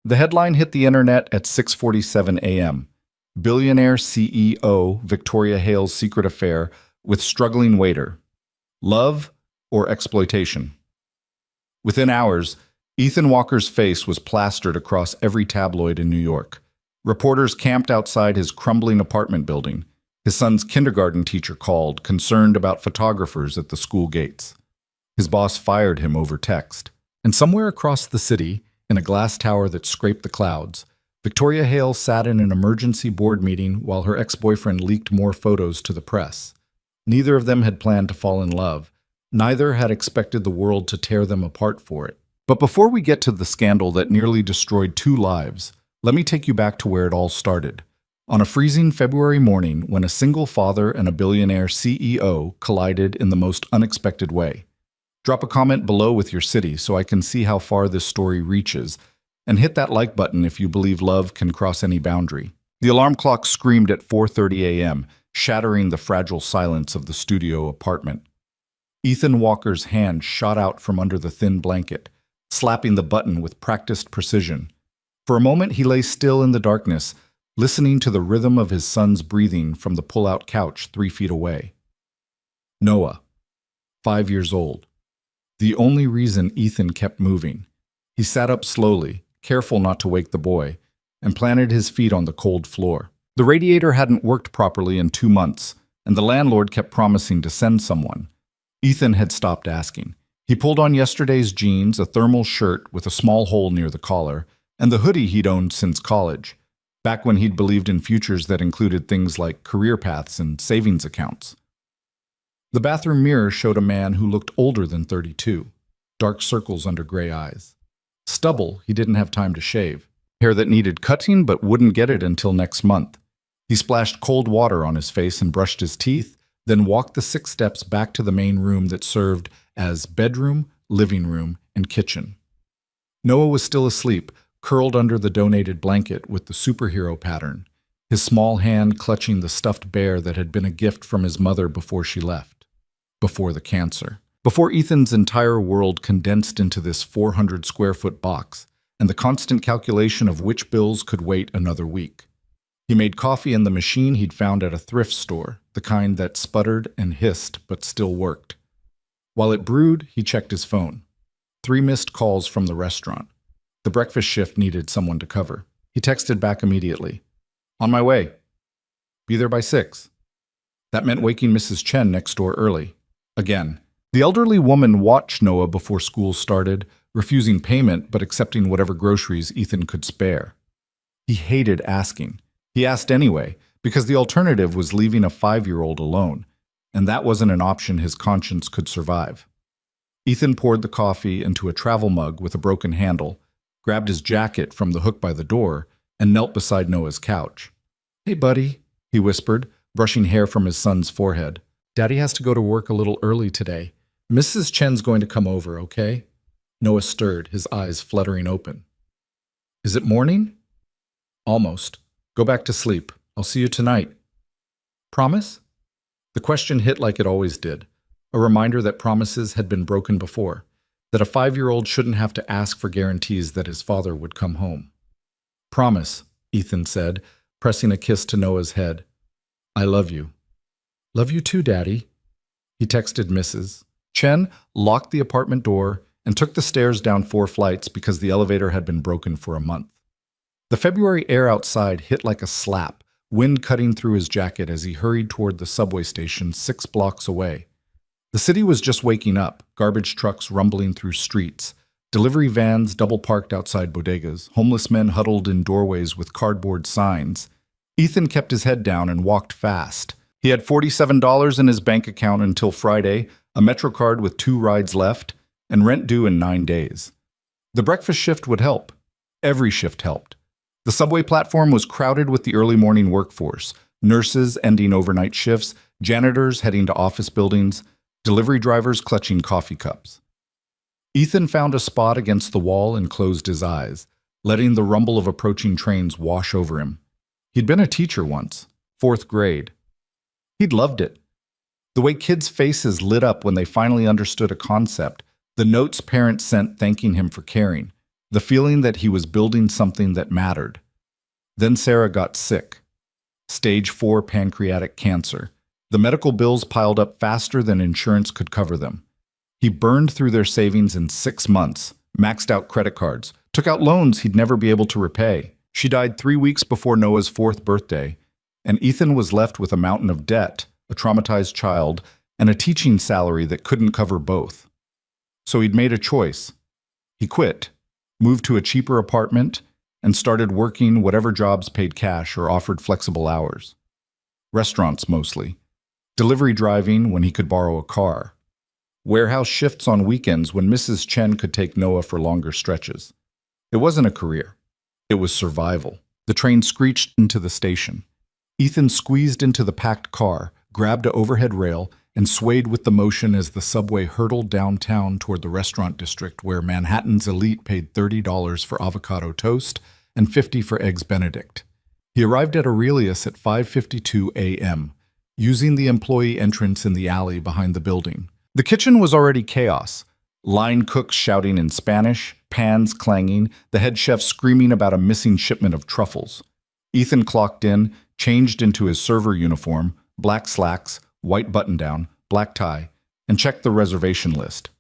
The headline hit the internet at 6:47 a.m. Billionaire CEO Victoria Hale's secret affair with struggling waiter. Love or exploitation? Within hours, Ethan Walker's face was plastered across every tabloid in New York. Reporters camped outside his crumbling apartment building. His son's kindergarten teacher called, concerned about photographers at the school gates. His boss fired him over text. And somewhere across the city, in a glass tower that scraped the clouds, Victoria Hale sat in an emergency board meeting while her ex-boyfriend leaked more photos to the press. Neither of them had planned to fall in love. Neither had expected the world to tear them apart for it. But before we get to the scandal that nearly destroyed 2 lives, let me take you back to where it all started. On a freezing February morning when a single father and a billionaire CEO collided in the most unexpected way. Drop a comment below with your city so I can see how far this story reaches, and hit that like button if you believe love can cross any boundary. The alarm clock screamed at 4:30 a.m., shattering the fragile silence of the studio apartment. Ethan Walker's hand shot out from under the thin blanket, slapping the button with practiced precision. For a moment he lay still in the darkness, listening to the rhythm of his son's breathing from the pull-out couch 3 feet away. Noah, 5 years old. The only reason Ethan kept moving. He sat up slowly, careful not to wake the boy, and planted his feet on the cold floor. The radiator hadn't worked properly in 2 months, and the landlord kept promising to send someone. Ethan had stopped asking. He pulled on yesterday's jeans, a thermal shirt with a small hole near the collar, and the hoodie he'd owned since college, back when he'd believed in futures that included things like career paths and savings accounts. The bathroom mirror showed a man who looked older than 32, dark circles under gray eyes. Stubble he didn't have time to shave, hair that needed cutting but wouldn't get it until next month. He splashed cold water on his face and brushed his teeth, then walked the 6 steps back to the main room that served as bedroom, living room, and kitchen. Noah was still asleep, curled under the donated blanket with the superhero pattern, his small hand clutching the stuffed bear that had been a gift from his mother before she left. Before the cancer. Before Ethan's entire world condensed into this 400-square-foot box, and the constant calculation of which bills could wait another week. He made coffee in the machine he'd found at a thrift store, the kind that sputtered and hissed but still worked. While it brewed, he checked his phone. 3 missed calls from the restaurant. The breakfast shift needed someone to cover. He texted back immediately. On my way. Be there by 6. That meant waking Mrs. Chen next door early. Again. The elderly woman watched Noah before school started, refusing payment but accepting whatever groceries Ethan could spare. He hated asking. He asked anyway, because the alternative was leaving a 5-year-old alone, and that wasn't an option his conscience could survive. Ethan poured the coffee into a travel mug with a broken handle, grabbed his jacket from the hook by the door, and knelt beside Noah's couch. Hey, buddy, he whispered, brushing hair from his son's forehead. Daddy has to go to work a little early today. Mrs. Chen's going to come over, okay? Noah stirred, his eyes fluttering open. Is it morning? Almost. Go back to sleep. I'll see you tonight. Promise? The question hit like it always did, a reminder that promises had been broken before, that a 5-year-old shouldn't have to ask for guarantees that his father would come home. Promise, Ethan said, pressing a kiss to Noah's head. I love you. Love you too, Daddy. He texted Mrs. Chen, locked the apartment door, and took the stairs down 4 flights because the elevator had been broken for a month. The February air outside hit like a slap, wind cutting through his jacket as he hurried toward the subway station 6 blocks away. The city was just waking up, garbage trucks rumbling through streets, delivery vans double-parked outside bodegas, homeless men huddled in doorways with cardboard signs. Ethan kept his head down and walked fast. He had $47 in his bank account until Friday, a MetroCard with 2 rides left, and rent due in 9 days. The breakfast shift would help. Every shift helped. The subway platform was crowded with the early morning workforce, nurses ending overnight shifts, janitors heading to office buildings, delivery drivers clutching coffee cups. Ethan found a spot against the wall and closed his eyes, letting the rumble of approaching trains wash over him. He'd been a teacher once, 4th grade. He'd loved it. The way kids' faces lit up when they finally understood a concept, the notes parents sent thanking him for caring, the feeling that he was building something that mattered. Then Sarah got sick. Stage 4 pancreatic cancer. The medical bills piled up faster than insurance could cover them. He burned through their savings in 6 months, maxed out credit cards, took out loans he'd never be able to repay. She died 3 weeks before Noah's 4th birthday, and Ethan was left with a mountain of debt, a traumatized child, and a teaching salary that couldn't cover both. So he'd made a choice. He quit, moved to a cheaper apartment, and started working whatever jobs paid cash or offered flexible hours. Restaurants mostly. Delivery driving when he could borrow a car. Warehouse shifts on weekends when Mrs. Chen could take Noah for longer stretches. It wasn't a career. It was survival. The train screeched into the station. Ethan squeezed into the packed car, grabbed an overhead rail, and swayed with the motion as the subway hurtled downtown toward the restaurant district where Manhattan's elite paid $30 for avocado toast and $50 for eggs Benedict. He arrived at Aurelius at 5:52 a.m., using the employee entrance in the alley behind the building. The kitchen was already chaos. Line cooks shouting in Spanish, pans clanging, the head chef screaming about a missing shipment of truffles. Ethan clocked in, changed into his server uniform, black slacks, white button-down, black tie, and checked the reservation list.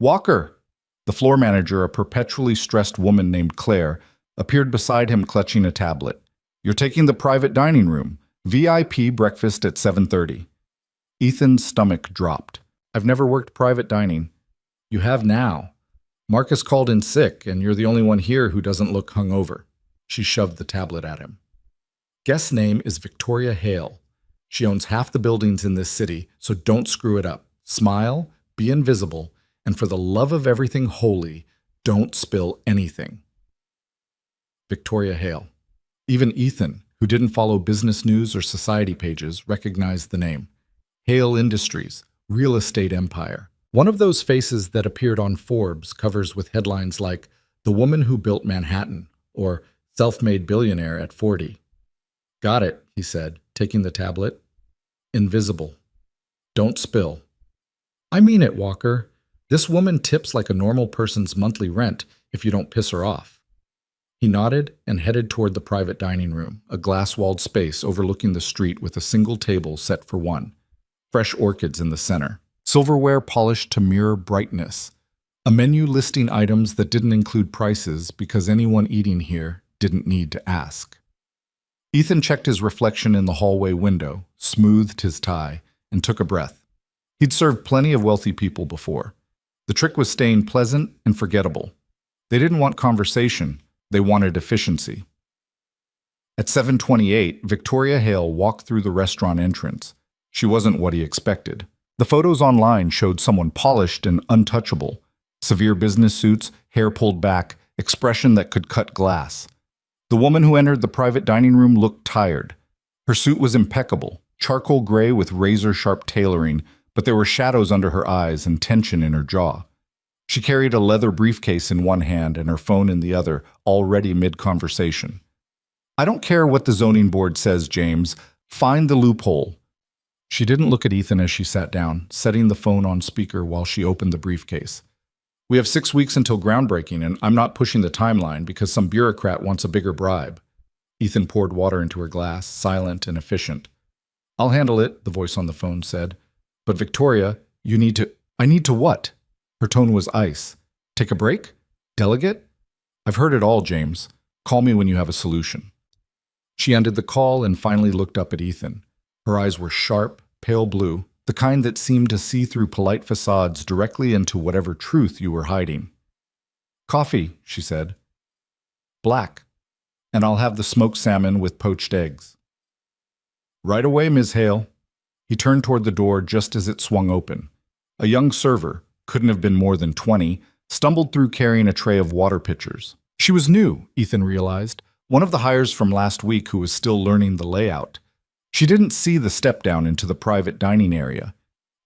Walker! The floor manager, a perpetually stressed woman named Claire, appeared beside him clutching a tablet. You're taking the private dining room. VIP breakfast at 7:30. Ethan's stomach dropped. I've never worked private dining. You have now. Marcus called in sick, and you're the only one here who doesn't look hungover. She shoved the tablet at him. Guest name is Victoria Hale. She owns half the buildings in this city, so don't screw it up. Smile, be invisible, and for the love of everything holy, don't spill anything. Victoria Hale. Even Ethan, who didn't follow business news or society pages, recognized the name. Hale Industries, real estate empire. One of those faces that appeared on Forbes covers with headlines like The Woman Who Built Manhattan or Self-Made Billionaire at 40. Got it, he said, taking the tablet. Invisible. Don't spill. I mean it, Walker. This woman tips like a normal person's monthly rent if you don't piss her off. He nodded and headed toward the private dining room, a glass-walled space overlooking the street with a single table set for one. Fresh orchids in the center. Silverware polished to mirror brightness. A menu listing items that didn't include prices because anyone eating here didn't need to ask. Ethan checked his reflection in the hallway window, smoothed his tie, and took a breath. He'd served plenty of wealthy people before. The trick was staying pleasant and forgettable. They didn't want conversation. They wanted efficiency. At 7:28, Victoria Hale walked through the restaurant entrance. She wasn't what he expected. The photos online showed someone polished and untouchable. Severe business suits, hair pulled back, expression that could cut glass. The woman who entered the private dining room looked tired. Her suit was impeccable, charcoal gray with razor-sharp tailoring, but there were shadows under her eyes and tension in her jaw. She carried a leather briefcase in one hand and her phone in the other, already mid-conversation. I don't care what the zoning board says, James. Find the loophole. She didn't look at Ethan as she sat down, setting the phone on speaker while she opened the briefcase. We have 6 weeks until groundbreaking, and I'm not pushing the timeline because some bureaucrat wants a bigger bribe. Ethan poured water into her glass, silent and efficient. I'll handle it, the voice on the phone said. But Victoria, you need to... I need to what? Her tone was ice. Take a break? Delegate? I've heard it all, James. Call me when you have a solution. She ended the call and finally looked up at Ethan. Her eyes were sharp, pale blue, the kind that seemed to see through polite facades directly into whatever truth you were hiding. Coffee, she said. Black. And I'll have the smoked salmon with poached eggs. Right away, Ms. Hale. He turned toward the door just as it swung open. A young server, couldn't have been more than 20, stumbled through carrying a tray of water pitchers. She was new, Ethan realized, one of the hires from last week who was still learning the layout. She didn't see the step down into the private dining area.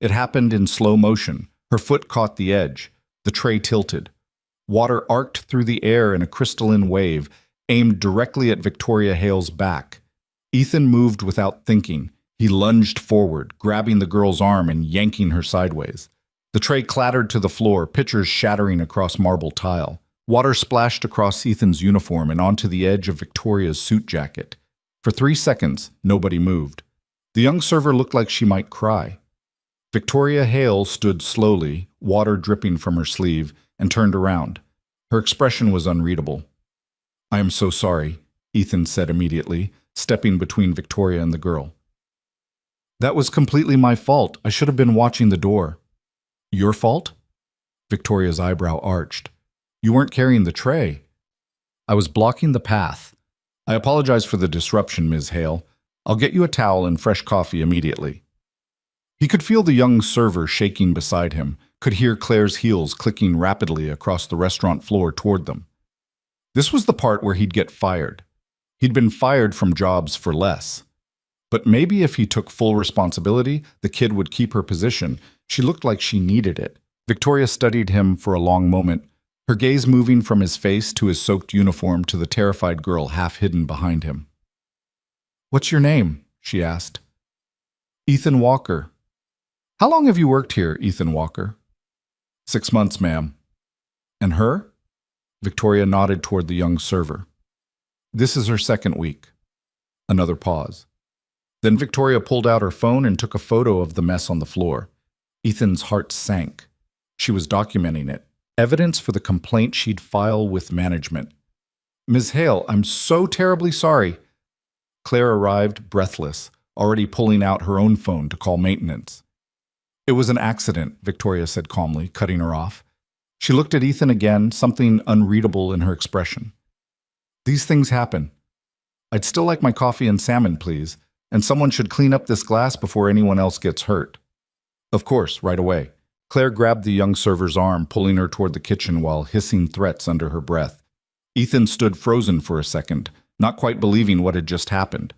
It happened in slow motion. Her foot caught the edge. The tray tilted. Water arced through the air in a crystalline wave, aimed directly at Victoria Hale's back. Ethan moved without thinking. He lunged forward, grabbing the girl's arm and yanking her sideways. The tray clattered to the floor, pitchers shattering across marble tile. Water splashed across Ethan's uniform and onto the edge of Victoria's suit jacket. For 3 seconds, nobody moved. The young server looked like she might cry. Victoria Hale stood slowly, water dripping from her sleeve, and turned around. Her expression was unreadable. "I am so sorry," Ethan said immediately, stepping between Victoria and the girl. "That was completely my fault. I should have been watching the door." "Your fault?" Victoria's eyebrow arched. "You weren't carrying the tray." "I was blocking the path. I apologize for the disruption, Ms. Hale. I'll get you a towel and fresh coffee immediately." He could feel the young server shaking beside him, could hear Claire's heels clicking rapidly across the restaurant floor toward them. This was the part where he'd get fired. He'd been fired from jobs for less. But maybe if he took full responsibility, the kid would keep her position. She looked like she needed it. Victoria studied him for a long moment, her gaze moving from his face to his soaked uniform to the terrified girl half hidden behind him. "What's your name?" she asked. "Ethan Walker." "How long have you worked here, Ethan Walker?" 6 months, ma'am." "And her?" Victoria nodded toward the young server. "This is her 2nd week." Another pause. Then Victoria pulled out her phone and took a photo of the mess on the floor. Ethan's heart sank. She was documenting it. Evidence for the complaint she'd file with management. "Ms. Hale, I'm so terribly sorry." Claire arrived, breathless, already pulling out her own phone to call maintenance. "It was an accident," Victoria said calmly, cutting her off. She looked at Ethan again, something unreadable in her expression. "These things happen. I'd still like my coffee and salmon, please, and someone should clean up this glass before anyone else gets hurt." "Of course, right away." Claire grabbed the young server's arm, pulling her toward the kitchen while hissing threats under her breath. Ethan stood frozen for a second, not quite believing what had just happened.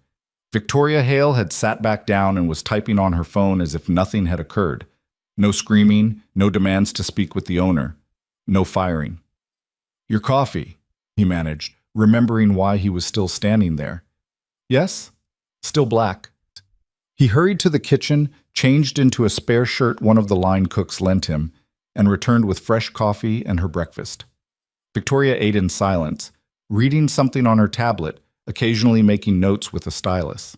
Victoria Hale had sat back down and was typing on her phone as if nothing had occurred. No screaming, no demands to speak with the owner, no firing. "Your coffee," he managed, remembering why he was still standing there. "Yes?" "Still black." He hurried to the kitchen, changed into a spare shirt one of the line cooks lent him, and returned with fresh coffee and her breakfast. Victoria ate in silence, reading something on her tablet, occasionally making notes with a stylus.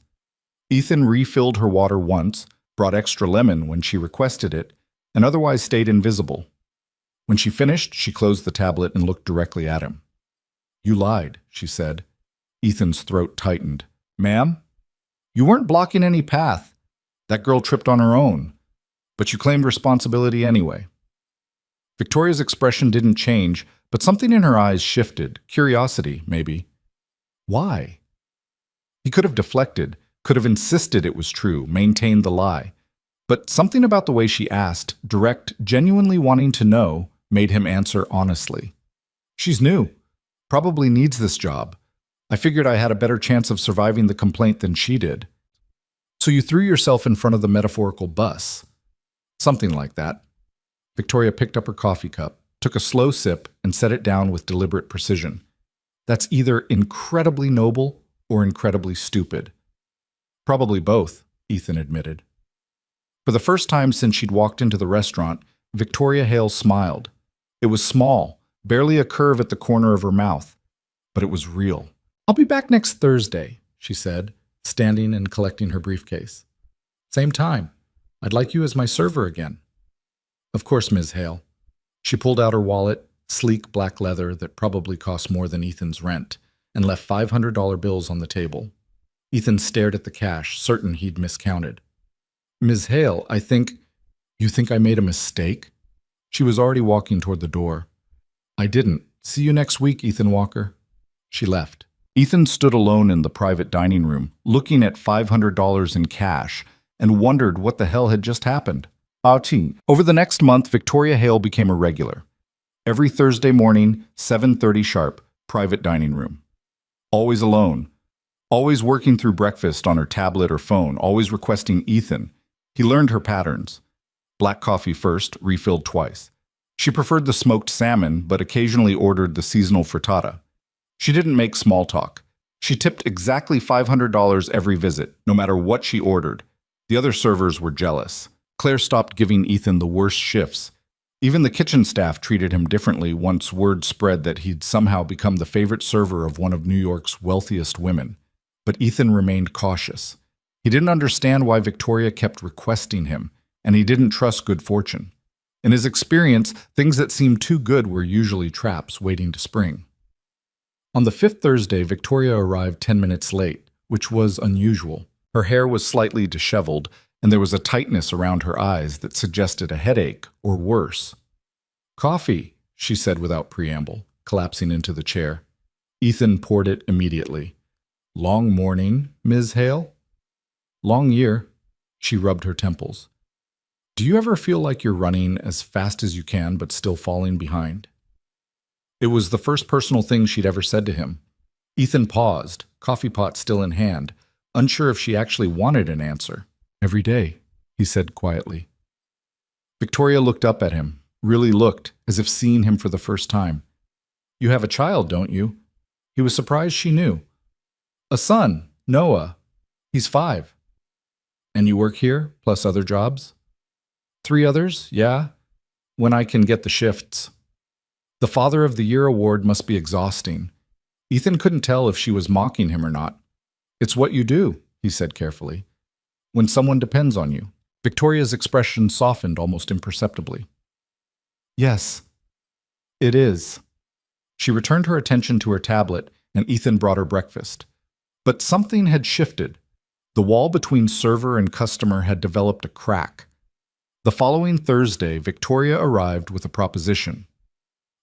Ethan refilled her water once, brought extra lemon when she requested it, and otherwise stayed invisible. When she finished, she closed the tablet and looked directly at him. "You lied," she said. Ethan's throat tightened. "Ma'am? You weren't blocking any path. That girl tripped on her own. But you claimed responsibility anyway." Victoria's expression didn't change, but something in her eyes shifted. Curiosity, maybe. Why? He could have deflected, could have insisted it was true, maintained the lie. But something about the way she asked, direct, genuinely wanting to know, made him answer honestly. "She's new. Probably needs this job. I figured I had a better chance of surviving the complaint than she did." "So you threw yourself in front of the metaphorical bus." "Something like that." Victoria picked up her coffee cup, took a slow sip, and set it down with deliberate precision. "That's either incredibly noble or incredibly stupid." "Probably both," Ethan admitted. For the first time since she'd walked into the restaurant, Victoria Hale smiled. It was small, barely a curve at the corner of her mouth, but it was real. "I'll be back next Thursday," she said, standing and collecting her briefcase. "Same time. I'd like you as my server again." "Of course, Ms. Hale." She pulled out her wallet, sleek black leather that probably cost more than Ethan's rent, and left $500 bills on the table. Ethan stared at the cash, certain he'd miscounted. "Ms. Hale, You think I made a mistake?" She was already walking toward the door. "I didn't. See you next week, Ethan Walker." She left. Ethan stood alone in the private dining room, looking at $500 in cash, and wondered what the hell had just happened. Over the next month, Victoria Hale became a regular. Every Thursday morning, 7:30 sharp, private dining room. Always alone. Always working through breakfast on her tablet or phone, always requesting Ethan. He learned her patterns. Black coffee first, refilled twice. She preferred the smoked salmon, but occasionally ordered the seasonal frittata. She didn't make small talk. She tipped exactly $500 every visit, no matter what she ordered. The other servers were jealous. Claire stopped giving Ethan the worst shifts. Even the kitchen staff treated him differently once word spread that he'd somehow become the favorite server of one of New York's wealthiest women. But Ethan remained cautious. He didn't understand why Victoria kept requesting him, and he didn't trust good fortune. In his experience, things that seemed too good were usually traps waiting to spring. On the fifth Thursday, Victoria arrived 10 minutes late, which was unusual. Her hair was slightly disheveled, and there was a tightness around her eyes that suggested a headache or worse. "Coffee," she said without preamble, collapsing into the chair. Ethan poured it immediately. "Long morning, Ms. Hale?" "Long year." She rubbed her temples. "Do you ever feel like you're running as fast as you can but still falling behind?" It was the first personal thing she'd ever said to him. Ethan paused, coffee pot still in hand, unsure if she actually wanted an answer. "Every day," he said quietly. Victoria looked up at him, really looked, as if seeing him for the first time. "You have a child, don't you?" He was surprised she knew. "A son, Noah. He's 5. "And you work here, plus other jobs?" "3 others, yeah, when I can get the shifts." The Father of the Year award must be exhausting. Ethan couldn't tell if she was mocking him or not. "It's what you do," he said carefully. "When someone depends on you." Victoria's expression softened almost imperceptibly. "Yes, it is." She returned her attention to her tablet, and Ethan brought her breakfast. But something had shifted. The wall between server and customer had developed a crack. The following Thursday, Victoria arrived with a proposition.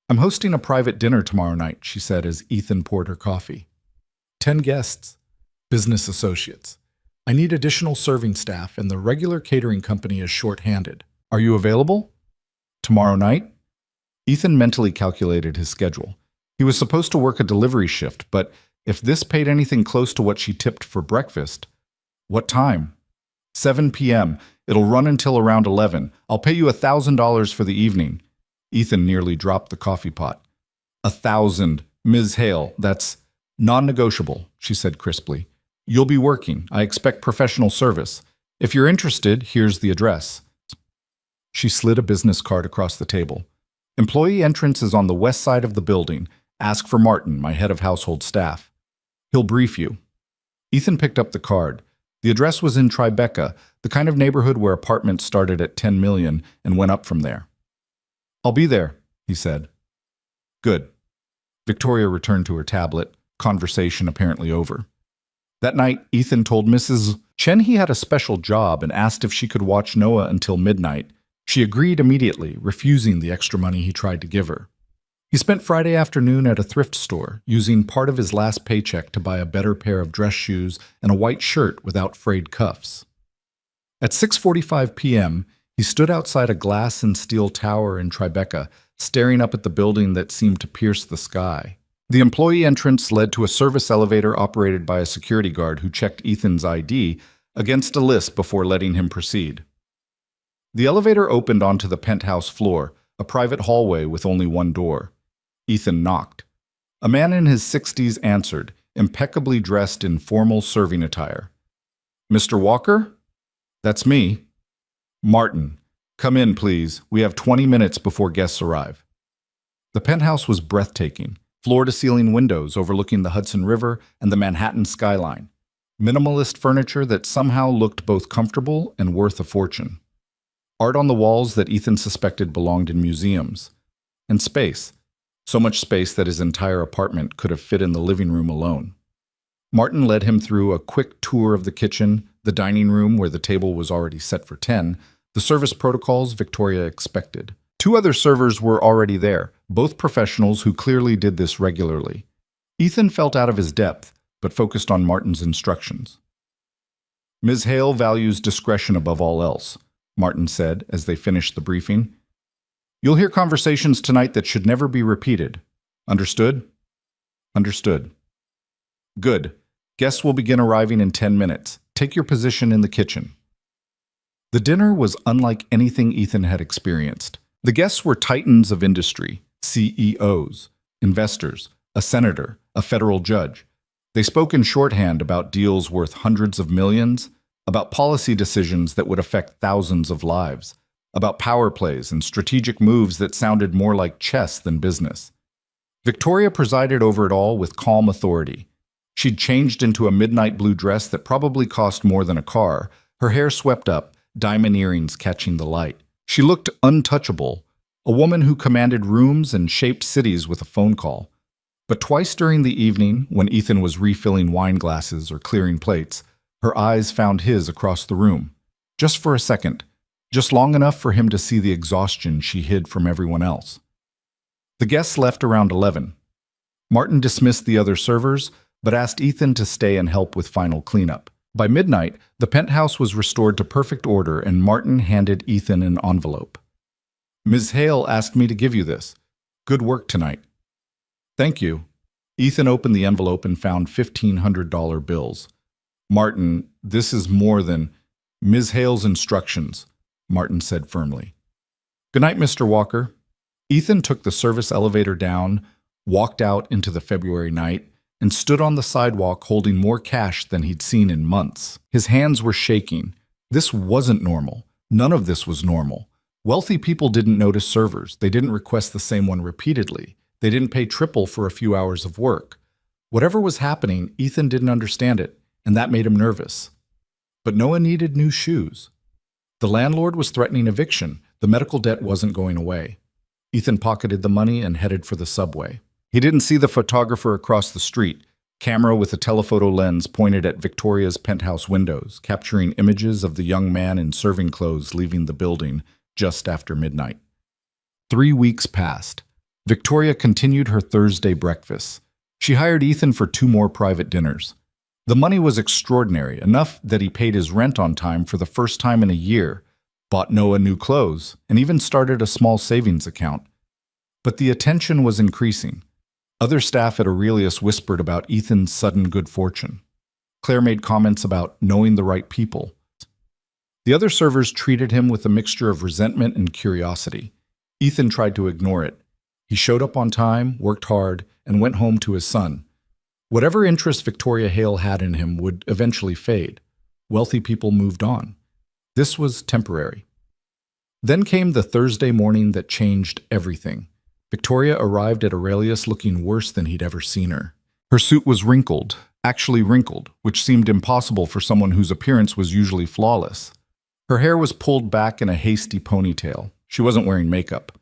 "I'm hosting a private dinner tomorrow night," she said as Ethan poured her coffee. 10 guests, business associates. I need additional serving staff, and the regular catering company is short-handed. Are you available? Tomorrow night? Ethan mentally calculated his schedule. He was supposed to work a delivery shift, but if this paid anything close to what she tipped for breakfast, what time? 7 p.m. It'll run until around 11. I'll pay you $1,000 for the evening. Ethan nearly dropped the coffee pot. 1,000, Ms. Hale, that's non-negotiable, she said crisply. You'll be working. I expect professional service. If you're interested, here's the address. She slid a business card across the table. Employee entrance is on the west side of the building. Ask for Martin, my head of household staff. He'll brief you. Ethan picked up the card. The address was in Tribeca, the kind of neighborhood where apartments started at 10 million and went up from there. I'll be there, he said. Good. Victoria returned to her tablet, conversation apparently over. That night, Ethan told Mrs. Chen he had a special job and asked if she could watch Noah until midnight. She agreed immediately, refusing the extra money he tried to give her. He spent Friday afternoon at a thrift store, using part of his last paycheck to buy a better pair of dress shoes and a white shirt without frayed cuffs. At 6:45 p.m., he stood outside a glass and steel tower in Tribeca, staring up at the building that seemed to pierce the sky. The employee entrance led to a service elevator operated by a security guard who checked Ethan's ID against a list before letting him proceed. The elevator opened onto the penthouse floor, a private hallway with only one door. Ethan knocked. A man in his 60s answered, impeccably dressed in formal serving attire. Mr. Walker? That's me. Martin, come in, please. We have 20 minutes before guests arrive. The penthouse was breathtaking. Floor-to-ceiling windows overlooking the Hudson River and the Manhattan skyline. Minimalist furniture that somehow looked both comfortable and worth a fortune. Art on the walls that Ethan suspected belonged in museums. And space. So much space that his entire apartment could have fit in the living room alone. Martin led him through a quick tour of the kitchen, the dining room where the table was already set for 10, the service protocols Victoria expected. 2 other servers were already there, both professionals who clearly did this regularly. Ethan felt out of his depth, but focused on Martin's instructions. Ms. Hale values discretion above all else, Martin said as they finished the briefing. You'll hear conversations tonight that should never be repeated. Understood? Understood. Good. Guests will begin arriving in 10 minutes. Take your position in the kitchen. The dinner was unlike anything Ethan had experienced. The guests were titans of industry, CEOs, investors, a senator, a federal judge. They spoke in shorthand about deals worth hundreds of millions, about policy decisions that would affect thousands of lives, about power plays and strategic moves that sounded more like chess than business. Victoria presided over it all with calm authority. She'd changed into a midnight blue dress that probably cost more than a car, her hair swept up, diamond earrings catching the light. She looked untouchable, a woman who commanded rooms and shaped cities with a phone call. But twice during the evening, when Ethan was refilling wine glasses or clearing plates, her eyes found his across the room. Just for a second, just long enough for him to see the exhaustion she hid from everyone else. The guests left around 11. Martin dismissed the other servers, but asked Ethan to stay and help with final cleanup. By midnight, the penthouse was restored to perfect order and Martin handed Ethan an envelope. "Ms. Hale asked me to give you this. Good work tonight." "Thank you." Ethan opened the envelope and found $1,500 bills. "Martin, this is more than Ms. Hale's instructions," Martin said firmly. "Good night, Mr. Walker." Ethan took the service elevator down, walked out into the February night, and stood on the sidewalk holding more cash than he'd seen in months. His hands were shaking. This wasn't normal. None of this was normal. Wealthy people didn't notice servers. They didn't request the same one repeatedly. They didn't pay triple for a few hours of work. Whatever was happening, Ethan didn't understand it, and that made him nervous. But Noah needed new shoes. The landlord was threatening eviction. The medical debt wasn't going away. Ethan pocketed the money and headed for the subway. He didn't see the photographer across the street, camera with a telephoto lens pointed at Victoria's penthouse windows, capturing images of the young man in serving clothes leaving the building just after midnight. 3 weeks passed. Victoria continued her Thursday breakfasts. She hired Ethan for 2 more private dinners. The money was extraordinary, enough that he paid his rent on time for the first time in a year, bought Noah new clothes, and even started a small savings account. But the attention was increasing. Other staff at Aurelius whispered about Ethan's sudden good fortune. Claire made comments about knowing the right people. The other servers treated him with a mixture of resentment and curiosity. Ethan tried to ignore it. He showed up on time, worked hard, and went home to his son. Whatever interest Victoria Hale had in him would eventually fade. Wealthy people moved on. This was temporary. Then came the Thursday morning that changed everything. Victoria arrived at Aurelius looking worse than he'd ever seen her. Her suit was wrinkled, actually wrinkled, which seemed impossible for someone whose appearance was usually flawless. Her hair was pulled back in a hasty ponytail. She wasn't wearing makeup.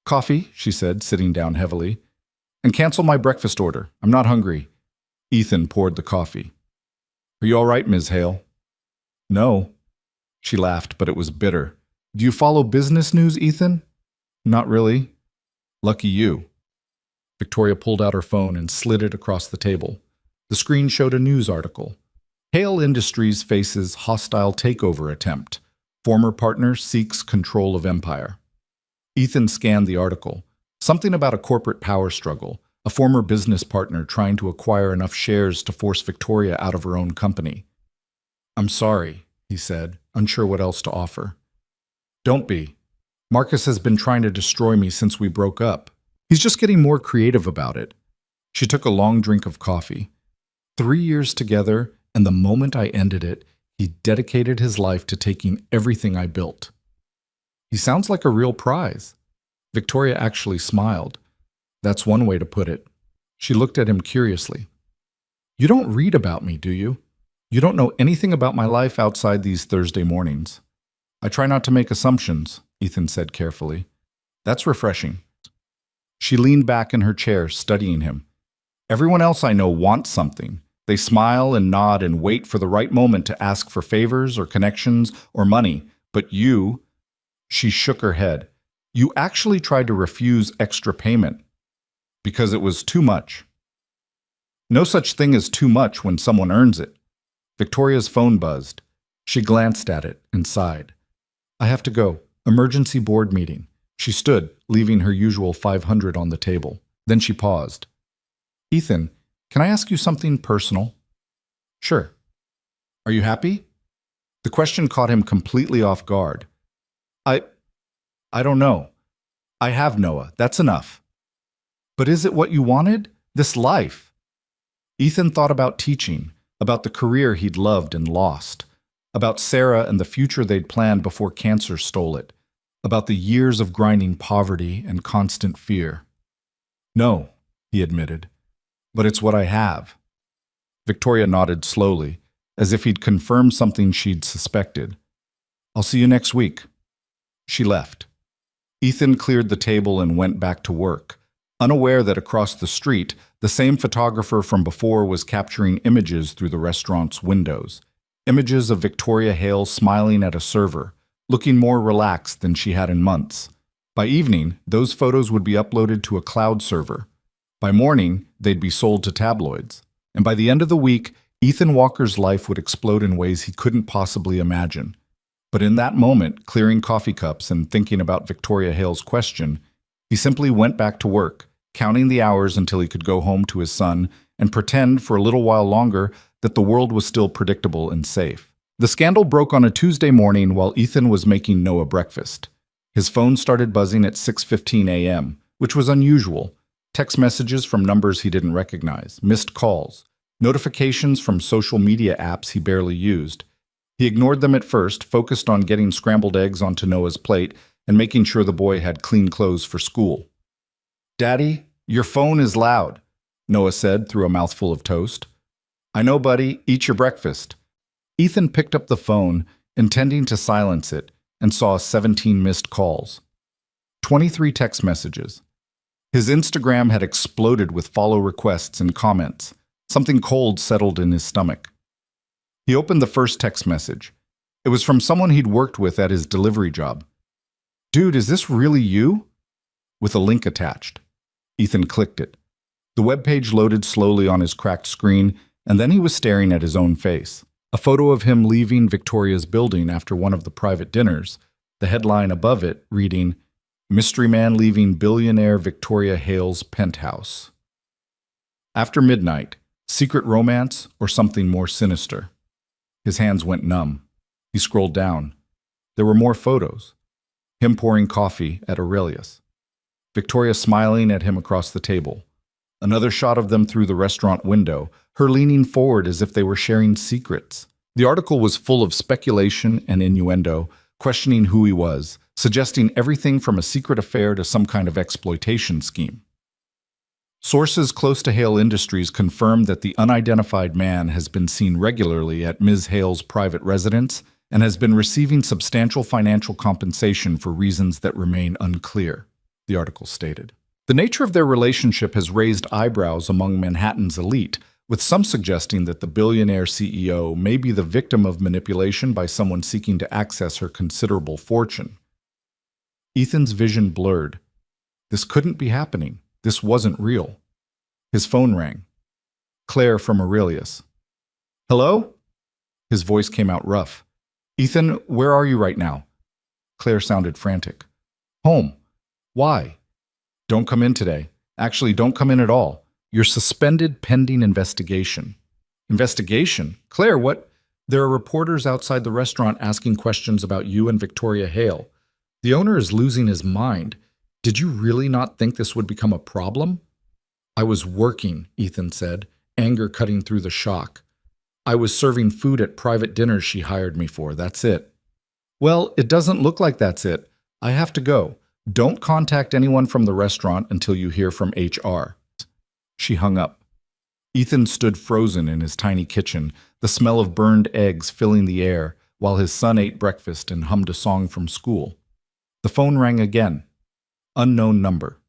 "Coffee," she said, sitting down heavily. "And cancel my breakfast order. I'm not hungry." Ethan poured the coffee. "Are you all right, Ms. Hale?" "No." She laughed, but it was bitter. "Do you follow business news, Ethan?" "Not really." "Lucky you." Victoria pulled out her phone and slid it across the table. The screen showed a news article. Hale Industries faces hostile takeover attempt. Former partner seeks control of empire. Ethan scanned the article. Something about a corporate power struggle, a former business partner trying to acquire enough shares to force Victoria out of her own company. "I'm sorry," he said, unsure what else to offer. "Don't be. Marcus has been trying to destroy me since we broke up. He's just getting more creative about it." She took a long drink of coffee. 3 years together, and the moment I ended it, he dedicated his life to taking everything I built. "He sounds like a real prize." Victoria actually smiled. "That's one way to put it." She looked at him curiously. "You don't read about me, do you? You don't know anything about my life outside these Thursday mornings." "I try not to make assumptions," Ethan said carefully. "That's refreshing." She leaned back in her chair, studying him. "Everyone else I know wants something. They smile and nod and wait for the right moment to ask for favors or connections or money. But you," she shook her head, "you actually tried to refuse extra payment because it was too much." "No such thing as too much when someone earns it." Victoria's phone buzzed. She glanced at it and sighed. "I have to go. Emergency board meeting." She stood, leaving her usual $500 on the table. Then she paused. "Ethan, can I ask you something personal?" "Sure." "Are you happy?" The question caught him completely off guard. I don't know. I have Noah. That's enough." "But is it what you wanted? This life?" Ethan thought about teaching, about the career he'd loved and lost, about Sarah and the future they'd planned before cancer stole it. about the years of grinding poverty and constant fear. No, he admitted, but it's what I have. Victoria nodded slowly, as if he'd confirmed something she'd suspected. I'll see you next week. She left. Ethan cleared the table and went back to work, unaware that across the street, the same photographer from before was capturing images through the restaurant's windows. Images of Victoria Hale smiling at a server, looking more relaxed than she had in months. By evening, those photos would be uploaded to a cloud server. By morning, they'd be sold to tabloids. And by the end of the week, Ethan Walker's life would explode in ways he couldn't possibly imagine. But in that moment, clearing coffee cups and thinking about Victoria Hale's question, he simply went back to work, counting the hours until he could go home to his son and pretend for a little while longer that the world was still predictable and safe. The scandal broke on a Tuesday morning while Ethan was making Noah breakfast. His phone started buzzing at 6:15 a.m., which was unusual. Text messages from numbers he didn't recognize, missed calls, notifications from social media apps he barely used. He ignored them at first, focused on getting scrambled eggs onto Noah's plate and making sure the boy had clean clothes for school. "Daddy, your phone is loud," Noah said through a mouthful of toast. "I know, buddy. Eat your breakfast." Ethan picked up the phone, intending to silence it, and saw 17 missed calls. 23 text messages. His Instagram had exploded with follow requests and comments. Something cold settled in his stomach. He opened the first text message. It was from someone he'd worked with at his delivery job. "Dude, is this really you?" With a link attached. Ethan clicked it. The webpage loaded slowly on his cracked screen, and then he was staring at his own face. A photo of him leaving Victoria's building after one of the private dinners, the headline above it reading, "Mystery Man leaving billionaire Victoria Hale's penthouse." After midnight, secret romance or something more sinister? His hands went numb. He scrolled down. There were more photos. Him pouring coffee at Aurelius. Victoria smiling at him across the table. Another shot of them through the restaurant window, her leaning forward as if they were sharing secrets. The article was full of speculation and innuendo, questioning who he was, suggesting everything from a secret affair to some kind of exploitation scheme. Sources close to Hale Industries confirmed that the unidentified man has been seen regularly at Ms. Hale's private residence and has been receiving substantial financial compensation for reasons that remain unclear, the article stated. The nature of their relationship has raised eyebrows among Manhattan's elite, with some suggesting that the billionaire CEO may be the victim of manipulation by someone seeking to access her considerable fortune. Ethan's vision blurred. This couldn't be happening. This wasn't real. His phone rang. Claire from Aurelius. "Hello?" His voice came out rough. "Ethan, where are you right now?" Claire sounded frantic. "Home. Why?" "Don't come in today. Actually, don't come in at all. You're suspended pending investigation." "Investigation? Claire, what?" "There are reporters outside the restaurant asking questions about you and Victoria Hale. The owner is losing his mind. Did you really not think this would become a problem?" "I was working," Ethan said, anger cutting through the shock. "I was serving food at private dinners she hired me for. That's it." "Well, it doesn't look like that's it. I have to go. Don't contact anyone from the restaurant until you hear from HR." She hung up. Ethan stood frozen in his tiny kitchen, the smell of burned eggs filling the air, while his son ate breakfast and hummed a song from school. The phone rang again. Unknown number.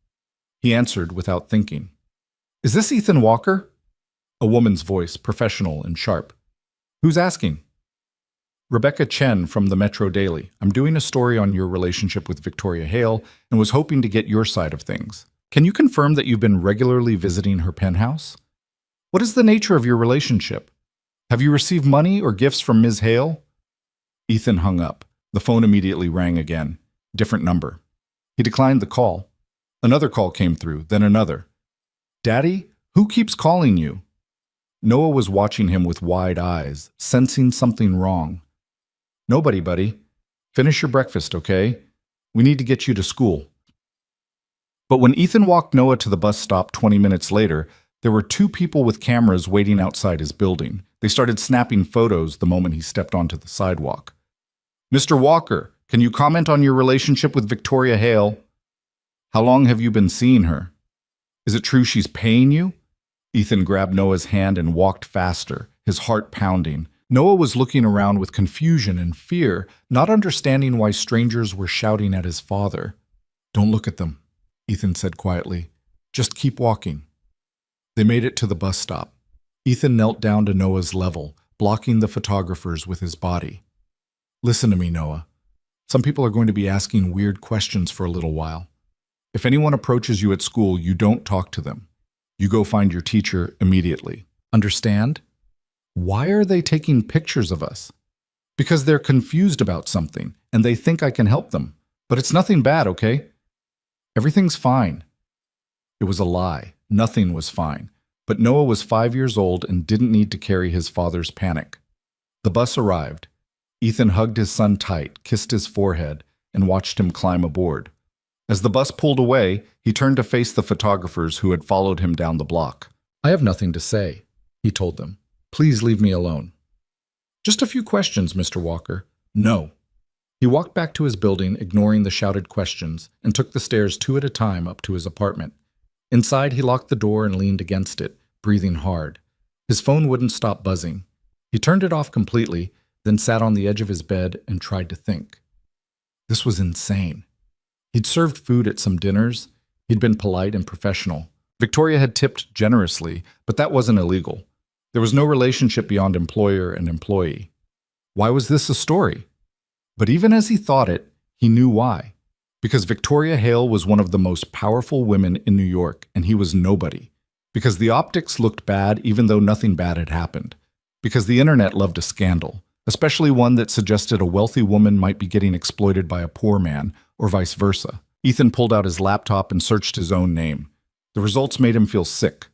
He answered without thinking. "Is this Ethan Walker?" A woman's voice, professional and sharp. "Who's asking?" "Rebecca Chen from the Metro Daily. I'm doing a story on your relationship with Victoria Hale and was hoping to get your side of things. Can you confirm that you've been regularly visiting her penthouse? What is the nature of your relationship? Have you received money or gifts from Ms. Hale?" Ethan hung up. The phone immediately rang again. Different number. He declined the call. Another call came through, then another. "Daddy, who keeps calling you?" Noah was watching him with wide eyes, sensing something wrong. "Nobody, buddy. Finish your breakfast, okay? We need to get you to school." But when Ethan walked Noah to the bus stop 20 minutes later, there were two people with cameras waiting outside his building. They started snapping photos the moment he stepped onto the sidewalk. "Mr. Walker, Can you comment on your relationship with Victoria Hale? How long have you been seeing her? Is it true she's paying you? Ethan grabbed Noah's hand and walked faster, his heart pounding. Noah was looking around with confusion and fear, not understanding why strangers were shouting at his father. Don't look at them, Ethan said quietly. Just keep walking. They made it to the bus stop. Ethan knelt down to Noah's level, blocking the photographers with his body. Listen to me, Noah. Some people are going to be asking weird questions for a little while. If anyone approaches you at school, you don't talk to them. You go find your teacher immediately. Understand? Why are they taking pictures of us? Because they're confused about something, and they think I can help them. But it's nothing bad, okay? Everything's fine. It was a lie. Nothing was fine. But Noah was 5 years old and didn't need to carry his father's panic. The bus arrived. Ethan hugged his son tight, kissed his forehead, and watched him climb aboard. As the bus pulled away, he turned to face the photographers who had followed him down the block. I have nothing to say, he told them. Please leave me alone. Just a few questions, Mr. Walker. No. He walked back to his building, ignoring the shouted questions, and took the stairs 2 at a time up to his apartment. Inside, he locked the door and leaned against it, breathing hard. His phone wouldn't stop buzzing. He turned it off completely, then sat on the edge of his bed and tried to think. This was insane. He'd served food at some dinners. He'd been polite and professional. Victoria had tipped generously, but that wasn't illegal. There was no relationship beyond employer and employee. Why was this a story? But even as he thought it, he knew why. Because Victoria Hale was one of the most powerful women in New York, and he was nobody. Because the optics looked bad even though nothing bad had happened. Because the internet loved a scandal, especially one that suggested a wealthy woman might be getting exploited by a poor man, or vice versa. Ethan pulled out his laptop and searched his own name. The results made him feel sick.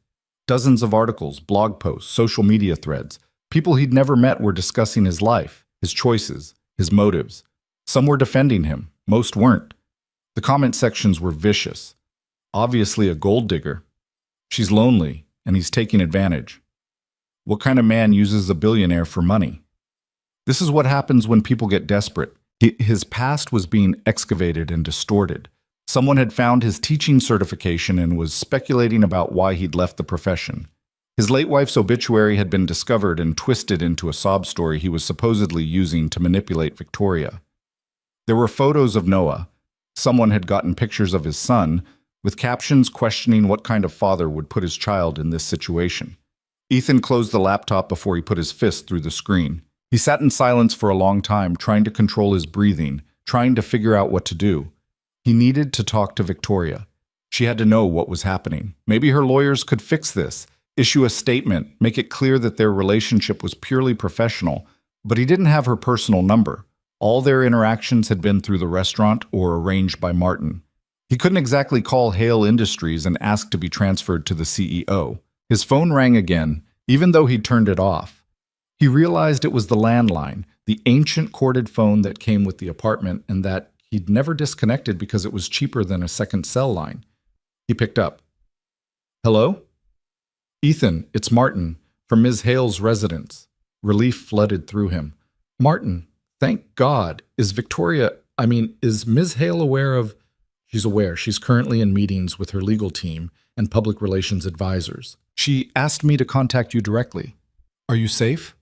Dozens of articles, blog posts, social media threads. People he'd never met were discussing his life, his choices, his motives. Some were defending him, most weren't. The comment sections were vicious. Obviously a gold digger. She's lonely, and he's taking advantage. What kind of man uses a billionaire for money? This is what happens when people get desperate. His past was being excavated and distorted. Someone had found his teaching certification and was speculating about why he'd left the profession. His late wife's obituary had been discovered and twisted into a sob story he was supposedly using to manipulate Victoria. There were photos of Noah. Someone had gotten pictures of his son, with captions questioning what kind of father would put his child in this situation. Ethan closed the laptop before he put his fist through the screen. He sat in silence for a long time, trying to control his breathing, trying to figure out what to do. He needed to talk to Victoria. She had to know what was happening. Maybe her lawyers could fix this, issue a statement, make it clear that their relationship was purely professional, but he didn't have her personal number. All their interactions had been through the restaurant or arranged by Martin. He couldn't exactly call Hale Industries and ask to be transferred to the CEO. His phone rang again, even though he'd turned it off. He realized it was the landline, the ancient corded phone that came with the apartment and that he'd never disconnected because it was cheaper than a second cell line. He picked up. Hello? Ethan, it's Martin, from Ms. Hale's residence. Relief flooded through him. Martin, thank God. Is Ms. Hale aware of... She's aware. She's currently in meetings with her legal team and public relations advisors. She asked me to contact you directly. Are you safe?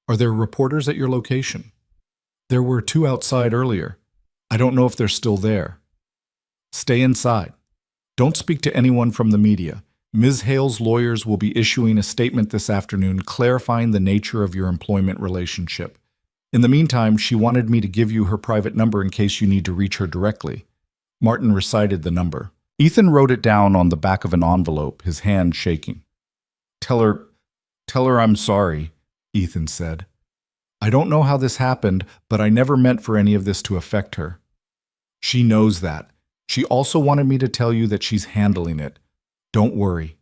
Are there reporters at your location? There were 2 outside earlier. I don't know if they're still there. Stay inside. Don't speak to anyone from the media. Ms. Hale's lawyers will be issuing a statement this afternoon clarifying the nature of your employment relationship. In the meantime, she wanted me to give you her private number in case you need to reach her directly. Martin recited the number. Ethan wrote it down on the back of an envelope, his hand shaking. Tell her I'm sorry, Ethan said. I don't know how this happened, but I never meant for any of this to affect her. She knows that. She also wanted me to tell you that she's handling it. Don't worry.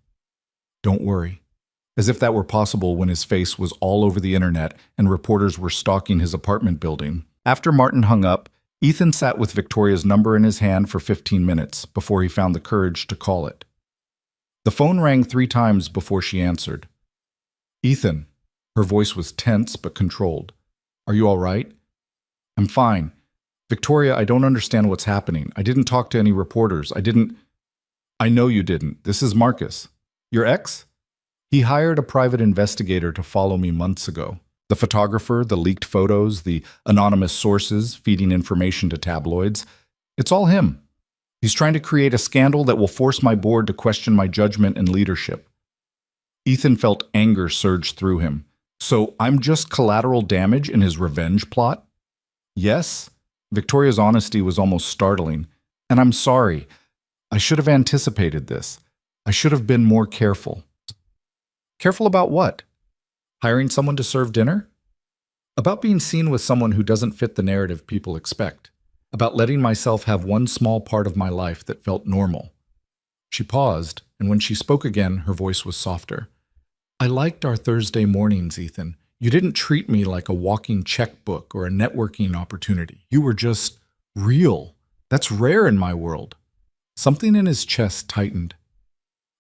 Don't worry. As if that were possible when his face was all over the internet and reporters were stalking his apartment building. After Martin hung up, Ethan sat with Victoria's number in his hand for 15 minutes before he found the courage to call it. The phone rang 3 times before she answered. Ethan. Her voice was tense but controlled. Are you all right? I'm fine. Victoria, I don't understand what's happening. I didn't talk to any reporters. I know you didn't. This is Marcus. Your ex? He hired a private investigator to follow me months ago. The photographer, the leaked photos, the anonymous sources feeding information to tabloids. It's all him. He's trying to create a scandal that will force my board to question my judgment and leadership. Ethan felt anger surge through him. So I'm just collateral damage in his revenge plot? Yes. Victoria's honesty was almost startling. And I'm sorry. I should have anticipated this. I should have been more careful. Careful about what? Hiring someone to serve dinner? About being seen with someone who doesn't fit the narrative people expect. About letting myself have one small part of my life that felt normal. She paused, and when she spoke again, her voice was softer. I liked our Thursday mornings, Ethan. You didn't treat me like a walking checkbook or a networking opportunity. You were just real. That's rare in my world. Something in his chest tightened.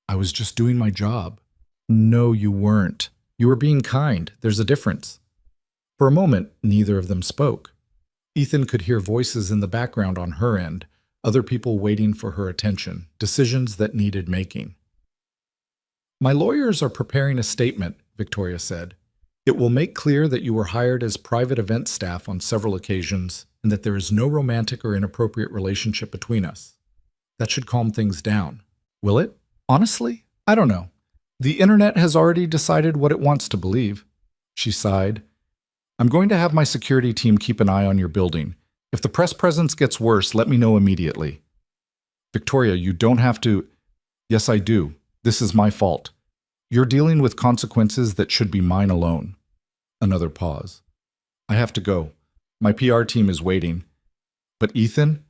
I was just doing my job. No, you weren't. You were being kind. There's a difference. For a moment, neither of them spoke. Ethan could hear voices in the background on her end, other people waiting for her attention, decisions that needed making. My lawyers are preparing a statement, Victoria said. It will make clear that you were hired as private event staff on several occasions and that there is no romantic or inappropriate relationship between us. That should calm things down. Will it? Honestly, I don't know. The internet has already decided what it wants to believe. She sighed. I'm going to have my security team keep an eye on your building. If the press presence gets worse, let me know immediately. Victoria, you don't have to. Yes, I do. This is my fault. You're dealing with consequences that should be mine alone. Another pause. I have to go. My PR team is waiting. But Ethan,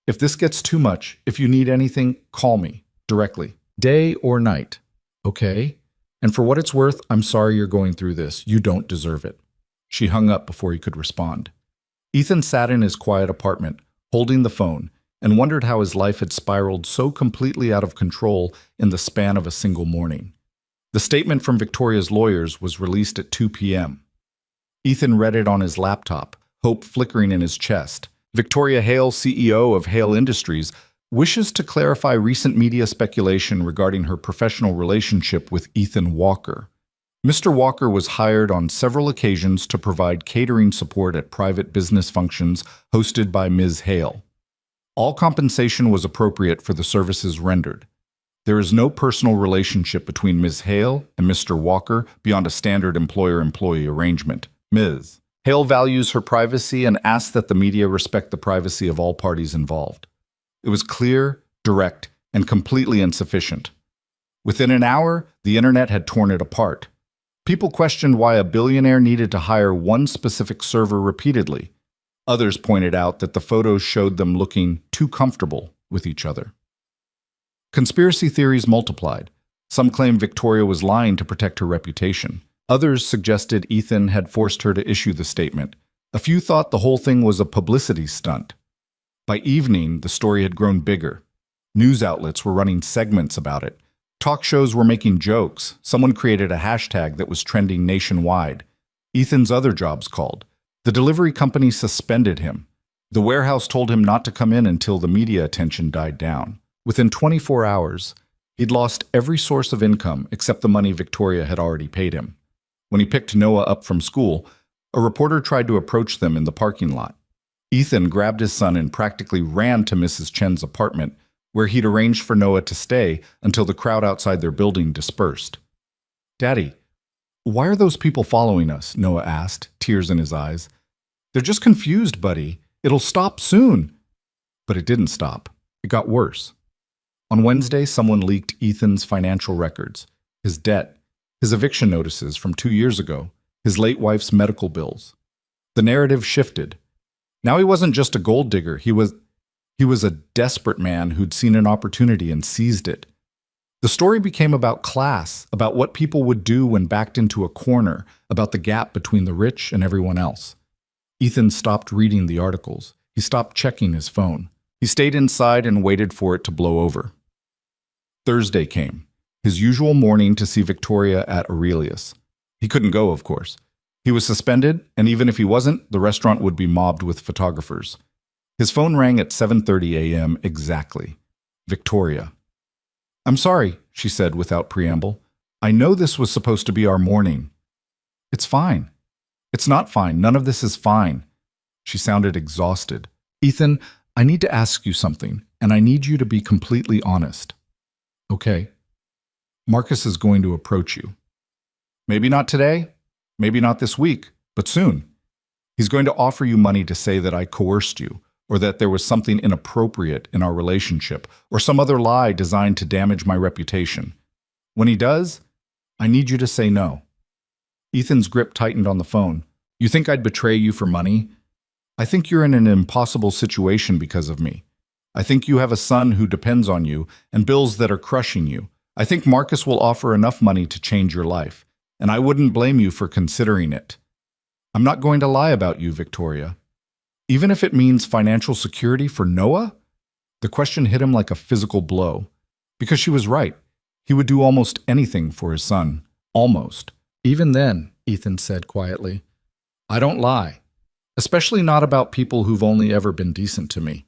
if this gets too much, if you need anything, call me directly, day or night. Okay? And for what it's worth, I'm sorry you're going through this. You don't deserve it. She hung up before he could respond. Ethan sat in his quiet apartment, holding the phone, and wondered how his life had spiraled so completely out of control in the span of a single morning. The statement from Victoria's lawyers was released at 2 p.m. Ethan read it on his laptop, hope flickering in his chest. Victoria Hale, CEO of Hale Industries, wishes to clarify recent media speculation regarding her professional relationship with Ethan Walker. Mr. Walker was hired on several occasions to provide catering support at private business functions hosted by Ms. Hale. All compensation was appropriate for the services rendered. There is no personal relationship between Ms. Hale and Mr. Walker beyond a standard employer-employee arrangement. Ms. Hale values her privacy and asks that the media respect the privacy of all parties involved. It was clear, direct, and completely insufficient. Within an hour, the internet had torn it apart. People questioned why a billionaire needed to hire one specific server repeatedly. Others pointed out that the photos showed them looking too comfortable with each other. Conspiracy theories multiplied. Some claimed Victoria was lying to protect her reputation. Others suggested Ethan had forced her to issue the statement. A few thought the whole thing was a publicity stunt. By evening, the story had grown bigger. News outlets were running segments about it. Talk shows were making jokes. Someone created a hashtag that was trending nationwide. Ethan's other jobs called. The delivery company suspended him. The warehouse told him not to come in until the media attention died down. Within 24 hours, he'd lost every source of income except the money Victoria had already paid him. When he picked Noah up from school, a reporter tried to approach them in the parking lot. Ethan grabbed his son and practically ran to Mrs. Chen's apartment, where he'd arranged for Noah to stay until the crowd outside their building dispersed. Daddy, why are those people following us? Noah asked, tears in his eyes. They're just confused, buddy. It'll stop soon. But it didn't stop. It got worse. On Wednesday, someone leaked Ethan's financial records, his debt, his eviction notices from 2 years ago, his late wife's medical bills. The narrative shifted. Now he wasn't just a gold digger. He was a desperate man who'd seen an opportunity and seized it. The story became about class, about what people would do when backed into a corner, about the gap between the rich and everyone else. Ethan stopped reading the articles. He stopped checking his phone. He stayed inside and waited for it to blow over. Thursday came, his usual morning to see Victoria at Aurelius. He couldn't go, of course. He was suspended, and even if he wasn't, the restaurant would be mobbed with photographers. His phone rang at 7:30 a.m. exactly. Victoria. "I'm sorry," she said without preamble. "I know this was supposed to be our morning." "It's fine." "It's not fine. None of this is fine." She sounded exhausted. "Ethan, I need to ask you something, and I need you to be completely honest." "Okay." "Marcus is going to approach you. Maybe not today, maybe not this week, but soon. He's going to offer you money to say that I coerced you, or that there was something inappropriate in our relationship, or some other lie designed to damage my reputation. When he does, I need you to say no." Ethan's grip tightened on the phone. "You think I'd betray you for money? I think you're in an impossible situation because of me. I think you have a son who depends on you and bills that are crushing you. I think Marcus will offer enough money to change your life, and I wouldn't blame you for considering it. I'm not going to lie about you, Victoria. Even if it means financial security for Noah?" The question hit him like a physical blow. Because she was right. He would do almost anything for his son. Almost. "Even then," Ethan said quietly, "I don't lie. Especially not about people who've only ever been decent to me."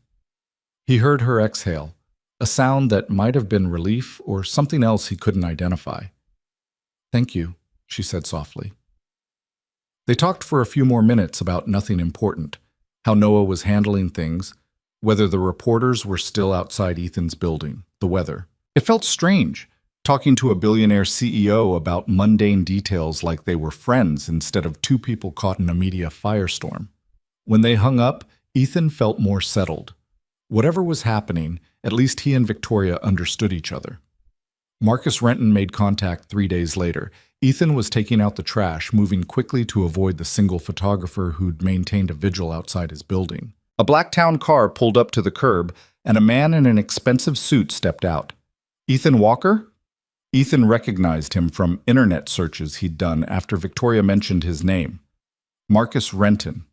He heard her exhale, a sound that might have been relief or something else he couldn't identify. "Thank you," she said softly. They talked for a few more minutes about nothing important, how Noah was handling things, whether the reporters were still outside Ethan's building, the weather. It felt strange, talking to a billionaire CEO about mundane details like they were friends instead of two people caught in a media firestorm. When they hung up, Ethan felt more settled. Whatever was happening, at least he and Victoria understood each other. Marcus Renton made contact 3 days later. Ethan was taking out the trash, moving quickly to avoid the single photographer who'd maintained a vigil outside his building. A black town car pulled up to the curb, and a man in an expensive suit stepped out. "Ethan Walker?" Ethan recognized him from internet searches he'd done after Victoria mentioned his name. Marcus Renton,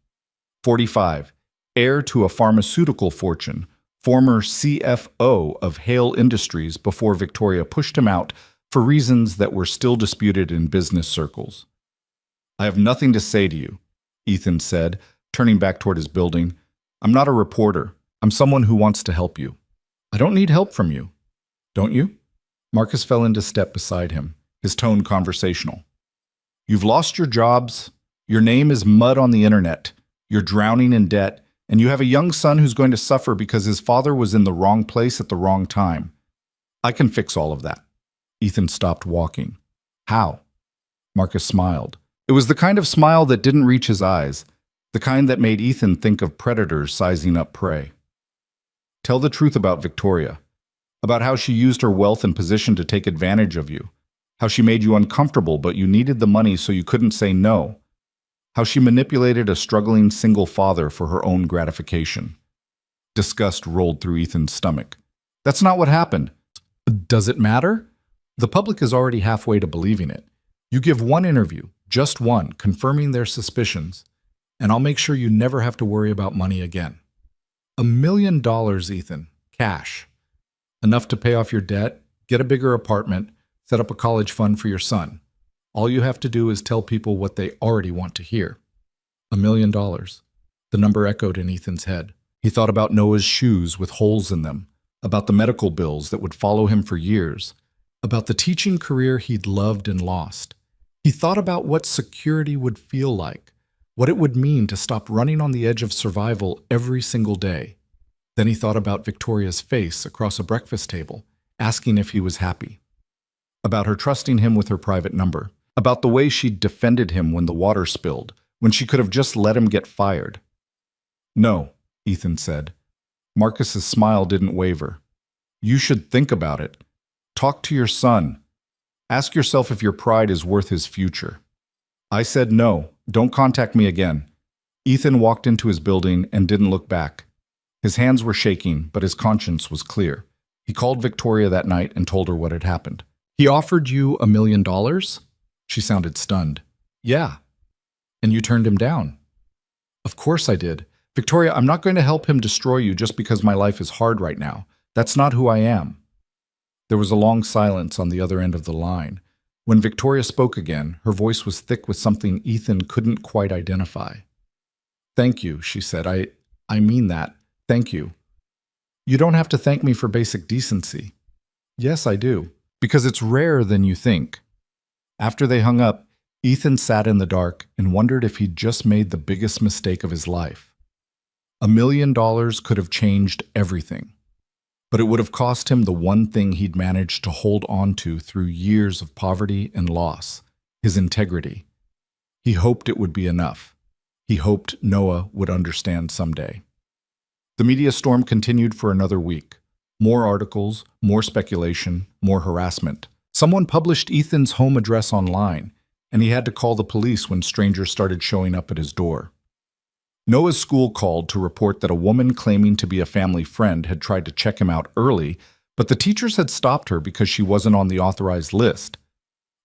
45, heir to a pharmaceutical fortune, former CFO of Hale Industries before Victoria pushed him out for reasons that were still disputed in business circles. "I have nothing to say to you," Ethan said, turning back toward his building. "I'm not a reporter. I'm someone who wants to help you." "I don't need help from you." "Don't you?" Marcus fell into step beside him, his tone conversational. "You've lost your jobs, your name is mud on the internet, you're drowning in debt, and you have a young son who's going to suffer because his father was in the wrong place at the wrong time. I can fix all of that." Ethan stopped walking. "How?" Marcus smiled. It was the kind of smile that didn't reach his eyes, the kind that made Ethan think of predators sizing up prey. "Tell the truth about Victoria. About how she used her wealth and position to take advantage of you. How she made you uncomfortable, but you needed the money so you couldn't say no. How she manipulated a struggling single father for her own gratification." Disgust rolled through Ethan's stomach. "That's not what happened." "Does it matter? The public is already halfway to believing it. You give one interview, just one, confirming their suspicions, and I'll make sure you never have to worry about money again. $1 million, Ethan. Cash. Enough to pay off your debt, get a bigger apartment, set up a college fund for your son. All you have to do is tell people what they already want to hear." $1 million. The number echoed in Ethan's head. He thought about Noah's shoes with holes in them, about the medical bills that would follow him for years, about the teaching career he'd loved and lost. He thought about what security would feel like, what it would mean to stop running on the edge of survival every single day. Then he thought about Victoria's face across a breakfast table, asking if he was happy. About her trusting him with her private number. About the way she'd defended him when the water spilled, when she could have just let him get fired. "No," Ethan said. Marcus's smile didn't waver. "You should think about it. Talk to your son. Ask yourself if your pride is worth his future." I said no. Don't contact me again. Ethan walked into his building and didn't look back. His hands were shaking, but his conscience was clear. He called Victoria that night and told her what had happened. "He offered you $1 million?" She sounded stunned. "Yeah." "And you turned him down?" "Of course I did. Victoria, I'm not going to help him destroy you just because my life is hard right now. That's not who I am." There was a long silence on the other end of the line. When Victoria spoke again, her voice was thick with something Ethan couldn't quite identify. "Thank you," she said. I mean that. Thank you. You don't have to thank me for basic decency. Yes, I do. Because it's rarer than you think. After they hung up, Ethan sat in the dark and wondered if he'd just made the biggest mistake of his life. $1 million could have changed everything. But it would have cost him the one thing he'd managed to hold on to through years of poverty and loss, his integrity. He hoped it would be enough. He hoped Noah would understand someday. The media storm continued for another week. More articles, more speculation, more harassment. Someone published Ethan's home address online, and he had to call the police when strangers started showing up at his door. Noah's school called to report that a woman claiming to be a family friend had tried to check him out early, but the teachers had stopped her because she wasn't on the authorized list.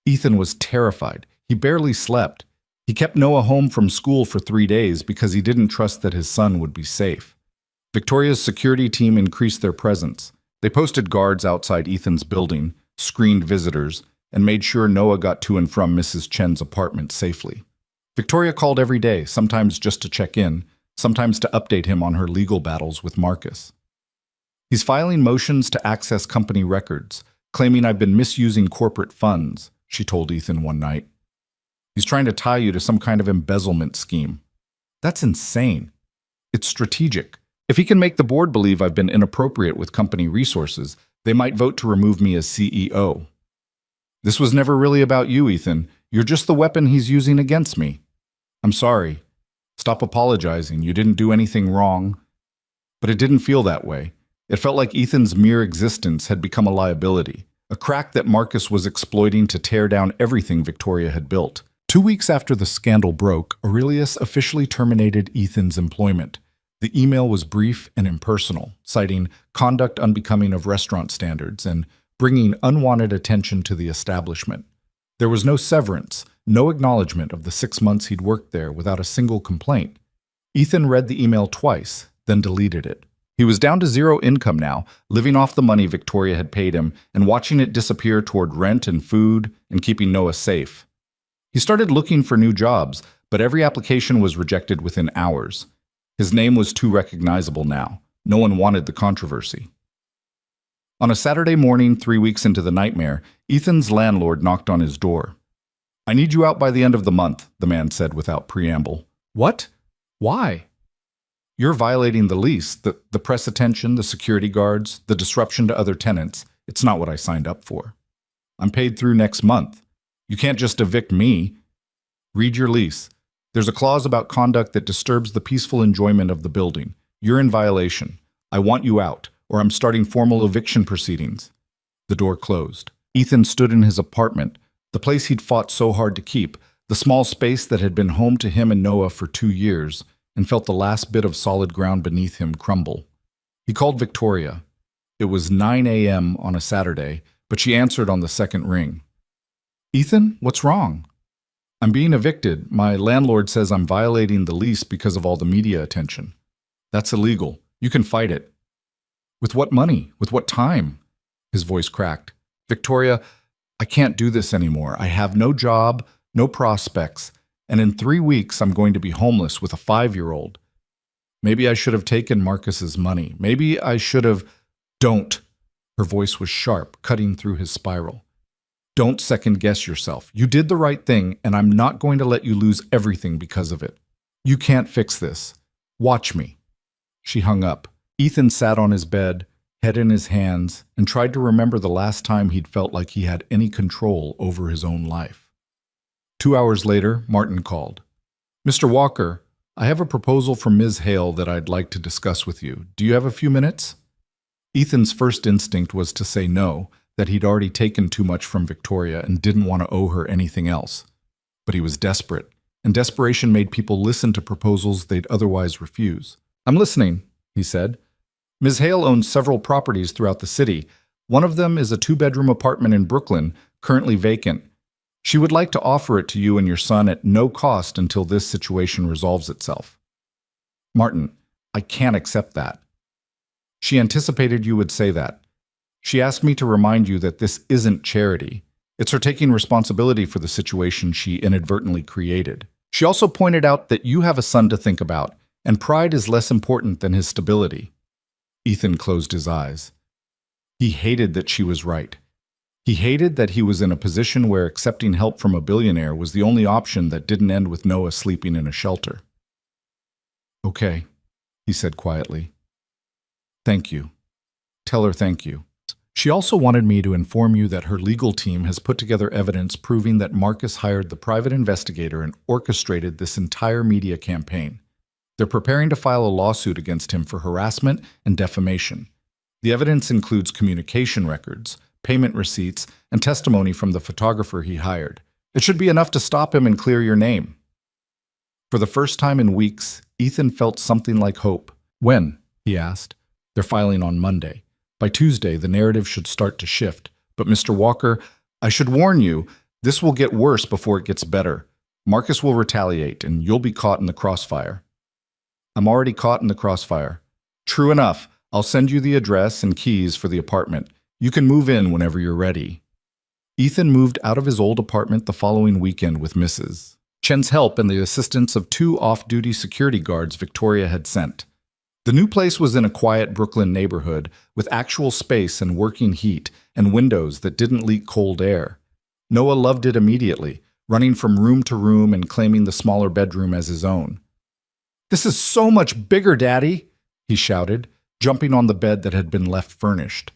Ethan was terrified. He barely slept. He kept Noah home from school for 3 days because he didn't trust that his son would be safe. Victoria's security team increased their presence. They posted guards outside Ethan's building, screened visitors, and made sure Noah got to and from Mrs. Chen's apartment safely. Victoria called every day, sometimes just to check in, sometimes to update him on her legal battles with Marcus. He's filing motions to access company records, claiming I've been misusing corporate funds, she told Ethan one night. He's trying to tie you to some kind of embezzlement scheme. That's insane. It's strategic. If he can make the board believe I've been inappropriate with company resources, they might vote to remove me as CEO. This was never really about you, Ethan. You're just the weapon he's using against me. I'm sorry. Stop apologizing. You didn't do anything wrong. But it didn't feel that way. It felt like Ethan's mere existence had become a liability, a crack that Marcus was exploiting to tear down everything Victoria had built. 2 weeks after the scandal broke, Aurelius officially terminated Ethan's employment. The email was brief and impersonal, citing conduct unbecoming of restaurant standards and bringing unwanted attention to the establishment. There was no severance, no acknowledgement of the 6 months he'd worked there without a single complaint. Ethan read the email twice, then deleted it. He was down to zero income now, living off the money Victoria had paid him and watching it disappear toward rent and food and keeping Noah safe. He started looking for new jobs, but every application was rejected within hours. His name was too recognizable now. No one wanted the controversy. On a Saturday morning 3 weeks into the nightmare, Ethan's landlord knocked on his door. I need you out by the end of the month, the man said without preamble. What? Why? You're violating the lease, the press attention, the security guards, the disruption to other tenants. It's not what I signed up for. I'm paid through next month. You can't just evict me. Read your lease. There's a clause about conduct that disturbs the peaceful enjoyment of the building. You're in violation. I want you out, or I'm starting formal eviction proceedings. The door closed. Ethan stood in his apartment, the place he'd fought so hard to keep, the small space that had been home to him and Noah for 2 years, and felt the last bit of solid ground beneath him crumble. He called Victoria. It was 9 a.m. on a Saturday, but she answered on the second ring. Ethan, what's wrong? I'm being evicted. My landlord says I'm violating the lease because of all the media attention. That's illegal. You can fight it. With what money? With what time? His voice cracked. Victoria, I can't do this anymore. I have no job, no prospects, and in 3 weeks I'm going to be homeless with a 5-year-old. Maybe I should have taken Marcus's money. Maybe I should have... Don't. Her voice was sharp, cutting through his spiral. Don't second-guess yourself. You did the right thing, and I'm not going to let you lose everything because of it. You can't fix this. Watch me. She hung up. Ethan sat on his bed, head in his hands, and tried to remember the last time he'd felt like he had any control over his own life. 2 hours later, Martin called. Mr. Walker, I have a proposal from Ms. Hale that I'd like to discuss with you. Do you have a few minutes? Ethan's first instinct was to say no, that he'd already taken too much from Victoria and didn't want to owe her anything else. But he was desperate, and desperation made people listen to proposals they'd otherwise refuse. I'm listening, he said. Ms. Hale owns several properties throughout the city. One of them is a 2-bedroom apartment in Brooklyn, currently vacant. She would like to offer it to you and your son at no cost until this situation resolves itself. Martin, I can't accept that. She anticipated you would say that. She asked me to remind you that this isn't charity. It's her taking responsibility for the situation she inadvertently created. She also pointed out that you have a son to think about, and pride is less important than his stability. Ethan closed his eyes. He hated that she was right. He hated that he was in a position where accepting help from a billionaire was the only option that didn't end with Noah sleeping in a shelter. "Okay," he said quietly. "Thank you. Tell her thank you. She also wanted me to inform you that her legal team has put together evidence proving that Marcus hired the private investigator and orchestrated this entire media campaign. They're preparing to file a lawsuit against him for harassment and defamation. The evidence includes communication records, payment receipts, and testimony from the photographer he hired. It should be enough to stop him and clear your name." For the first time in weeks, Ethan felt something like hope. "When?" he asked. "They're filing on Monday. By Tuesday, the narrative should start to shift. But Mr. Walker, I should warn you, this will get worse before it gets better. Marcus will retaliate, and you'll be caught in the crossfire." "I'm already caught in the crossfire." "True enough. I'll send you the address and keys for the apartment. You can move in whenever you're ready." Ethan moved out of his old apartment the following weekend with Mrs. Chen's help and the assistance of 2 off-duty security guards Victoria had sent. The new place was in a quiet Brooklyn neighborhood with actual space and working heat and windows that didn't leak cold air. Noah loved it immediately, running from room to room and claiming the smaller bedroom as his own. "This is so much bigger, Daddy!" he shouted, jumping on the bed that had been left furnished.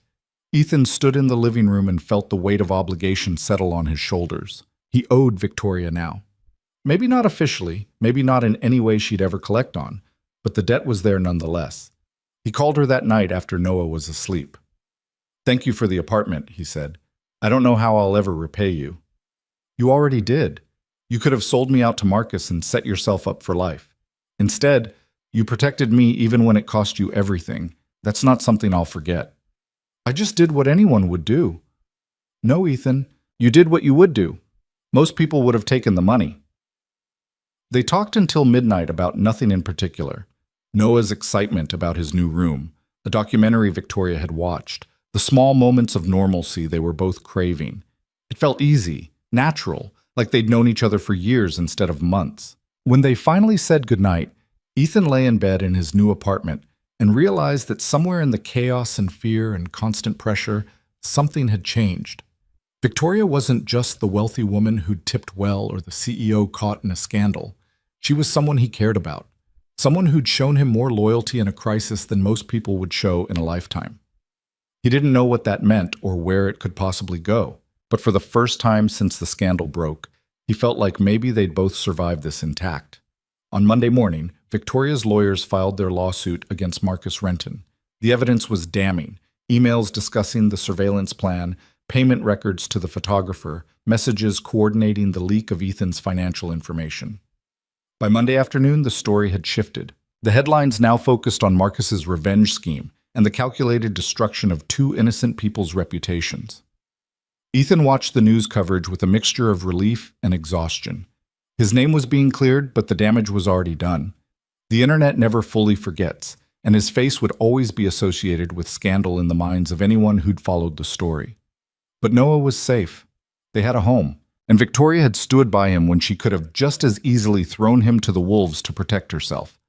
Ethan stood in the living room and felt the weight of obligation settle on his shoulders. He owed Victoria now. Maybe not officially, maybe not in any way she'd ever collect on, but the debt was there nonetheless. He called her that night after Noah was asleep. "Thank you for the apartment," he said. "I don't know how I'll ever repay you." "You already did. You could have sold me out to Marcus and set yourself up for life. Instead, you protected me even when it cost you everything. That's not something I'll forget." "I just did what anyone would do." "No, Ethan, you did what you would do. Most people would have taken the money." They talked until midnight about nothing in particular. Noah's excitement about his new room, the documentary Victoria had watched, the small moments of normalcy they were both craving. It felt easy, natural, like they'd known each other for years instead of months. When they finally said goodnight, Ethan lay in bed in his new apartment and realized that somewhere in the chaos and fear and constant pressure, something had changed. Victoria wasn't just the wealthy woman who'd tipped well or the CEO caught in a scandal. She was someone he cared about, someone who'd shown him more loyalty in a crisis than most people would show in a lifetime. He didn't know what that meant or where it could possibly go, but for the first time since the scandal broke, he felt like maybe they'd both survive this intact. On Monday morning, Victoria's lawyers filed their lawsuit against Marcus Renton. The evidence was damning: emails discussing the surveillance plan, payment records to the photographer, messages coordinating the leak of Ethan's financial information. By Monday afternoon, the story had shifted. The headlines now focused on Marcus's revenge scheme and the calculated destruction of 2 innocent people's reputations. Ethan watched the news coverage with a mixture of relief and exhaustion. His name was being cleared, but the damage was already done. The internet never fully forgets, and his face would always be associated with scandal in the minds of anyone who'd followed the story. But Noah was safe. They had a home, and Victoria had stood by him when she could have just as easily thrown him to the wolves to protect herself.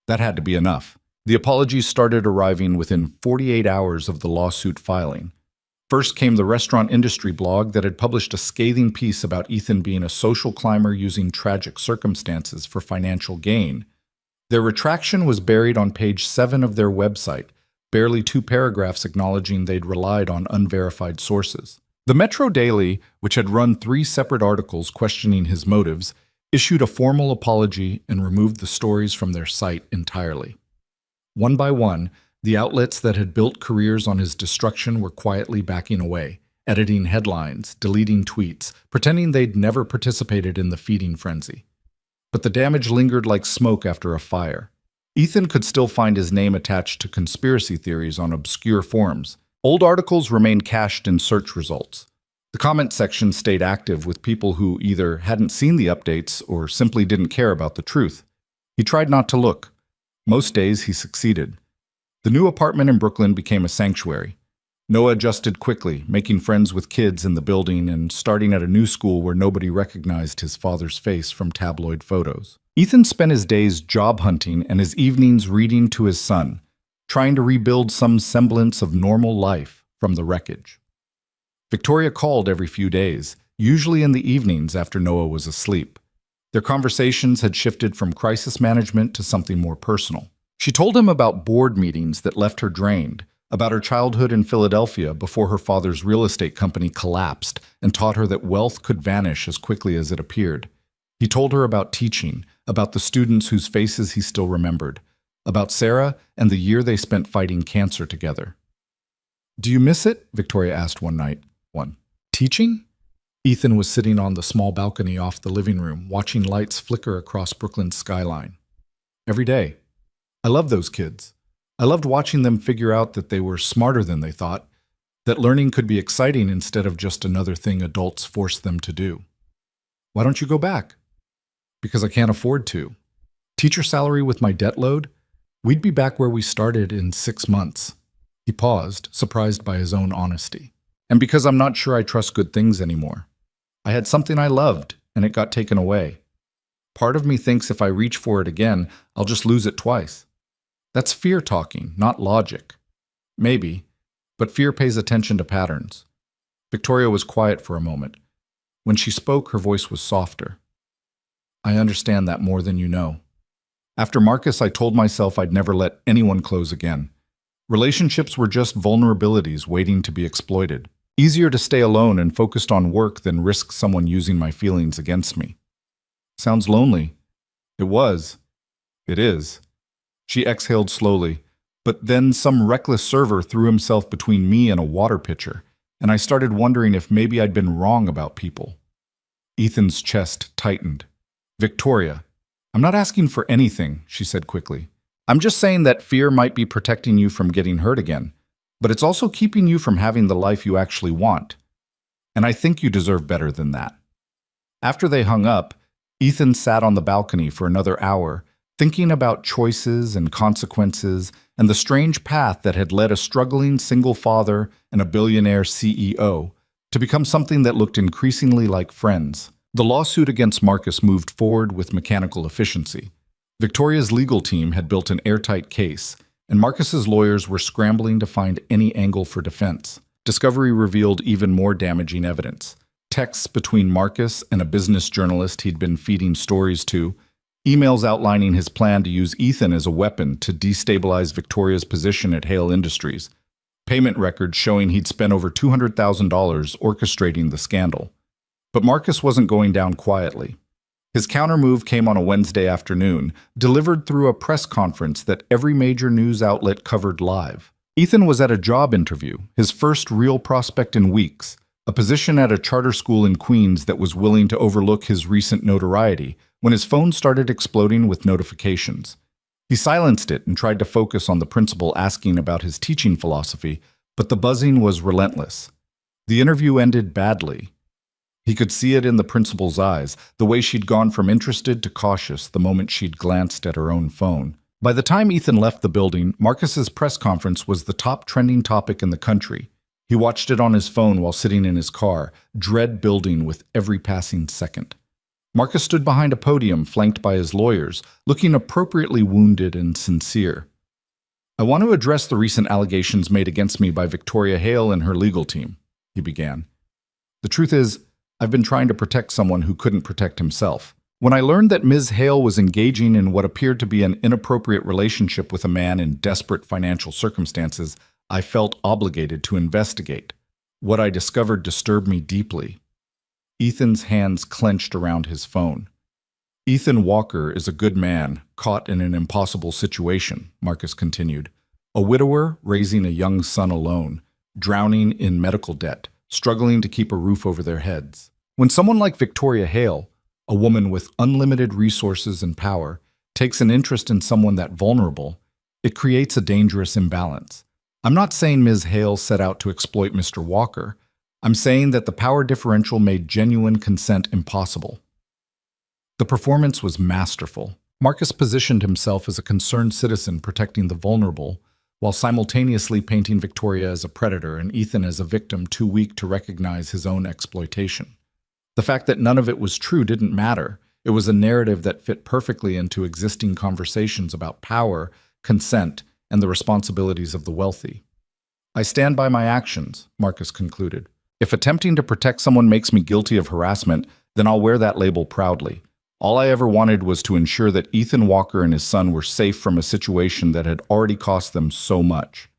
That had to be enough. The apologies started arriving within 48 hours of the lawsuit filing. First came the restaurant industry blog that had published a scathing piece about Ethan being a social climber using tragic circumstances for financial gain. Their retraction was buried on page 7 of their website, barely 2 paragraphs acknowledging they'd relied on unverified sources. The Metro Daily, which had run 3 separate articles questioning his motives, issued a formal apology and removed the stories from their site entirely. One by one, the outlets that had built careers on his destruction were quietly backing away, editing headlines, deleting tweets, pretending they'd never participated in the feeding frenzy. But the damage lingered like smoke after a fire. Ethan could still find his name attached to conspiracy theories on obscure forums. Old articles remained cached in search results. The comment section stayed active with people who either hadn't seen the updates or simply didn't care about the truth. He tried not to look. Most days he succeeded. The new apartment in Brooklyn became a sanctuary. Noah adjusted quickly, making friends with kids in the building and starting at a new school where nobody recognized his father's face from tabloid photos. Ethan spent his days job hunting and his evenings reading to his son, trying to rebuild some semblance of normal life from the wreckage. Victoria called every few days, usually in the evenings after Noah was asleep. Their conversations had shifted from crisis management to something more personal. She told him about board meetings that left her drained, about her childhood in Philadelphia before her father's real estate company collapsed, and taught her that wealth could vanish as quickly as it appeared. He told her about teaching, about the students whose faces he still remembered, about Sarah and the year they spent fighting cancer together. "Do you miss it?" Victoria asked one night. Teaching? Ethan was sitting on the small balcony off the living room, watching lights flicker across Brooklyn's skyline. "Every day. I loved those kids. I loved watching them figure out that they were smarter than they thought, that learning could be exciting instead of just another thing adults forced them to do." "Why don't you go back?" "Because I can't afford to. Teacher salary with my debt load? We'd be back where we started in 6 months." He paused, surprised by his own honesty. "And because I'm not sure I trust good things anymore. I had something I loved, and it got taken away. Part of me thinks if I reach for it again, I'll just lose it twice. That's fear talking, not logic. Maybe, but fear pays attention to patterns." Victoria was quiet for a moment. When she spoke, her voice was softer. "I understand that more than you know. After Marcus, I told myself I'd never let anyone close again. Relationships were just vulnerabilities waiting to be exploited. Easier to stay alone and focused on work than risk someone using my feelings against me." "Sounds lonely." "It was. It is." She exhaled slowly, but then some reckless server threw himself between me and a water pitcher, and I started wondering if maybe I'd been wrong about people. Ethan's chest tightened. "Victoria, I'm not asking for anything," she said quickly. "I'm just saying that fear might be protecting you from getting hurt again, but it's also keeping you from having the life you actually want. And I think you deserve better than that." After they hung up, Ethan sat on the balcony for another hour, thinking about choices and consequences and the strange path that had led a struggling single father and a billionaire CEO to become something that looked increasingly like friends. The lawsuit against Marcus moved forward with mechanical efficiency. Victoria's legal team had built an airtight case, and Marcus's lawyers were scrambling to find any angle for defense. Discovery revealed even more damaging evidence. Texts between Marcus and a business journalist he'd been feeding stories to, emails outlining his plan to use Ethan as a weapon to destabilize Victoria's position at Hale Industries, payment records showing he'd spent over $200,000 orchestrating the scandal. But Marcus wasn't going down quietly. His countermove came on a Wednesday afternoon, delivered through a press conference that every major news outlet covered live. Ethan was at a job interview, his first real prospect in weeks, a position at a charter school in Queens that was willing to overlook his recent notoriety, when his phone started exploding with notifications. He silenced it and tried to focus on the principal asking about his teaching philosophy, but the buzzing was relentless. The interview ended badly. He could see it in the principal's eyes, the way she'd gone from interested to cautious the moment she'd glanced at her own phone. By the time Ethan left the building, Marcus's press conference was the top trending topic in the country. He watched it on his phone while sitting in his car, dread building with every passing second. Marcus stood behind a podium flanked by his lawyers, looking appropriately wounded and sincere. "I want to address the recent allegations made against me by Victoria Hale and her legal team," he began. "The truth is, I've been trying to protect someone who couldn't protect himself. When I learned that Ms. Hale was engaging in what appeared to be an inappropriate relationship with a man in desperate financial circumstances, I felt obligated to investigate. What I discovered disturbed me deeply." Ethan's hands clenched around his phone. "Ethan Walker is a good man, caught in an impossible situation," Marcus continued. "A widower raising a young son alone, drowning in medical debt, struggling to keep a roof over their heads. When someone like Victoria Hale, a woman with unlimited resources and power, takes an interest in someone that vulnerable, it creates a dangerous imbalance. I'm not saying Ms. Hale set out to exploit Mr. Walker. I'm saying that the power differential made genuine consent impossible." The performance was masterful. Marcus positioned himself as a concerned citizen protecting the vulnerable, while simultaneously painting Victoria as a predator and Ethan as a victim too weak to recognize his own exploitation. The fact that none of it was true didn't matter. It was a narrative that fit perfectly into existing conversations about power, consent, and the responsibilities of the wealthy. I stand by my actions, Marcus concluded. If attempting to protect someone makes me guilty of harassment, then I'll wear that label proudly. All I ever wanted was to ensure that Ethan Walker and his son were safe from a situation that had already cost them so much.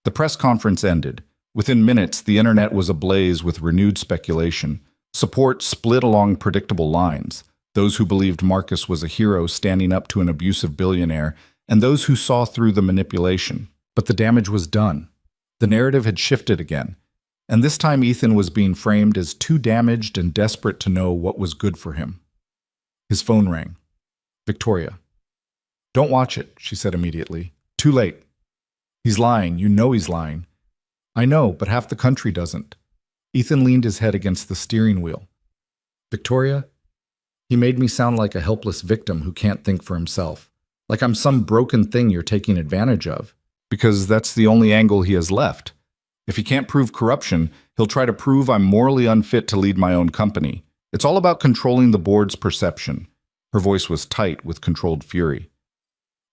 The press conference ended. Within minutes, the internet was ablaze with renewed speculation. Support split along predictable lines. Those who believed Marcus was a hero standing up to an abusive billionaire, and those who saw through the manipulation. But the damage was done. The narrative had shifted again, and this time Ethan was being framed as too damaged and desperate to know what was good for him. His phone rang. Victoria. "Don't watch it," she said immediately. "Too late. He's lying. You know he's lying." "I know, but half the country doesn't." Ethan leaned his head against the steering wheel. "Victoria, he made me sound like a helpless victim who can't think for himself. Like I'm some broken thing you're taking advantage of. Because that's the only angle he has left. If he can't prove corruption, he'll try to prove I'm morally unfit to lead my own company. It's all about controlling the board's perception." Her voice was tight with controlled fury.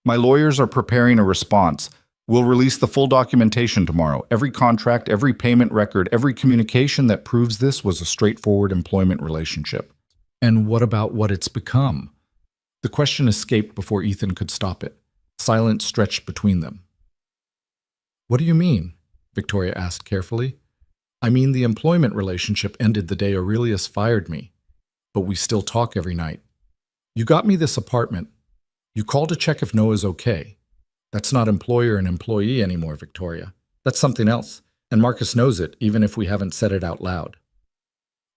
"My lawyers are preparing a response. We'll release the full documentation tomorrow. Every contract, every payment record, every communication that proves this was a straightforward employment relationship." "And what about what it's become?" The question escaped before Ethan could stop it. Silence stretched between them. "What do you mean?" Victoria asked carefully. "I mean the employment relationship ended the day Aurelius fired me, but we still talk every night. You got me this apartment. You call to check if Noah's okay. That's not employer and employee anymore, Victoria. That's something else, and Marcus knows it, even if we haven't said it out loud."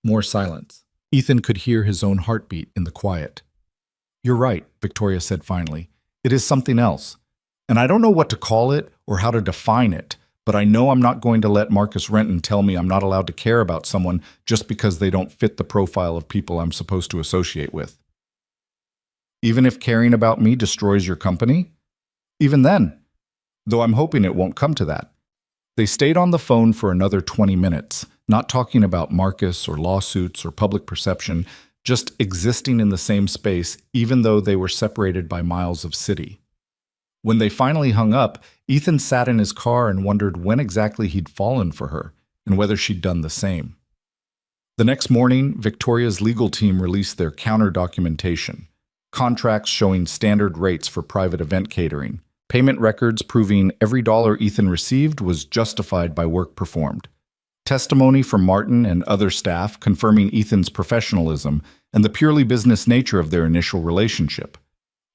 More silence. Ethan could hear his own heartbeat in the quiet. "You're right," Victoria said finally. "It is something else. And I don't know what to call it or how to define it, but I know I'm not going to let Marcus Renton tell me I'm not allowed to care about someone just because they don't fit the profile of people I'm supposed to associate with." "Even if caring about me destroys your company?" "Even then, though I'm hoping it won't come to that." They stayed on the phone for another 20 minutes, not talking about Marcus or lawsuits or public perception, just existing in the same space even though they were separated by miles of city. When they finally hung up, Ethan sat in his car and wondered when exactly he'd fallen for her and whether she'd done the same. The next morning, Victoria's legal team released their counter-documentation, contracts showing standard rates for private event catering, payment records proving every dollar Ethan received was justified by work performed, testimony from Martin and other staff confirming Ethan's professionalism and the purely business nature of their initial relationship.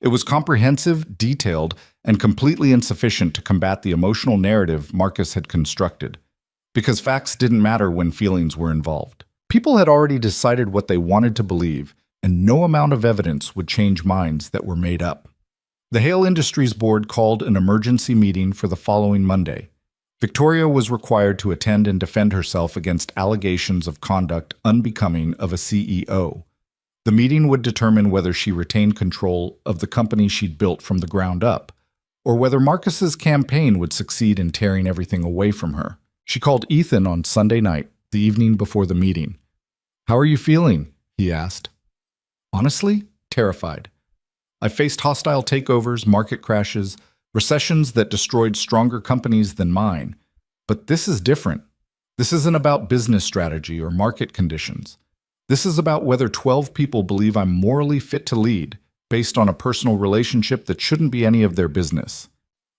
It was comprehensive, detailed, and completely insufficient to combat the emotional narrative Marcus had constructed, because facts didn't matter when feelings were involved. People had already decided what they wanted to believe, and no amount of evidence would change minds that were made up. The Hale Industries Board called an emergency meeting for the following Monday. Victoria was required to attend and defend herself against allegations of conduct unbecoming of a CEO. The meeting would determine whether she retained control of the company she'd built from the ground up, or whether Marcus's campaign would succeed in tearing everything away from her. She called Ethan on Sunday night, the evening before the meeting. "How are you feeling?" he asked. "Honestly, terrified. I faced hostile takeovers, market crashes, recessions that destroyed stronger companies than mine. But this is different. This isn't about business strategy or market conditions. This is about whether 12 people believe I'm morally fit to lead, based on a personal relationship that shouldn't be any of their business.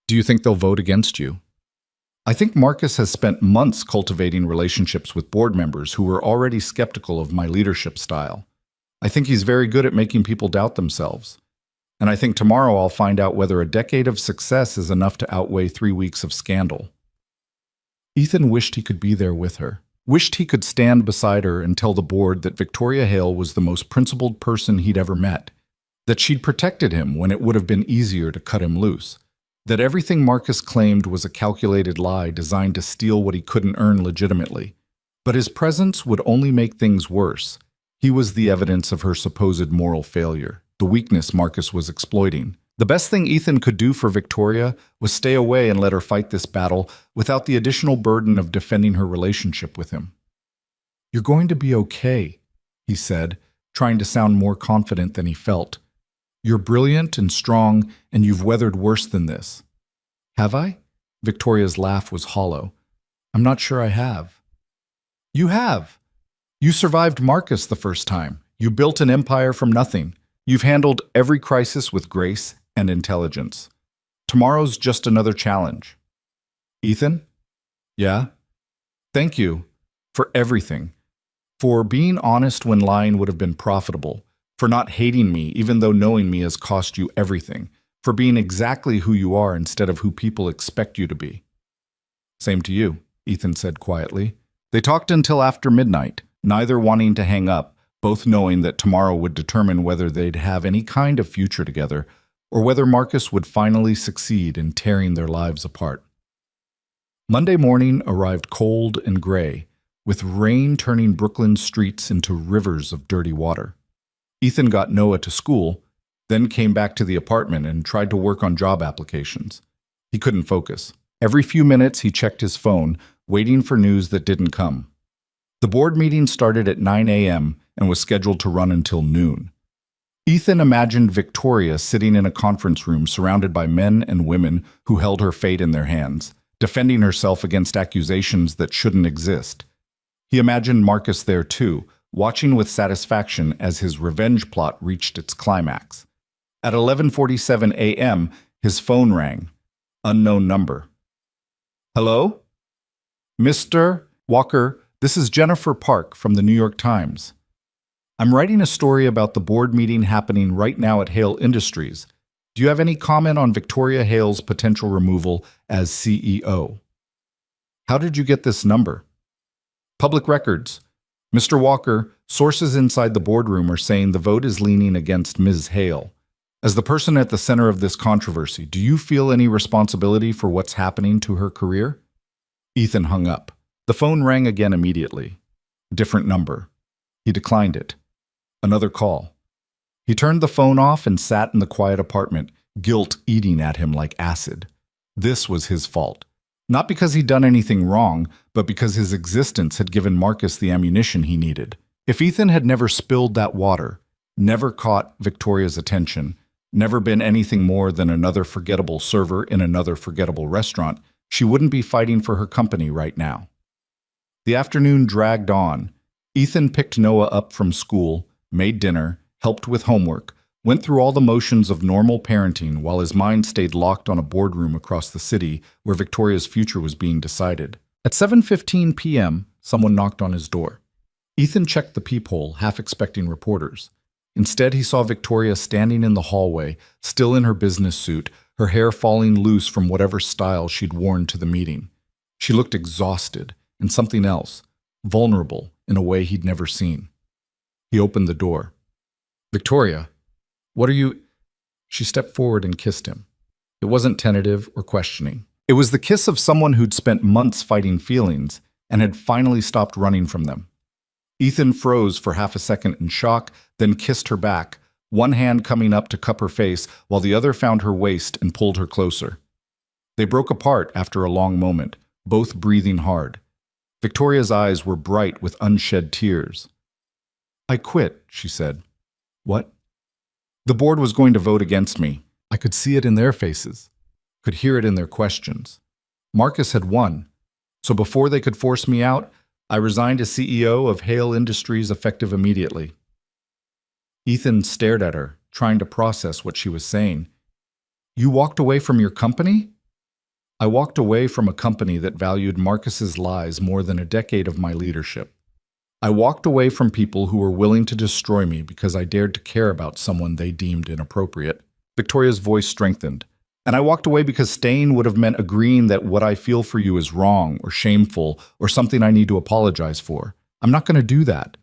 Do you think they'll vote against you?" I think Marcus has spent months cultivating relationships with board members who were already skeptical of my leadership style. I think he's very good at making people doubt themselves. And I think tomorrow I'll find out whether a decade of success is enough to outweigh 3 weeks of scandal. Ethan wished he could be there with her. Wished he could stand beside her and tell the board that Victoria Hale was the most principled person he'd ever met, that she'd protected him when it would have been easier to cut him loose, that everything Marcus claimed was a calculated lie designed to steal what he couldn't earn legitimately. But his presence would only make things worse. He was the evidence of her supposed moral failure, the weakness Marcus was exploiting. The best thing Ethan could do for Victoria was stay away and let her fight this battle without the additional burden of defending her relationship with him. "You're going to be okay," he said, trying to sound more confident than he felt. "You're brilliant and strong, and you've weathered worse than this." Have I? Victoria's laugh was hollow. I'm not sure I have. You have. You survived Marcus the first time. You built an empire from nothing. You've handled every crisis with grace and intelligence. Tomorrow's just another challenge. Ethan? Yeah? Thank you for everything. For being honest when lying would have been profitable. For not hating me even though knowing me has cost you everything. For being exactly who you are instead of who people expect you to be. Same to you, Ethan said quietly. They talked until after midnight, neither wanting to hang up, both knowing that tomorrow would determine whether they'd have any kind of future together or whether Marcus would finally succeed in tearing their lives apart. Monday morning arrived cold and gray, with rain turning Brooklyn's streets into rivers of dirty water. Ethan got Noah to school, then came back to the apartment and tried to work on job applications. He couldn't focus. Every few minutes he checked his phone, waiting for news that didn't come. The board meeting started at 9 a.m. and was scheduled to run until noon. Ethan imagined Victoria sitting in a conference room surrounded by men and women who held her fate in their hands, defending herself against accusations that shouldn't exist. He imagined Marcus there too, watching with satisfaction as his revenge plot reached its climax. At 11:47 a.m., his phone rang. Unknown number. Hello? Mr. Walker, this is Jennifer Park from the New York Times. I'm writing a story about the board meeting happening right now at Hale Industries. Do you have any comment on Victoria Hale's potential removal as CEO? How did you get this number? Public records. Mr. Walker, sources inside the boardroom are saying the vote is leaning against Ms. Hale. As the person at the center of this controversy, do you feel any responsibility for what's happening to her career? Ethan hung up. The phone rang again immediately. A different number. He declined it. Another call. He turned the phone off and sat in the quiet apartment, guilt eating at him like acid. This was his fault. Not because he'd done anything wrong, but because his existence had given Marcus the ammunition he needed. If Ethan had never spilled that water, never caught Victoria's attention, never been anything more than another forgettable server in another forgettable restaurant, she wouldn't be fighting for her company right now. The afternoon dragged on. Ethan picked Noah up from school, made dinner, helped with homework, went through all the motions of normal parenting while his mind stayed locked on a boardroom across the city where Victoria's future was being decided. At 7:15 p.m., someone knocked on his door. Ethan checked the peephole, half expecting reporters. Instead, he saw Victoria standing in the hallway, still in her business suit, her hair falling loose from whatever style she'd worn to the meeting. She looked exhausted, and something else, vulnerable in a way he'd never seen. He opened the door. Victoria, what are you... She stepped forward and kissed him. It wasn't tentative or questioning. It was the kiss of someone who'd spent months fighting feelings and had finally stopped running from them. Ethan froze for half a second in shock, then kissed her back, one hand coming up to cup her face while the other found her waist and pulled her closer. They broke apart after a long moment, both breathing hard. Victoria's eyes were bright with unshed tears. I quit, she said. What? The board was going to vote against me. I could see it in their faces, could hear it in their questions. Marcus had won, so before they could force me out, I resigned as CEO of Hale Industries effective immediately. Ethan stared at her, trying to process what she was saying. You walked away from your company? I walked away from a company that valued Marcus's lies more than a decade of my leadership. I walked away from people who were willing to destroy me because I dared to care about someone they deemed inappropriate. Victoria's voice strengthened. And I walked away because staying would have meant agreeing that what I feel for you is wrong or shameful or something I need to apologize for. I'm not going to do that.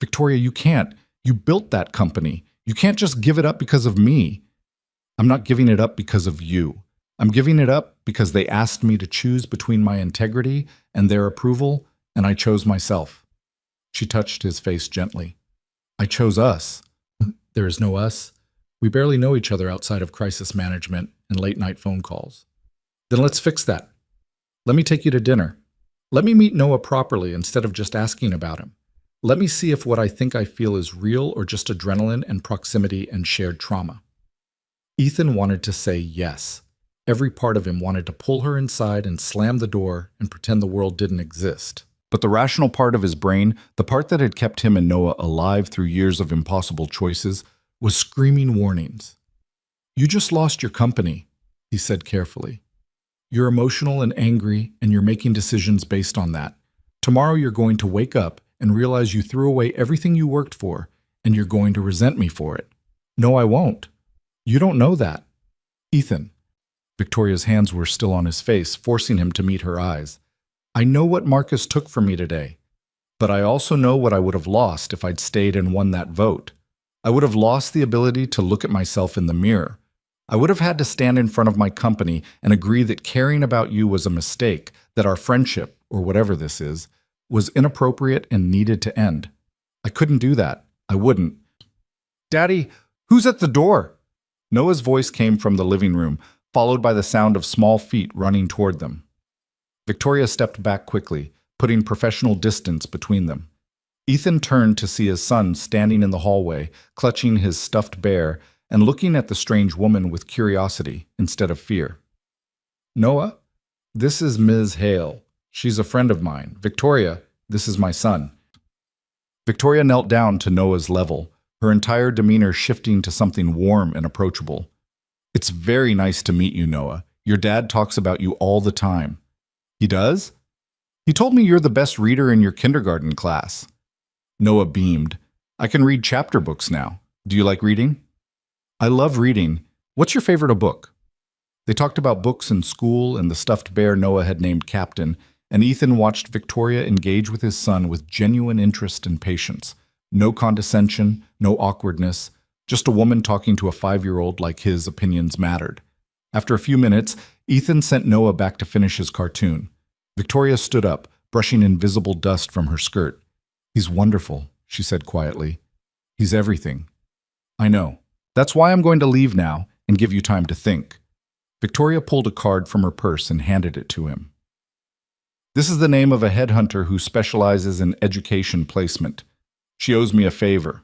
Victoria, you can't. You built that company. You can't just give it up because of me. I'm not giving it up because of you. I'm giving it up because they asked me to choose between my integrity and their approval, and I chose myself. She touched his face gently. I chose us. There is no us. We barely know each other outside of crisis management and late-night phone calls. Then let's fix that. Let me take you to dinner. Let me meet Noah properly instead of just asking about him. Let me see if what I think I feel is real or just adrenaline and proximity and shared trauma. Ethan wanted to say yes. Every part of him wanted to pull her inside and slam the door and pretend the world didn't exist. But the rational part of his brain, the part that had kept him and Noah alive through years of impossible choices, was screaming warnings. "You just lost your company," he said carefully. "You're emotional and angry, and you're making decisions based on that. Tomorrow you're going to wake up and realize you threw away everything you worked for, and you're going to resent me for it." "No, I won't. You don't know that." "Ethan." Victoria's hands were still on his face, forcing him to meet her eyes. "I know what Marcus took from me today, but I also know what I would have lost if I'd stayed and won that vote. I would have lost the ability to look at myself in the mirror. I would have had to stand in front of my company and agree that caring about you was a mistake, that our friendship, or whatever this is, was inappropriate and needed to end. I couldn't do that. I wouldn't." "Daddy, who's at the door?" Noah's voice came from the living room, followed by the sound of small feet running toward them. Victoria stepped back quickly, putting professional distance between them. Ethan turned to see his son standing in the hallway, clutching his stuffed bear and looking at the strange woman with curiosity instead of fear. "Noah, this is Ms. Hale. She's a friend of mine. Victoria, this is my son." Victoria knelt down to Noah's level, her entire demeanor shifting to something warm and approachable. "It's very nice to meet you, Noah. Your dad talks about you all the time." "He does? He told me you're the best reader in your kindergarten class." Noah beamed. "I can read chapter books now. Do you like reading?" "I love reading. What's your favorite book?" They talked about books in school and the stuffed bear Noah had named Captain, and Ethan watched Victoria engage with his son with genuine interest and patience. No condescension, no awkwardness, just a woman talking to a 5-year-old like his opinions mattered. After a few minutes, Ethan sent Noah back to finish his cartoon. Victoria stood up, brushing invisible dust from her skirt. "He's wonderful," she said quietly. "He's everything." "I know. That's why I'm going to leave now and give you time to think." Victoria pulled a card from her purse and handed it to him. "This is the name of a headhunter who specializes in education placement. She owes me a favor.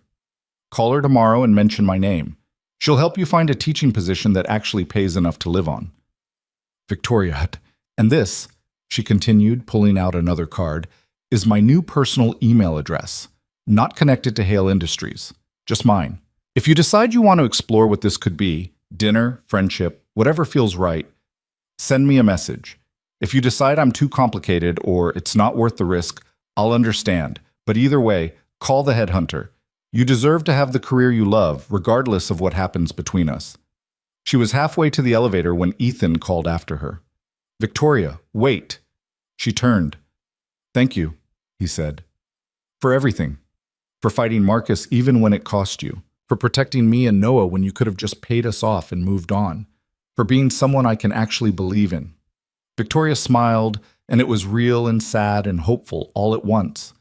Call her tomorrow and mention my name. She'll help you find a teaching position that actually pays enough to live on." Victoria, "And this," she continued, pulling out another card, "is my new personal email address. Not connected to Hale Industries. Just mine. If you decide you want to explore what this could be, dinner, friendship, whatever feels right, send me a message. If you decide I'm too complicated or it's not worth the risk, I'll understand. But either way, call the headhunter. You deserve to have the career you love, regardless of what happens between us." She was halfway to the elevator when Ethan called after her. "Victoria, wait." She turned. "Thank you," he said. "For everything. For fighting Marcus even when it cost you. For protecting me and Noah when you could have just paid us off and moved on. For being someone I can actually believe in." Victoria smiled, and it was real and sad and hopeful all at once.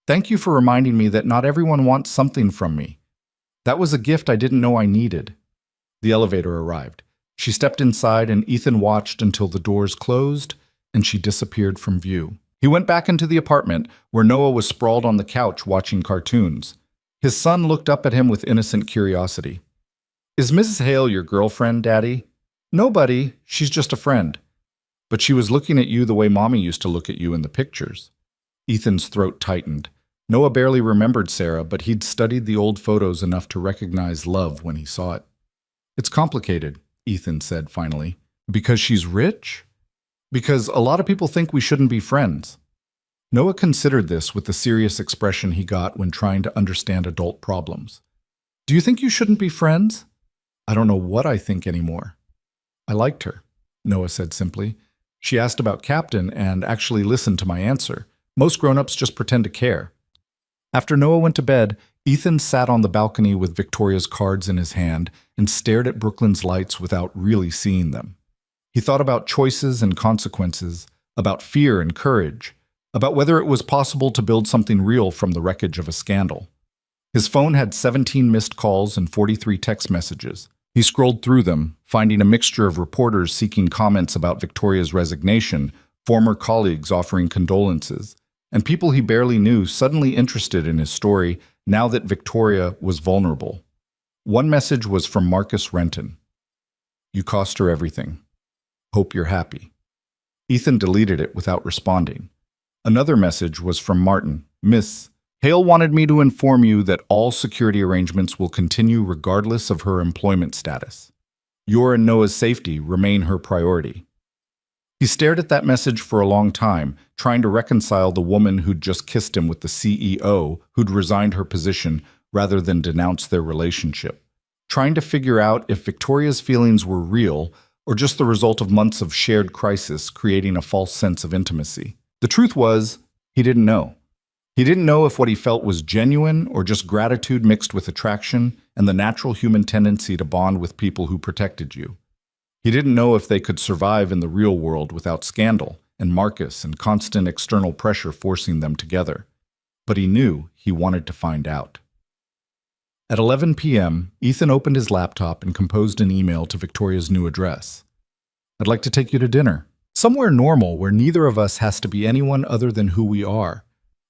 "Thank you for reminding me that not everyone wants something from me. That was a gift I didn't know I needed." The elevator arrived. She stepped inside and Ethan watched until the doors closed and she disappeared from view. He went back into the apartment where Noah was sprawled on the couch watching cartoons. His son looked up at him with innocent curiosity. "Is Mrs. Hale your girlfriend, Daddy?" "Nobody. She's just a friend." "But she was looking at you the way Mommy used to look at you in the pictures." Ethan's throat tightened. Noah barely remembered Sarah, but he'd studied the old photos enough to recognize love when he saw it. "It's complicated," Ethan said finally. "Because she's rich?" "Because a lot of people think we shouldn't be friends." Noah considered this with the serious expression he got when trying to understand adult problems. "Do you think you shouldn't be friends?" "I don't know what I think anymore." "I liked her," Noah said simply. "She asked about Captain and actually listened to my answer. Most grown-ups just pretend to care." After Noah went to bed, Ethan sat on the balcony with Victoria's cards in his hand and stared at Brooklyn's lights without really seeing them. He thought about choices and consequences, about fear and courage, about whether it was possible to build something real from the wreckage of a scandal. His phone had 17 missed calls and 43 text messages. He scrolled through them, finding a mixture of reporters seeking comments about Victoria's resignation, former colleagues offering condolences, and people he barely knew suddenly interested in his story now that Victoria was vulnerable. One message was from Marcus Renton. "You cost her everything. Hope you're happy. Ethan deleted it without responding. Another message was from Martin. Miss Hale wanted me to inform you that all security arrangements will continue regardless of her employment status. Your and Noah's safety remain her priority. He stared at that message for a long time, trying to reconcile the woman who'd just kissed him with the CEO who'd resigned her position rather than denounce their relationship. Trying to figure out if Victoria's feelings were real or just the result of months of shared crisis creating a false sense of intimacy. The truth was, he didn't know. He didn't know if what he felt was genuine or just gratitude mixed with attraction and the natural human tendency to bond with people who protected you. He didn't know if they could survive in the real world without scandal and Marcus and constant external pressure forcing them together. But he knew he wanted to find out. At 11 p.m., Ethan opened his laptop and composed an email to Victoria's new address. I'd like to take you to dinner. Somewhere normal where neither of us has to be anyone other than who we are.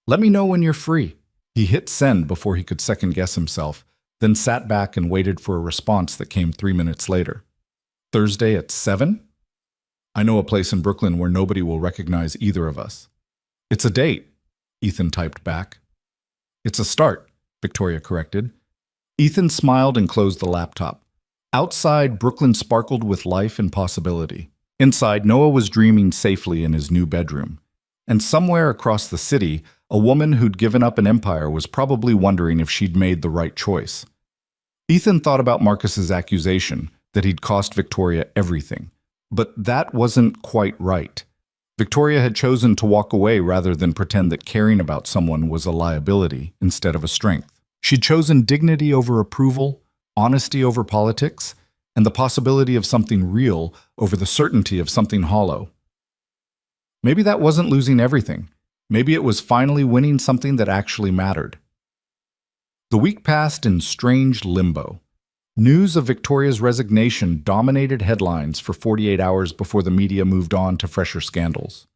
Let me know when you're free. He hit send before he could second-guess himself, then sat back and waited for a response that came 3 minutes later. Thursday at 7? I know a place in Brooklyn where nobody will recognize either of us. It's a date, Ethan typed back. It's a start, Victoria corrected. Ethan smiled and closed the laptop. Outside, Brooklyn sparkled with life and possibility. Inside, Noah was dreaming safely in his new bedroom. And somewhere across the city, a woman who'd given up an empire was probably wondering if she'd made the right choice. Ethan thought about Marcus's accusation that he'd cost Victoria everything. But that wasn't quite right. Victoria had chosen to walk away rather than pretend that caring about someone was a liability instead of a strength. She'd chosen dignity over approval, honesty over politics, and the possibility of something real over the certainty of something hollow. Maybe that wasn't losing everything. Maybe it was finally winning something that actually mattered. The week passed in strange limbo. News of Victoria's resignation dominated headlines for 48 hours before the media moved on to fresher scandals.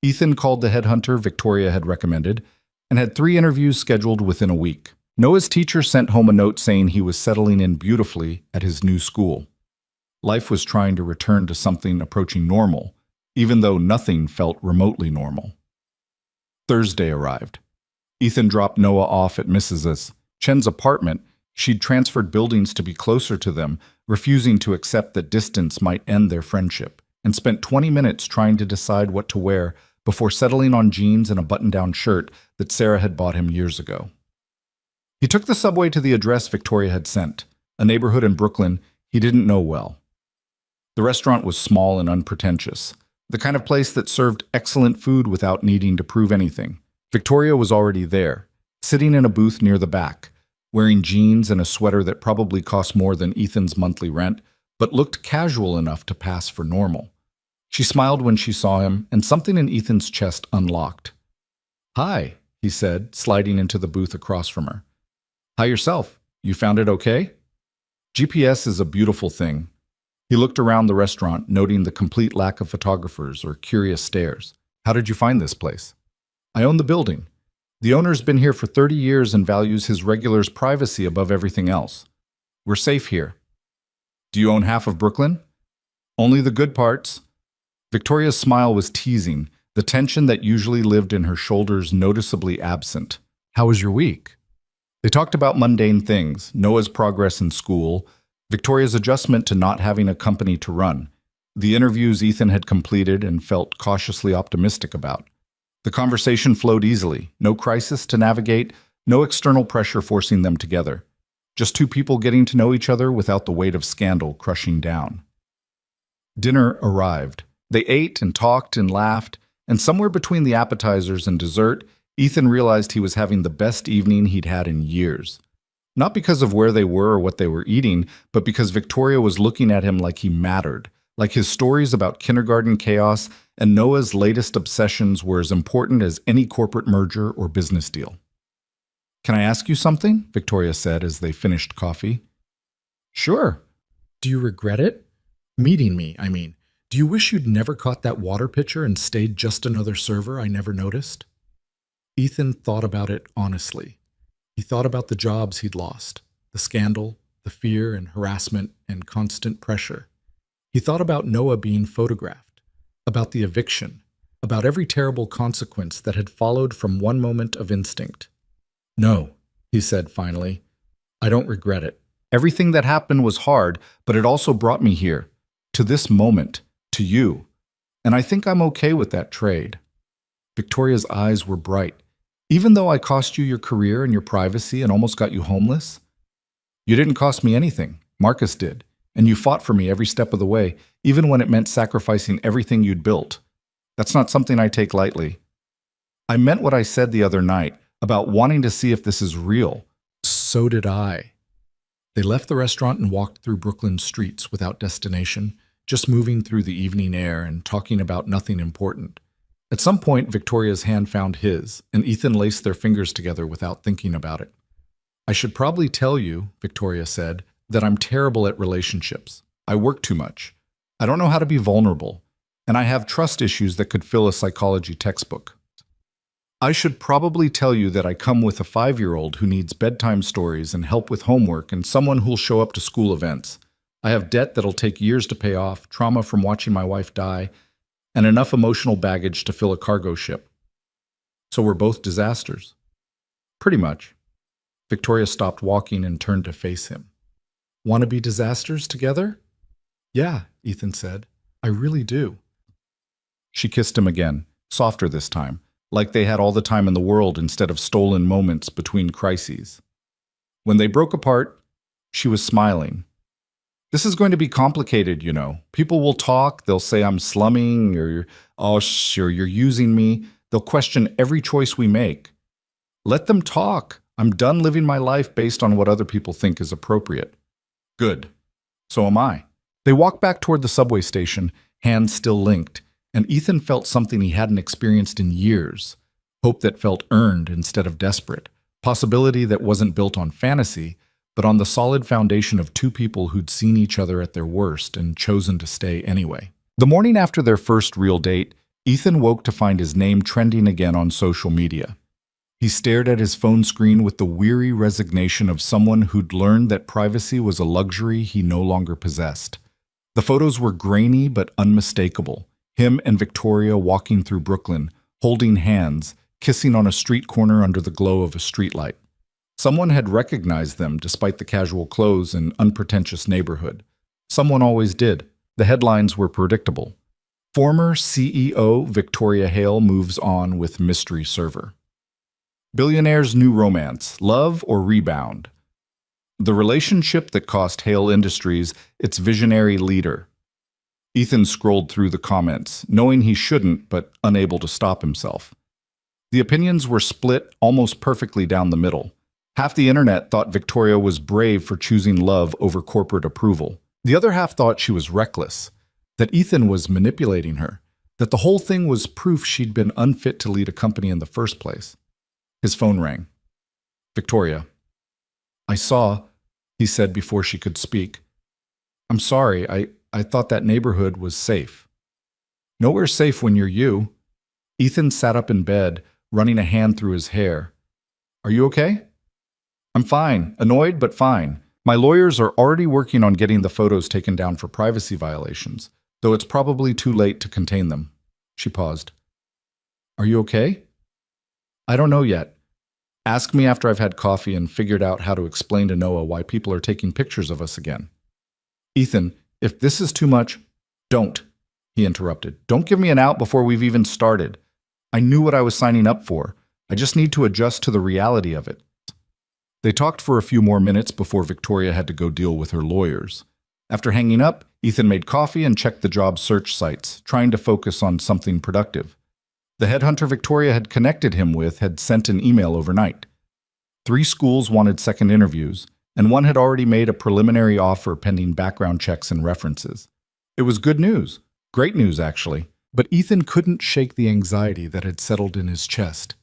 Ethan called the headhunter Victoria had recommended and had 3 interviews scheduled within a week. Noah's teacher sent home a note saying he was settling in beautifully at his new school. Life was trying to return to something approaching normal, even though nothing felt remotely normal. Thursday arrived. Ethan dropped Noah off at Mrs. Chen's apartment. She'd transferred buildings to be closer to them, refusing to accept that distance might end their friendship, and spent 20 minutes trying to decide what to wear before settling on jeans and a button-down shirt that Sarah had bought him years ago. He took the subway to the address Victoria had sent, a neighborhood in Brooklyn he didn't know well. The restaurant was small and unpretentious, the kind of place that served excellent food without needing to prove anything. Victoria was already there, sitting in a booth near the back, wearing jeans and a sweater that probably cost more than Ethan's monthly rent, but looked casual enough to pass for normal. She smiled when she saw him, and something in Ethan's chest unlocked. "Hi," he said, sliding into the booth across from her. "Hi yourself. You found it okay?" GPS is a beautiful thing. He looked around the restaurant, noting the complete lack of photographers or curious stares. "How did you find this place?" "I own the building. The owner's been here for 30 years and values his regulars' privacy above everything else. We're safe here." "Do you own half of Brooklyn?" "Only the good parts." Victoria's smile was teasing, the tension that usually lived in her shoulders noticeably absent. "How was your week?" They talked about mundane things, Noah's progress in school, Victoria's adjustment to not having a company to run, the interviews Ethan had completed and felt cautiously optimistic about. The conversation flowed easily, no crisis to navigate, no external pressure forcing them together. Just 2 people getting to know each other without the weight of scandal crushing down. Dinner arrived. They ate and talked and laughed, and somewhere between the appetizers and dessert, Ethan realized he was having the best evening he'd had in years. Not because of where they were or what they were eating, but because Victoria was looking at him like he mattered, like his stories about kindergarten chaos and Noah's latest obsessions were as important as any corporate merger or business deal. "Can I ask you something?" Victoria said as they finished coffee. "Sure." "Do you regret it? Meeting me, I mean. Do you wish you'd never caught that water pitcher and stayed just another server I never noticed?" Ethan thought about it honestly. He thought about the jobs he'd lost, the scandal, the fear and harassment and constant pressure. He thought about Noah being photographed, about the eviction, about every terrible consequence that had followed from one moment of instinct. "No," he said finally, "I don't regret it. Everything that happened was hard, but it also brought me here, to this moment, to you. And I think I'm okay with that trade." Victoria's eyes were bright. "Even though I cost you your career and your privacy and almost got you homeless?" "You didn't cost me anything. Marcus did. And you fought for me every step of the way, even when it meant sacrificing everything you'd built. That's not something I take lightly. I meant what I said the other night about wanting to see if this is real." "So did I." They left the restaurant and walked through Brooklyn's streets without destination, just moving through the evening air and talking about nothing important. At some point, Victoria's hand found his, and Ethan laced their fingers together without thinking about it. "I should probably tell you," Victoria said, "that I'm terrible at relationships. I work too much. I don't know how to be vulnerable, and I have trust issues that could fill a psychology textbook. I should probably tell you that I come with a 5-year-old who needs bedtime stories and help with homework and someone who'll show up to school events. I have debt that'll take years to pay off, trauma from watching my wife die, and enough emotional baggage to fill a cargo ship. So we're both disasters." "Pretty much." Victoria stopped walking and turned to face him. "Want to be disasters together?" "Yeah," Ethan said. "I really do." She kissed him again, softer this time, like they had all the time in the world instead of stolen moments between crises. When they broke apart, she was smiling. "This is going to be complicated, you know. People will talk, they'll say I'm slumming, or, oh, sure, you're using me. They'll question every choice we make. Let them talk. I'm done living my life based on what other people think is appropriate." "Good. So am I." They walked back toward the subway station, hands still linked, and Ethan felt something he hadn't experienced in years. Hope that felt earned instead of desperate. Possibility that wasn't built on fantasy, but on the solid foundation of two people who'd seen each other at their worst and chosen to stay anyway. The morning after their first real date, Ethan woke to find his name trending again on social media. He stared at his phone screen with the weary resignation of someone who'd learned that privacy was a luxury he no longer possessed. The photos were grainy but unmistakable. Him and Victoria walking through Brooklyn, holding hands, kissing on a street corner under the glow of a streetlight. Someone had recognized them despite the casual clothes and unpretentious neighborhood. Someone always did. The headlines were predictable. Former CEO Victoria Hale moves on with mystery server. Billionaire's new romance, love or rebound? The relationship that cost Hale Industries its visionary leader. Ethan scrolled through the comments, knowing he shouldn't, but unable to stop himself. The opinions were split almost perfectly down the middle. Half the internet thought Victoria was brave for choosing love over corporate approval. The other half thought she was reckless, that Ethan was manipulating her, that the whole thing was proof she'd been unfit to lead a company in the first place. His phone rang. "Victoria." "I saw," he said before she could speak. "I'm sorry, I thought that neighborhood was safe." "Nowhere's safe when you're you." Ethan sat up in bed, running a hand through his hair. "Are you okay?" "I'm fine, annoyed but fine. My lawyers are already working on getting the photos taken down for privacy violations, though it's probably too late to contain them." She paused. "Are you okay?" "I don't know yet. Ask me after I've had coffee and figured out how to explain to Noah why people are taking pictures of us again." "Ethan, if this is too much, don't," he interrupted. "Don't give me an out before we've even started. I knew what I was signing up for. I just need to adjust to the reality of it." They talked for a few more minutes before Victoria had to go deal with her lawyers. After hanging up, Ethan made coffee and checked the job search sites, trying to focus on something productive. The headhunter Victoria had connected him with had sent an email overnight. 3 schools wanted second interviews, and one had already made a preliminary offer pending background checks and references. It was good news. Great news, actually. But Ethan couldn't shake the anxiety that had settled in his chest.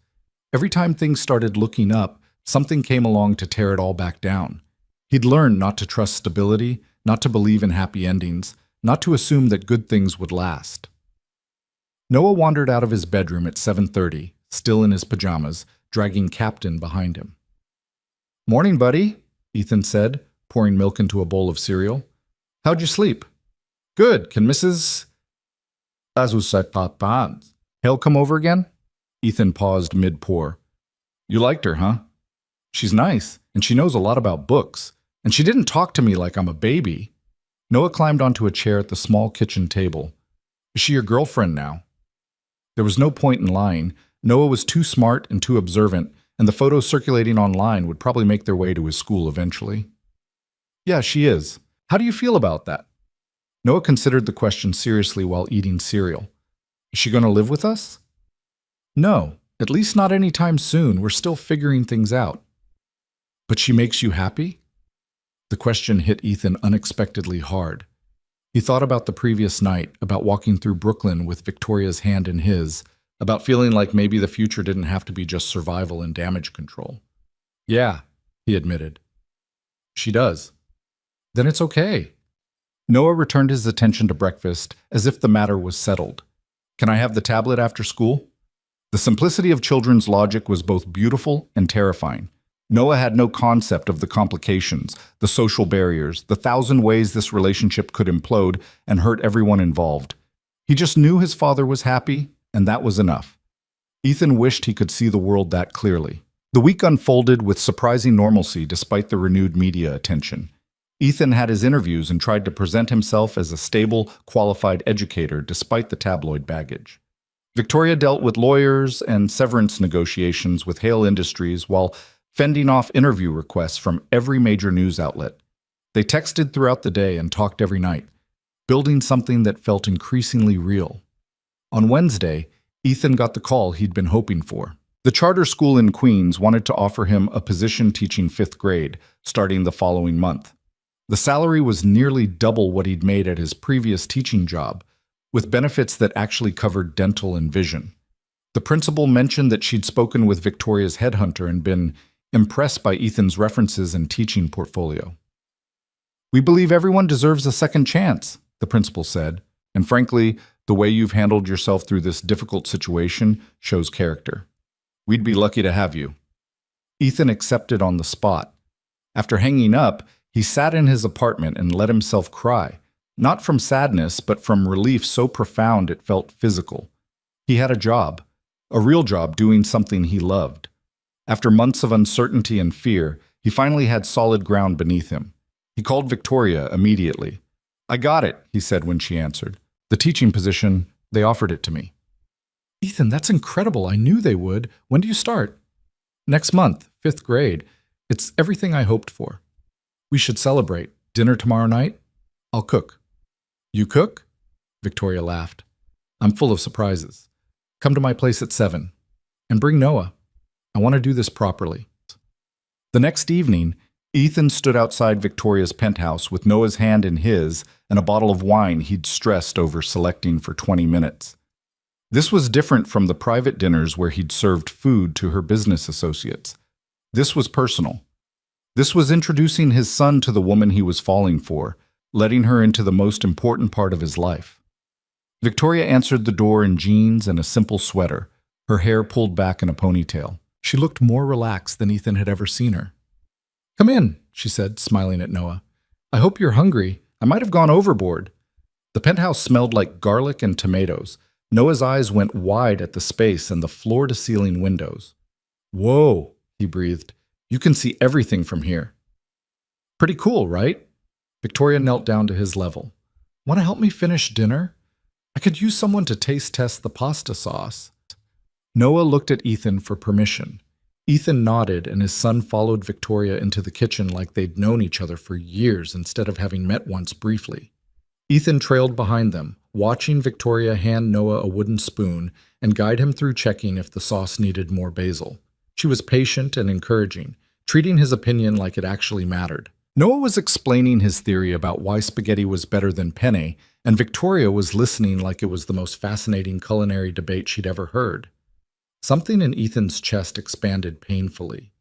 Every time things started looking up, something came along to tear it all back down. He'd learned not to trust stability, not to believe in happy endings, not to assume that good things would last. Noah wandered out of his bedroom at 7:30, still in his pajamas, dragging Captain behind him. "Morning, buddy," Ethan said, pouring milk into a bowl of cereal. "How'd you sleep?" Good. Can Mrs. Azusapapan Hale come over again? Ethan paused mid-pour. You liked her, huh? She's nice, and she knows a lot about books. And she didn't talk to me like I'm a baby. Noah climbed onto a chair at the small kitchen table. Is she your girlfriend now? There was no point in lying. Noah was too smart and too observant, and the photos circulating online would probably make their way to his school eventually. Yeah, she is. How do you feel about that? Noah considered the question seriously while eating cereal. Is she going to live with us? No, at least not anytime soon. We're still figuring things out. But she makes you happy? The question hit Ethan unexpectedly hard. He thought about the previous night, about walking through Brooklyn with Victoria's hand in his, about feeling like maybe the future didn't have to be just survival and damage control. Yeah, he admitted. She does. Then it's okay. Noah returned his attention to breakfast as if the matter was settled. Can I have the tablet after school? The simplicity of children's logic was both beautiful and terrifying. Noah had no concept of the complications, the social barriers, the 1,000 ways this relationship could implode and hurt everyone involved. He just knew his father was happy, and that was enough. Ethan wished he could see the world that clearly. The week unfolded with surprising normalcy despite the renewed media attention. Ethan had his interviews and tried to present himself as a stable, qualified educator despite the tabloid baggage. Victoria dealt with lawyers and severance negotiations with Hale Industries while fending off interview requests from every major news outlet. They texted throughout the day and talked every night, building something that felt increasingly real. On Wednesday, Ethan got the call he'd been hoping for. The charter school in Queens wanted to offer him a position teaching 5th grade, starting the following month. The salary was nearly double what he'd made at his previous teaching job, with benefits that actually covered dental and vision. The principal mentioned that she'd spoken with Victoria's headhunter and been impressed by Ethan's references and teaching portfolio. We believe everyone deserves a second chance, the principal said, and frankly, the way you've handled yourself through this difficult situation shows character. We'd be lucky to have you. Ethan accepted on the spot. After hanging up, he sat in his apartment and let himself cry, not from sadness, but from relief so profound it felt physical. He had a real job doing something he loved. After months of uncertainty and fear, he finally had solid ground beneath him. He called Victoria immediately. I got it, he said when she answered. The teaching position, they offered it to me. Ethan, that's incredible. I knew they would. When do you start? Next month, 5th grade. It's everything I hoped for. We should celebrate. Dinner tomorrow night? I'll cook. You cook? Victoria laughed. I'm full of surprises. Come to my place at 7. And bring Noah. I want to do this properly. The next evening, Ethan stood outside Victoria's penthouse with Noah's hand in his and a bottle of wine he'd stressed over selecting for 20 minutes. This was different from the private dinners where he'd served food to her business associates. This was personal. This was introducing his son to the woman he was falling for, letting her into the most important part of his life. Victoria answered the door in jeans and a simple sweater, her hair pulled back in a ponytail. She looked more relaxed than Ethan had ever seen her. Come in, she said, smiling at Noah. I hope you're hungry. I might have gone overboard. The penthouse smelled like garlic and tomatoes. Noah's eyes went wide at the space and the floor-to-ceiling windows. Whoa, he breathed. You can see everything from here. Pretty cool, right? Victoria knelt down to his level. Want to help me finish dinner? I could use someone to taste test the pasta sauce. Noah looked at Ethan for permission. Ethan nodded and his son followed Victoria into the kitchen like they'd known each other for years instead of having met once briefly. Ethan trailed behind them, watching Victoria hand Noah a wooden spoon and guide him through checking if the sauce needed more basil. She was patient and encouraging, treating his opinion like it actually mattered. Noah was explaining his theory about why spaghetti was better than penne, and Victoria was listening like it was the most fascinating culinary debate she'd ever heard. Something in Ethan's chest expanded painfully.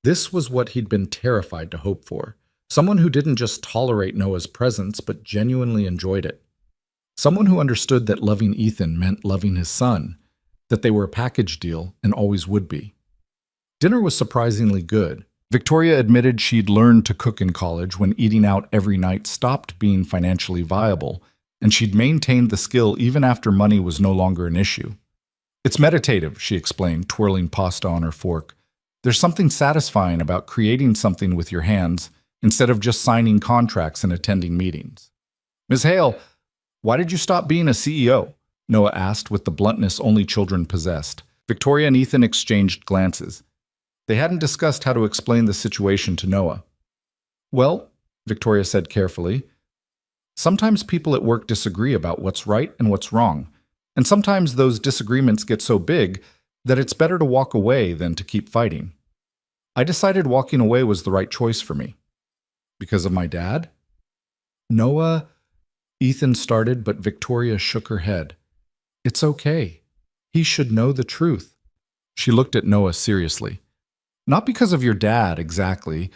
This was what he'd been terrified to hope for. Someone who didn't just tolerate Noah's presence, but genuinely enjoyed it. Someone who understood that loving Ethan meant loving his son, that they were a package deal and always would be. Dinner was surprisingly good. Victoria admitted she'd learned to cook in college when eating out every night stopped being financially viable, and she'd maintained the skill even after money was no longer an issue. It's meditative, she explained, twirling pasta on her fork. There's something satisfying about creating something with your hands instead of just signing contracts and attending meetings. Ms. Hale, why did you stop being a CEO? Noah asked with the bluntness only children possessed. Victoria and Ethan exchanged glances. They hadn't discussed how to explain the situation to Noah. Well, Victoria said carefully, sometimes people at work disagree about what's right and what's wrong, and sometimes those disagreements get so big that it's better to walk away than to keep fighting. I decided walking away was the right choice for me. Because of my dad? Noah, Ethan started, but Victoria shook her head. It's okay. He should know the truth. She looked at Noah seriously. Not because of your dad, exactly,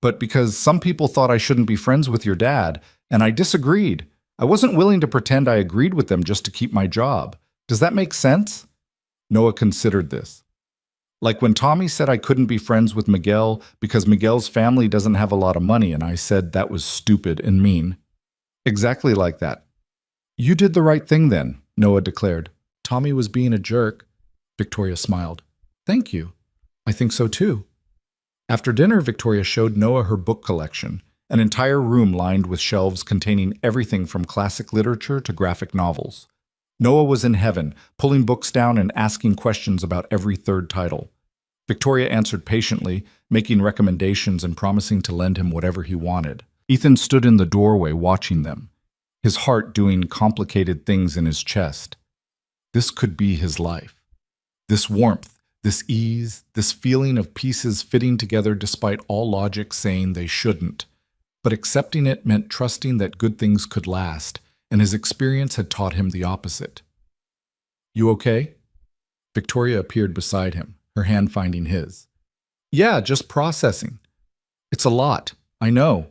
but because some people thought I shouldn't be friends with your dad, and I disagreed. I wasn't willing to pretend I agreed with them just to keep my job. Does that make sense? Noah considered this. Like when Tommy said I couldn't be friends with Miguel because Miguel's family doesn't have a lot of money, and I said that was stupid and mean. Exactly like that. You did the right thing then, Noah declared. Tommy was being a jerk. Victoria smiled. Thank you. I think so too. After dinner, Victoria showed Noah her book collection, an entire room lined with shelves containing everything from classic literature to graphic novels. Noah was in heaven, pulling books down and asking questions about every third title. Victoria answered patiently, making recommendations and promising to lend him whatever he wanted. Ethan stood in the doorway watching them, his heart doing complicated things in his chest. This could be his life. This warmth, this ease, this feeling of pieces fitting together despite all logic saying they shouldn't. But accepting it meant trusting that good things could last, and his experience had taught him the opposite. You okay? Victoria appeared beside him, her hand finding his. Yeah, just processing. It's a lot, I know.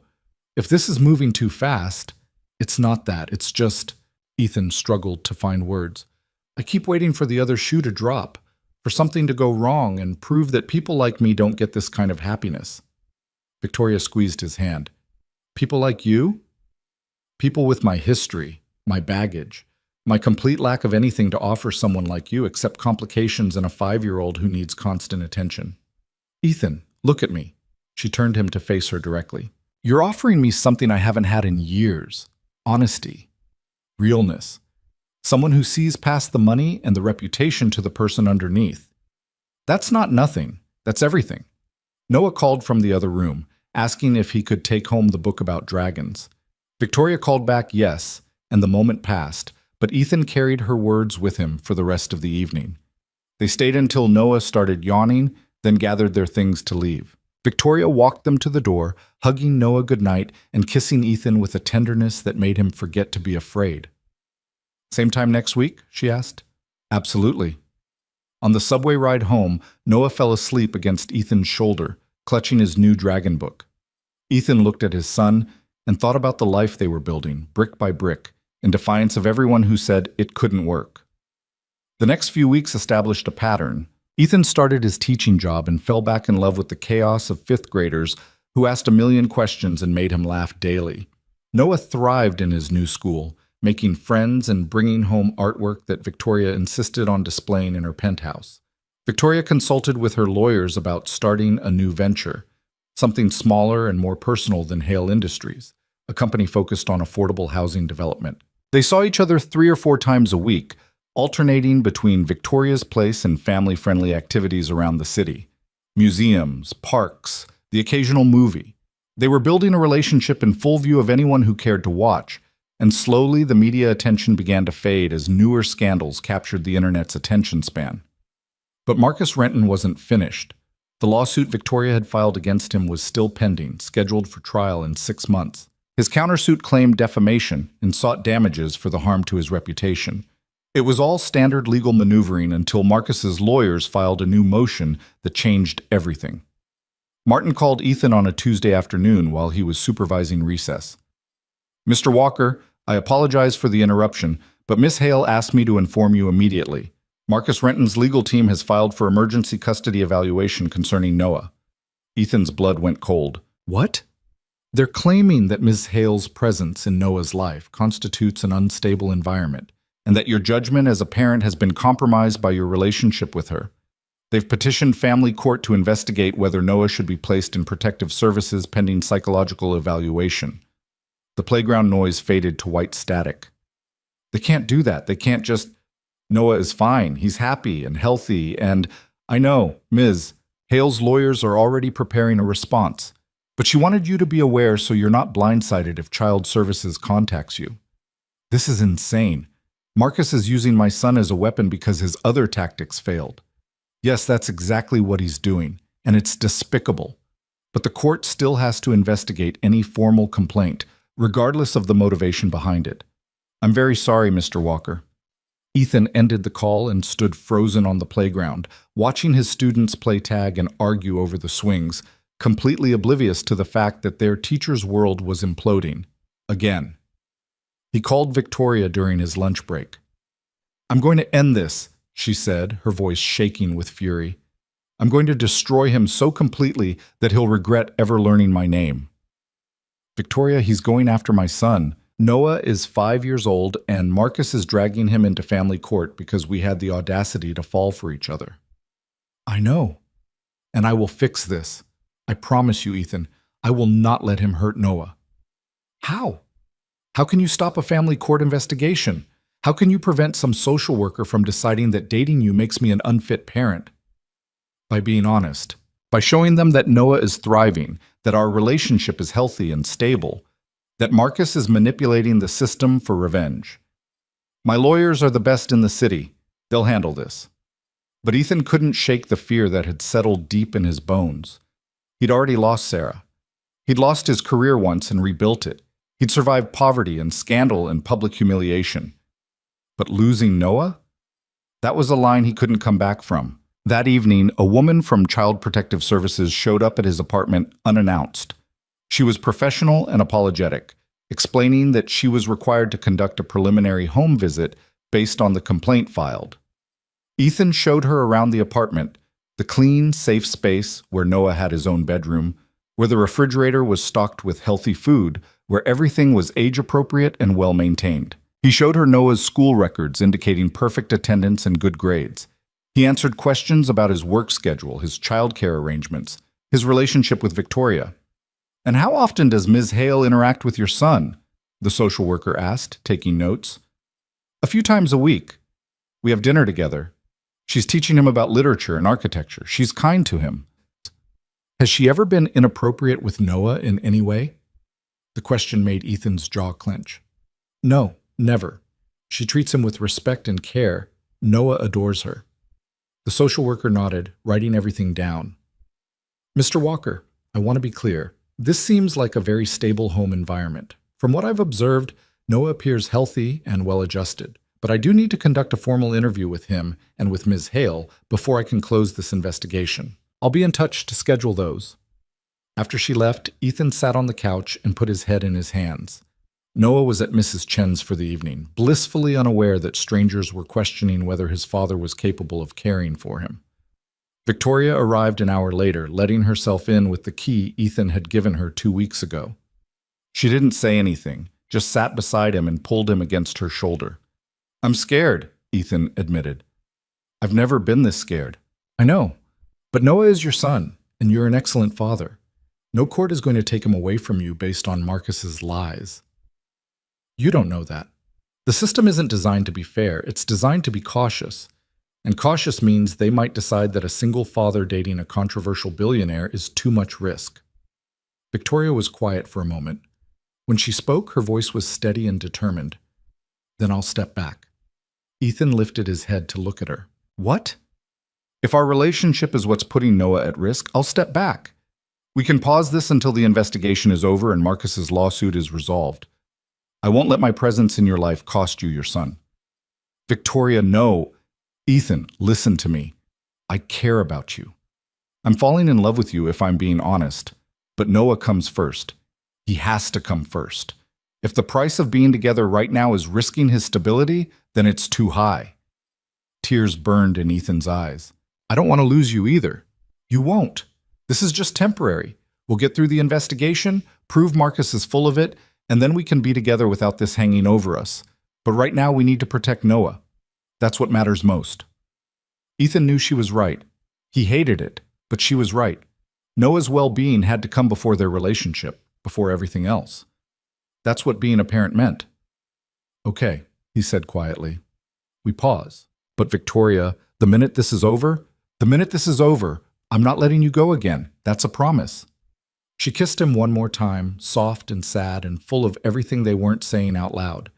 If this is moving too fast, it's not that, it's just… Ethan struggled to find words. I keep waiting for the other shoe to drop, for something to go wrong and prove that people like me don't get this kind of happiness. Victoria squeezed his hand. People like you? People with my history, my baggage, my complete lack of anything to offer someone like you except complications and a 5-year-old who needs constant attention. Ethan, look at me. She turned him to face her directly. You're offering me something I haven't had in years. Honesty. Realness. Someone who sees past the money and the reputation to the person underneath. That's not nothing. That's everything. Noah called from the other room, asking if he could take home the book about dragons. Victoria called back yes, and the moment passed, but Ethan carried her words with him for the rest of the evening. They stayed until Noah started yawning, then gathered their things to leave. Victoria walked them to the door, hugging Noah goodnight and kissing Ethan with a tenderness that made him forget to be afraid. Same time next week? She asked. Absolutely. On the subway ride home, Noah fell asleep against Ethan's shoulder, clutching his new dragon book. Ethan looked at his son and thought about the life they were building, brick by brick, in defiance of everyone who said it couldn't work. The next few weeks established a pattern. Ethan started his teaching job and fell back in love with the chaos of 5th graders who asked a million questions and made him laugh daily. Noah thrived in his new school, making friends and bringing home artwork that Victoria insisted on displaying in her penthouse. Victoria consulted with her lawyers about starting a new venture, something smaller and more personal than Hale Industries, a company focused on affordable housing development. They saw each other 3 or 4 times a week, alternating between Victoria's place and family-friendly activities around the city. Museums, parks, the occasional movie. They were building a relationship in full view of anyone who cared to watch, and slowly the media attention began to fade as newer scandals captured the internet's attention span. But Marcus Renton wasn't finished. The lawsuit Victoria had filed against him was still pending, scheduled for trial in 6 months. His countersuit claimed defamation and sought damages for the harm to his reputation. It was all standard legal maneuvering until Marcus's lawyers filed a new motion that changed everything. Martin called Ethan on a Tuesday afternoon while he was supervising recess. Mr. Walker, I apologize for the interruption, but Miss Hale asked me to inform you immediately. Marcus Renton's legal team has filed for emergency custody evaluation concerning Noah. Ethan's blood went cold. What? They're claiming that Ms. Hale's presence in Noah's life constitutes an unstable environment, and that your judgment as a parent has been compromised by your relationship with her. They've petitioned family court to investigate whether Noah should be placed in protective services pending psychological evaluation. The playground noise faded to white static. They can't do that. They can't just, Noah is fine, he's happy and healthy, and I know, Ms. Hale's lawyers are already preparing a response. But she wanted you to be aware so you're not blindsided if Child Services contacts you. This is insane. Marcus is using my son as a weapon because his other tactics failed. Yes, that's exactly what he's doing, and it's despicable. But the court still has to investigate any formal complaint, regardless of the motivation behind it. I'm very sorry, Mr. Walker. Ethan ended the call and stood frozen on the playground, watching his students play tag and argue over the swings, completely oblivious to the fact that their teacher's world was imploding. Again. He called Victoria during his lunch break. "I'm going to end this," she said, her voice shaking with fury. "I'm going to destroy him so completely that he'll regret ever learning my name." "Victoria, he's going after my son. Noah is 5 years old, and Marcus is dragging him into family court because we had the audacity to fall for each other." "I know. And I will fix this. I promise you, Ethan, I will not let him hurt Noah." "How? How can you stop a family court investigation? How can you prevent some social worker from deciding that dating you makes me an unfit parent?" "By being honest. By showing them that Noah is thriving, that our relationship is healthy and stable, that Marcus is manipulating the system for revenge. My lawyers are the best in the city. They'll handle this." But Ethan couldn't shake the fear that had settled deep in his bones. He'd already lost Sarah. He'd lost his career once and rebuilt it. He'd survived poverty and scandal and public humiliation. But losing Noah? That was a line he couldn't come back from. That evening, a woman from Child Protective Services showed up at his apartment unannounced. She was professional and apologetic, explaining that she was required to conduct a preliminary home visit based on the complaint filed. Ethan showed her around the apartment, the clean, safe space where Noah had his own bedroom, where the refrigerator was stocked with healthy food, where everything was age-appropriate and well-maintained. He showed her Noah's school records indicating perfect attendance and good grades. He answered questions about his work schedule, his childcare arrangements, his relationship with Victoria. "And how often does Ms. Hale interact with your son?" the social worker asked, taking notes. "A few times a week. We have dinner together. She's teaching him about literature and architecture. She's kind to him." "Has she ever been inappropriate with Noah in any way?" The question made Ethan's jaw clench. "No, never. She treats him with respect and care. Noah adores her." The social worker nodded, writing everything down. "Mr. Walker, I want to be clear. This seems like a very stable home environment. From what I've observed, Noah appears healthy and well-adjusted. But I do need to conduct a formal interview with him and with Ms. Hale before I can close this investigation. I'll be in touch to schedule those." After she left, Ethan sat on the couch and put his head in his hands. Noah was at Mrs. Chen's for the evening, blissfully unaware that strangers were questioning whether his father was capable of caring for him. Victoria arrived an hour later, letting herself in with the key Ethan had given her 2 weeks ago. She didn't say anything, just sat beside him and pulled him against her shoulder. "I'm scared," Ethan admitted. "I've never been this scared." "I know, but Noah is your son, and you're an excellent father. No court is going to take him away from you based on Marcus's lies." "You don't know that. The system isn't designed to be fair, it's designed to be cautious. And cautious means they might decide that a single father dating a controversial billionaire is too much risk." Victoria was quiet for a moment. When she spoke, her voice was steady and determined. "Then I'll step back." Ethan lifted his head to look at her. "What?" "If our relationship is what's putting Noah at risk, I'll step back. We can pause this until the investigation is over and Marcus's lawsuit is resolved. I won't let my presence in your life cost you your son." "Victoria, no." "Ethan, listen to me. I care about you. I'm falling in love with you if I'm being honest, but Noah comes first. He has to come first. If the price of being together right now is risking his stability, then it's too high." Tears burned in Ethan's eyes. "I don't want to lose you either." "You won't. This is just temporary. We'll get through the investigation, prove Marcus is full of it, and then we can be together without this hanging over us. But right now we need to protect Noah. That's what matters most. Ethan knew she was right. He hated it, but she was right. Noah's well-being had to come before their relationship, before everything else. That's what being a parent meant. Okay, he said quietly. We pause. But Victoria, the minute this is over, I'm not letting you go again. That's a promise. She kissed him one more time, soft and sad and full of everything they weren't saying out loud.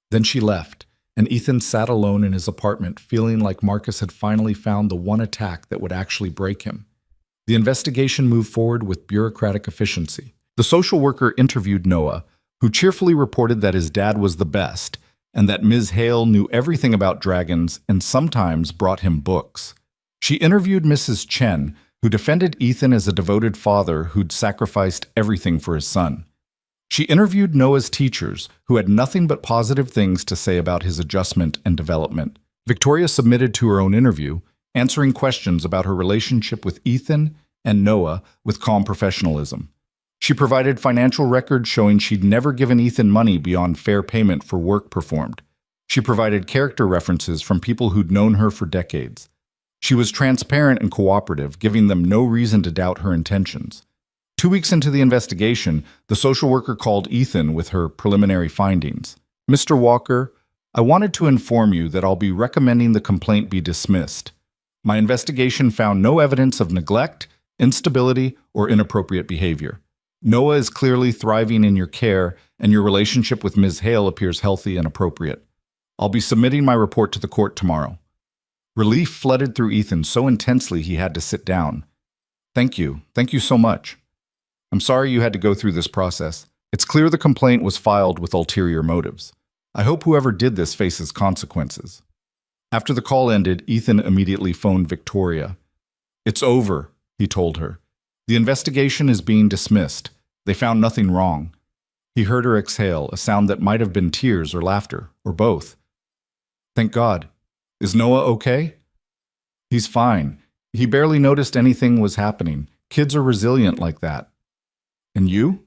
Then she left, and Ethan sat alone in his apartment, feeling like Marcus had finally found the one attack that would actually break him. The investigation moved forward with bureaucratic efficiency. The social worker interviewed Noah, who cheerfully reported that his dad was the best, and that Ms. Hale knew everything about dragons and sometimes brought him books. She interviewed Mrs. Chen, who defended Ethan as a devoted father who'd sacrificed everything for his son. She interviewed Noah's teachers, who had nothing but positive things to say about his adjustment and development. Victoria submitted to her own interview, answering questions about her relationship with Ethan and Noah with calm professionalism. She provided financial records showing she'd never given Ethan money beyond fair payment for work performed. She provided character references from people who'd known her for decades. She was transparent and cooperative, giving them no reason to doubt her intentions. 2 weeks into the investigation, the social worker called Ethan with her preliminary findings. Mr. Walker, I wanted to inform you that I'll be recommending the complaint be dismissed. My investigation found no evidence of neglect, instability, or inappropriate behavior. Noah is clearly thriving in your care, and your relationship with Ms. Hale appears healthy and appropriate. I'll be submitting my report to the court tomorrow. Relief flooded through Ethan so intensely he had to sit down. Thank you so much. I'm sorry you had to go through this process. It's clear the complaint was filed with ulterior motives. I hope whoever did this faces consequences. After the call ended, Ethan immediately phoned Victoria. It's over, he told her. The investigation is being dismissed. They found nothing wrong. He heard her exhale, a sound that might have been tears or laughter, or both. Thank God. Is Noah okay? He's fine. He barely noticed anything was happening. Kids are resilient like that. And you?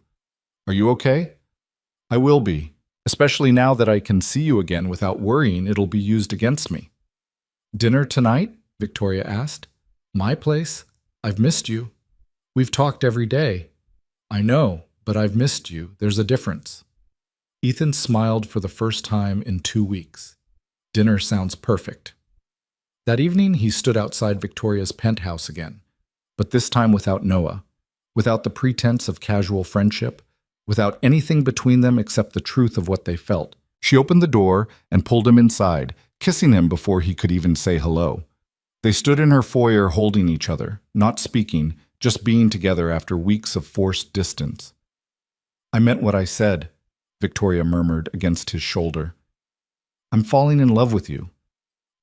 Are you okay? I will be, especially now that I can see you again without worrying it'll be used against me. Dinner tonight? Victoria asked. My place? I've missed you. We've talked every day. I know, but I've missed you. There's a difference. Ethan smiled for the first time in 2 weeks. Dinner sounds perfect. That evening, he stood outside Victoria's penthouse again, but this time without Noah, without the pretense of casual friendship, without anything between them except the truth of what they felt. She opened the door and pulled him inside, kissing him before he could even say hello. They stood in her foyer holding each other, not speaking, just being together after weeks of forced distance. I meant what I said, Victoria murmured against his shoulder. I'm falling in love with you.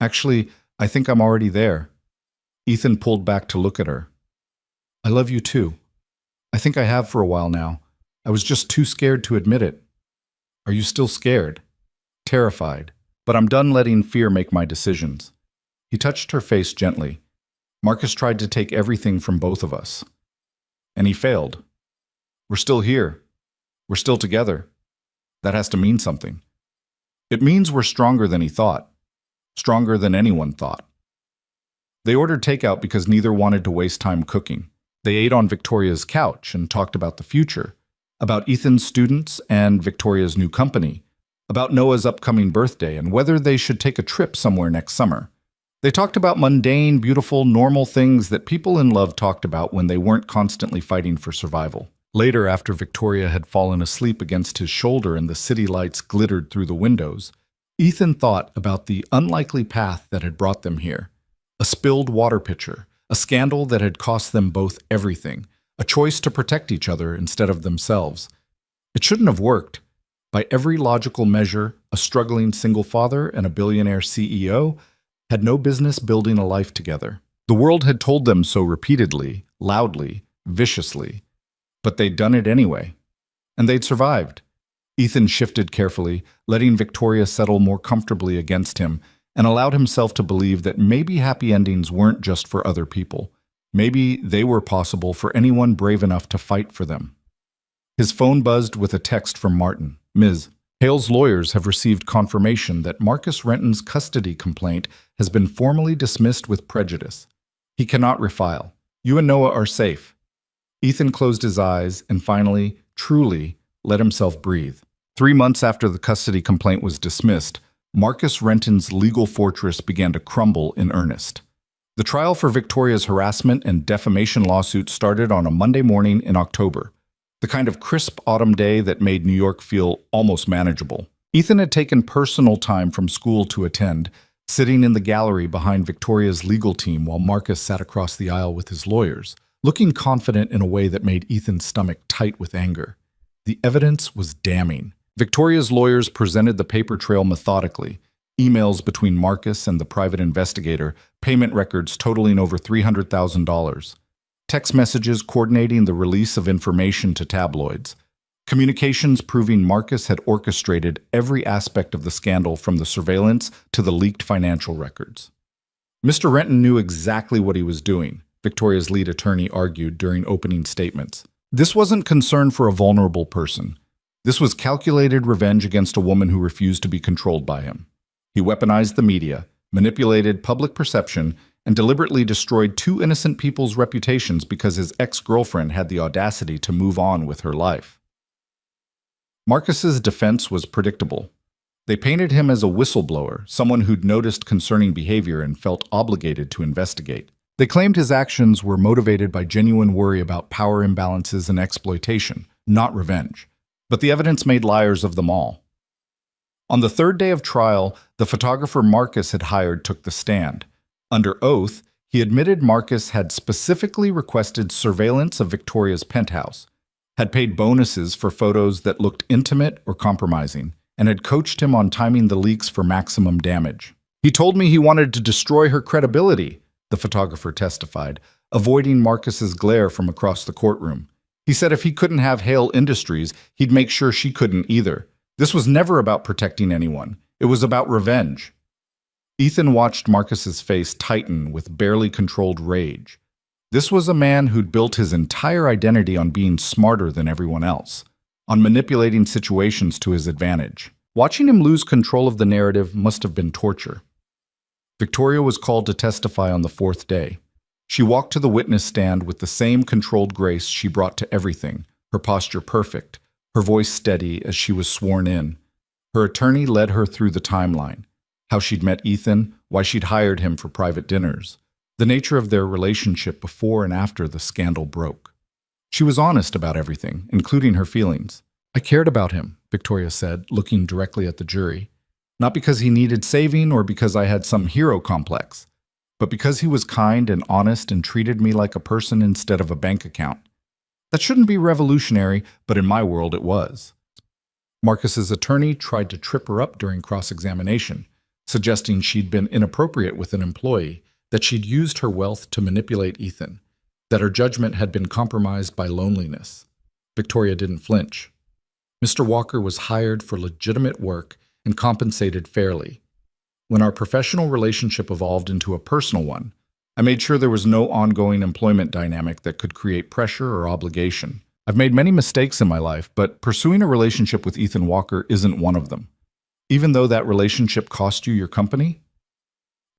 Actually, I think I'm already there. Ethan pulled back to look at her. I love you too. I think I have for a while now. I was just too scared to admit it. Are you still scared? Terrified. But I'm done letting fear make my decisions. He touched her face gently. Marcus tried to take everything from both of us. And he failed. We're still here. We're still together. That has to mean something. It means we're stronger than he thought. Stronger than anyone thought. They ordered takeout because neither wanted to waste time cooking. They ate on Victoria's couch and talked about the future, about Ethan's students and Victoria's new company, about Noah's upcoming birthday and whether they should take a trip somewhere next summer. They talked about mundane, beautiful, normal things that people in love talked about when they weren't constantly fighting for survival. Later, after Victoria had fallen asleep against his shoulder and the city lights glittered through the windows, Ethan thought about the unlikely path that had brought them here. A spilled water pitcher, a scandal that had cost them both everything, a choice to protect each other instead of themselves. It shouldn't have worked. By every logical measure, a struggling single father and a billionaire CEO had no business building a life together. The world had told them so repeatedly, loudly, viciously, but they'd done it anyway. And they'd survived. Ethan shifted carefully, letting Victoria settle more comfortably against him, and allowed himself to believe that maybe happy endings weren't just for other people. Maybe they were possible for anyone brave enough to fight for them. His phone buzzed with a text from Martin. Ms. Hale's lawyers have received confirmation that Marcus Renton's custody complaint has been formally dismissed with prejudice. He cannot refile. You and Noah are safe. Ethan closed his eyes and finally, truly, let himself breathe. 3 months after the custody complaint was dismissed, Marcus Renton's legal fortress began to crumble in earnest. The trial for Victoria's harassment and defamation lawsuit started on a Monday morning in October, the kind of crisp autumn day that made New York feel almost manageable. Ethan had taken personal time from school to attend, sitting in the gallery behind Victoria's legal team while Marcus sat across the aisle with his lawyers, looking confident in a way that made Ethan's stomach tight with anger. The evidence was damning. Victoria's lawyers presented the paper trail methodically, emails between Marcus and the private investigator, payment records totaling over $300,000, text messages coordinating the release of information to tabloids, communications proving Marcus had orchestrated every aspect of the scandal from the surveillance to the leaked financial records. Mr. Renton knew exactly what he was doing, Victoria's lead attorney argued during opening statements. This wasn't concern for a vulnerable person. This was calculated revenge against a woman who refused to be controlled by him. He weaponized the media, manipulated public perception, and deliberately destroyed 2 innocent people's reputations because his ex-girlfriend had the audacity to move on with her life. Marcus's defense was predictable. They painted him as a whistleblower, someone who'd noticed concerning behavior and felt obligated to investigate. They claimed his actions were motivated by genuine worry about power imbalances and exploitation, not revenge. But the evidence made liars of them all. On the 3rd day of trial, the photographer Marcus had hired took the stand. Under oath, he admitted Marcus had specifically requested surveillance of Victoria's penthouse, had paid bonuses for photos that looked intimate or compromising, and had coached him on timing the leaks for maximum damage. He told me he wanted to destroy her credibility, the photographer testified, avoiding Marcus's glare from across the courtroom. He said if he couldn't have Hale Industries, he'd make sure she couldn't either. This was never about protecting anyone. It was about revenge. Ethan watched Marcus's face tighten with barely controlled rage. This was a man who'd built his entire identity on being smarter than everyone else, on manipulating situations to his advantage. Watching him lose control of the narrative must have been torture. Victoria was called to testify on the 4th day. She walked to the witness stand with the same controlled grace she brought to everything, her posture perfect, her voice steady as she was sworn in. Her attorney led her through the timeline, how she'd met Ethan, why she'd hired him for private dinners, the nature of their relationship before and after the scandal broke. She was honest about everything, including her feelings. I cared about him, Victoria said, looking directly at the jury. Not because he needed saving or because I had some hero complex, but because he was kind and honest and treated me like a person instead of a bank account. That shouldn't be revolutionary, but in my world it was. Marcus's attorney tried to trip her up during cross-examination, suggesting she'd been inappropriate with an employee, that she'd used her wealth to manipulate Ethan, that her judgment had been compromised by loneliness. Victoria didn't flinch. Mr. Walker was hired for legitimate work and compensated fairly. When our professional relationship evolved into a personal one, I made sure there was no ongoing employment dynamic that could create pressure or obligation. I've made many mistakes in my life, but pursuing a relationship with Ethan Walker isn't one of them. Even though that relationship cost you your company?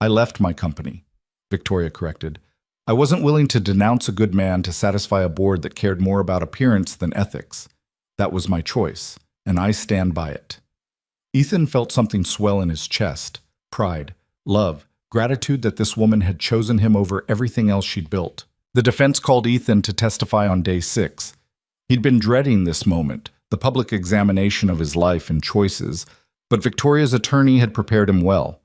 I left my company, Victoria corrected. I wasn't willing to denounce a good man to satisfy a board that cared more about appearance than ethics. That was my choice, and I stand by it. Ethan felt something swell in his chest, pride, love, gratitude that this woman had chosen him over everything else she'd built. The defense called Ethan to testify on day 6. He'd been dreading this moment, the public examination of his life and choices, but Victoria's attorney had prepared him well.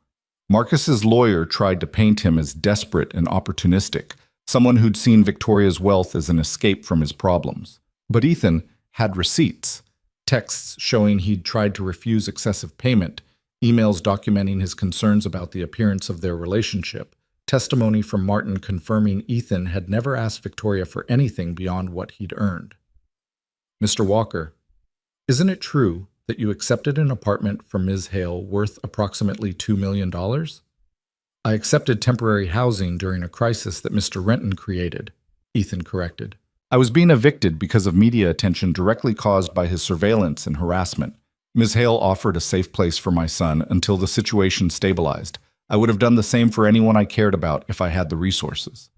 Marcus's lawyer tried to paint him as desperate and opportunistic, someone who'd seen Victoria's wealth as an escape from his problems. But Ethan had receipts, texts showing he'd tried to refuse excessive payment, emails documenting his concerns about the appearance of their relationship, testimony from Martin confirming Ethan had never asked Victoria for anything beyond what he'd earned. Mr. Walker, isn't it true that you accepted an apartment from Ms. Hale worth approximately $2 million? I accepted temporary housing during a crisis that Mr. Renton created, Ethan corrected. I was being evicted because of media attention directly caused by his surveillance and harassment. Ms. Hale offered a safe place for my son until the situation stabilized. I would have done the same for anyone I cared about if I had the resources.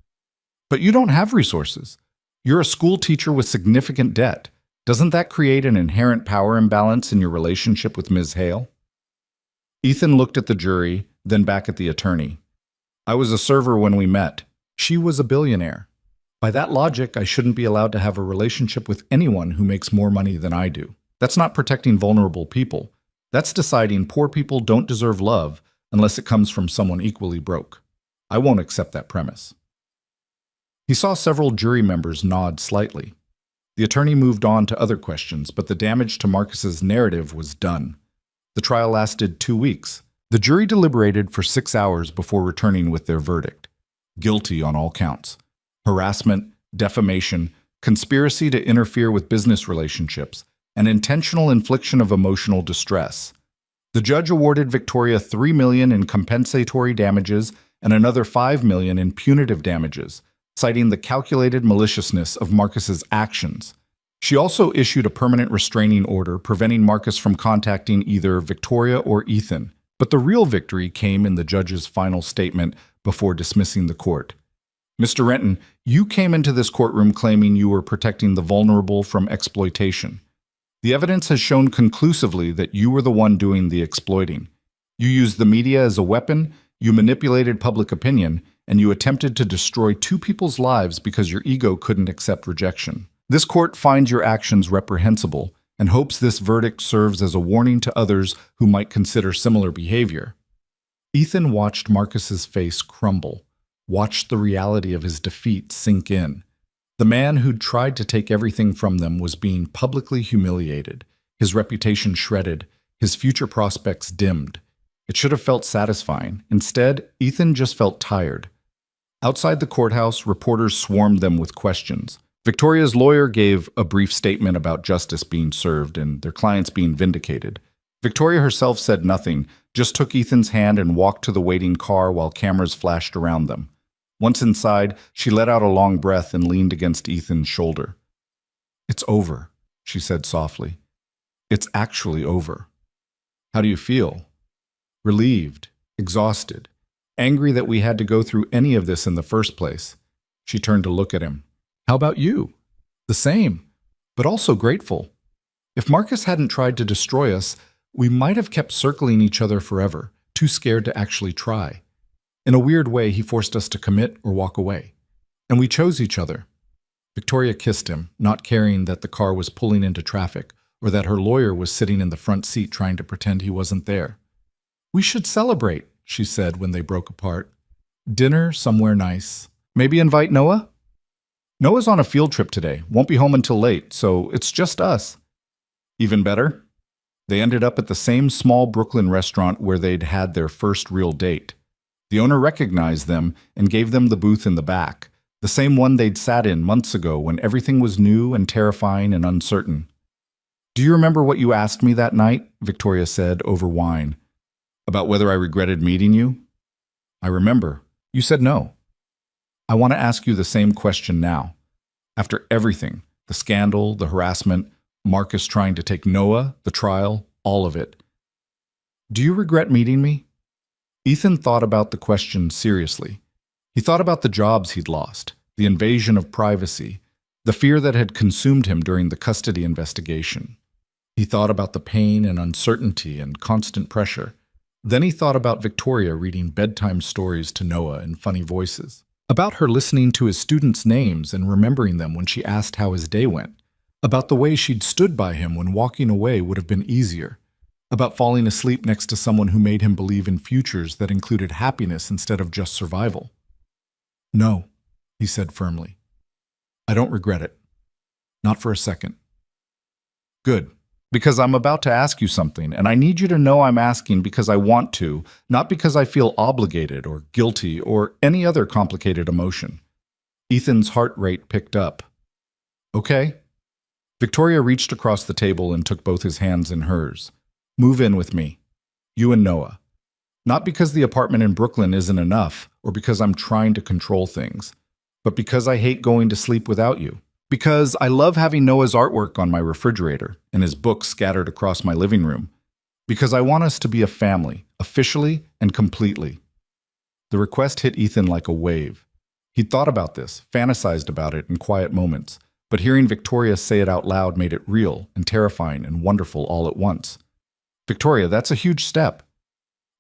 But you don't have resources. You're a school teacher with significant debt. Doesn't that create an inherent power imbalance in your relationship with Ms. Hale? Ethan looked at the jury, then back at the attorney. I was a server when we met. She was a billionaire. By that logic, I shouldn't be allowed to have a relationship with anyone who makes more money than I do. That's not protecting vulnerable people. That's deciding poor people don't deserve love unless it comes from someone equally broke. I won't accept that premise. He saw several jury members nod slightly. The attorney moved on to other questions, but the damage to Marcus's narrative was done. The trial lasted 2 weeks. The jury deliberated for 6 hours before returning with their verdict. Guilty on all counts. Harassment, defamation, conspiracy to interfere with business relationships, and intentional infliction of emotional distress. The judge awarded Victoria $3 million in compensatory damages and another $5 million in punitive damages, citing the calculated maliciousness of Marcus's actions. She also issued a permanent restraining order preventing Marcus from contacting either Victoria or Ethan, but the real victory came in the judge's final statement before dismissing the court. Mr. Renton, you came into this courtroom claiming you were protecting the vulnerable from exploitation. The evidence has shown conclusively that you were the one doing the exploiting. You used the media as a weapon, you manipulated public opinion, and you attempted to destroy 2 people's lives because your ego couldn't accept rejection. This court finds your actions reprehensible and hopes this verdict serves as a warning to others who might consider similar behavior. Ethan watched Marcus's face crumble, watched the reality of his defeat sink in. The man who'd tried to take everything from them was being publicly humiliated, his reputation shredded, his future prospects dimmed. It should have felt satisfying. Instead, Ethan just felt tired. Outside the courthouse, reporters swarmed them with questions. Victoria's lawyer gave a brief statement about justice being served and their clients being vindicated. Victoria herself said nothing, just took Ethan's hand and walked to the waiting car while cameras flashed around them. Once inside, she let out a long breath and leaned against Ethan's shoulder. "It's over," she said softly. "It's actually over." "How do you feel?" "Relieved, exhausted, angry that we had to go through any of this in the first place." She turned to look at him. "How about you?" "The same, but also grateful. If Marcus hadn't tried to destroy us, we might have kept circling each other forever, too scared to actually try. In a weird way, he forced us to commit or walk away. And we chose each other." Victoria kissed him, not caring that the car was pulling into traffic or that her lawyer was sitting in the front seat trying to pretend he wasn't there. "We should celebrate," she said when they broke apart. "Dinner somewhere nice. Maybe invite Noah?" "Noah's on a field trip today, won't be home until late, so it's just us." Even better. They ended up at the same small Brooklyn restaurant where they'd had their first real date. The owner recognized them and gave them the booth in the back, the same one they'd sat in months ago when everything was new and terrifying and uncertain. "Do you remember what you asked me that night?" Victoria said over wine. "About whether I regretted meeting you?" "I remember. You said no. I want to ask you the same question now. After everything, the scandal, the harassment, Marcus trying to take Noah, the trial, all of it. Do you regret meeting me?" Ethan thought about the question seriously. He thought about the jobs he'd lost, the invasion of privacy, the fear that had consumed him during the custody investigation. He thought about the pain and uncertainty and constant pressure. Then he thought about Victoria reading bedtime stories to Noah in funny voices, about her listening to his students' names and remembering them when she asked how his day went, about the way she'd stood by him when walking away would have been easier, about falling asleep next to someone who made him believe in futures that included happiness instead of just survival. "No," he said firmly. "I don't regret it. Not for a second." "Good, because I'm about to ask you something, and I need you to know I'm asking because I want to, not because I feel obligated or guilty or any other complicated emotion." Ethan's heart rate picked up. "Okay." Victoria reached across the table and took both his hands in hers. "Move in with me. You and Noah. Not because the apartment in Brooklyn isn't enough, or because I'm trying to control things, but because I hate going to sleep without you. Because I love having Noah's artwork on my refrigerator and his books scattered across my living room. Because I want us to be a family, officially and completely. The request hit Ethan like a wave. He'd thought about this, fantasized about it in quiet moments, but hearing Victoria say it out loud made it real and terrifying and wonderful all at once. Victoria, that's a huge step.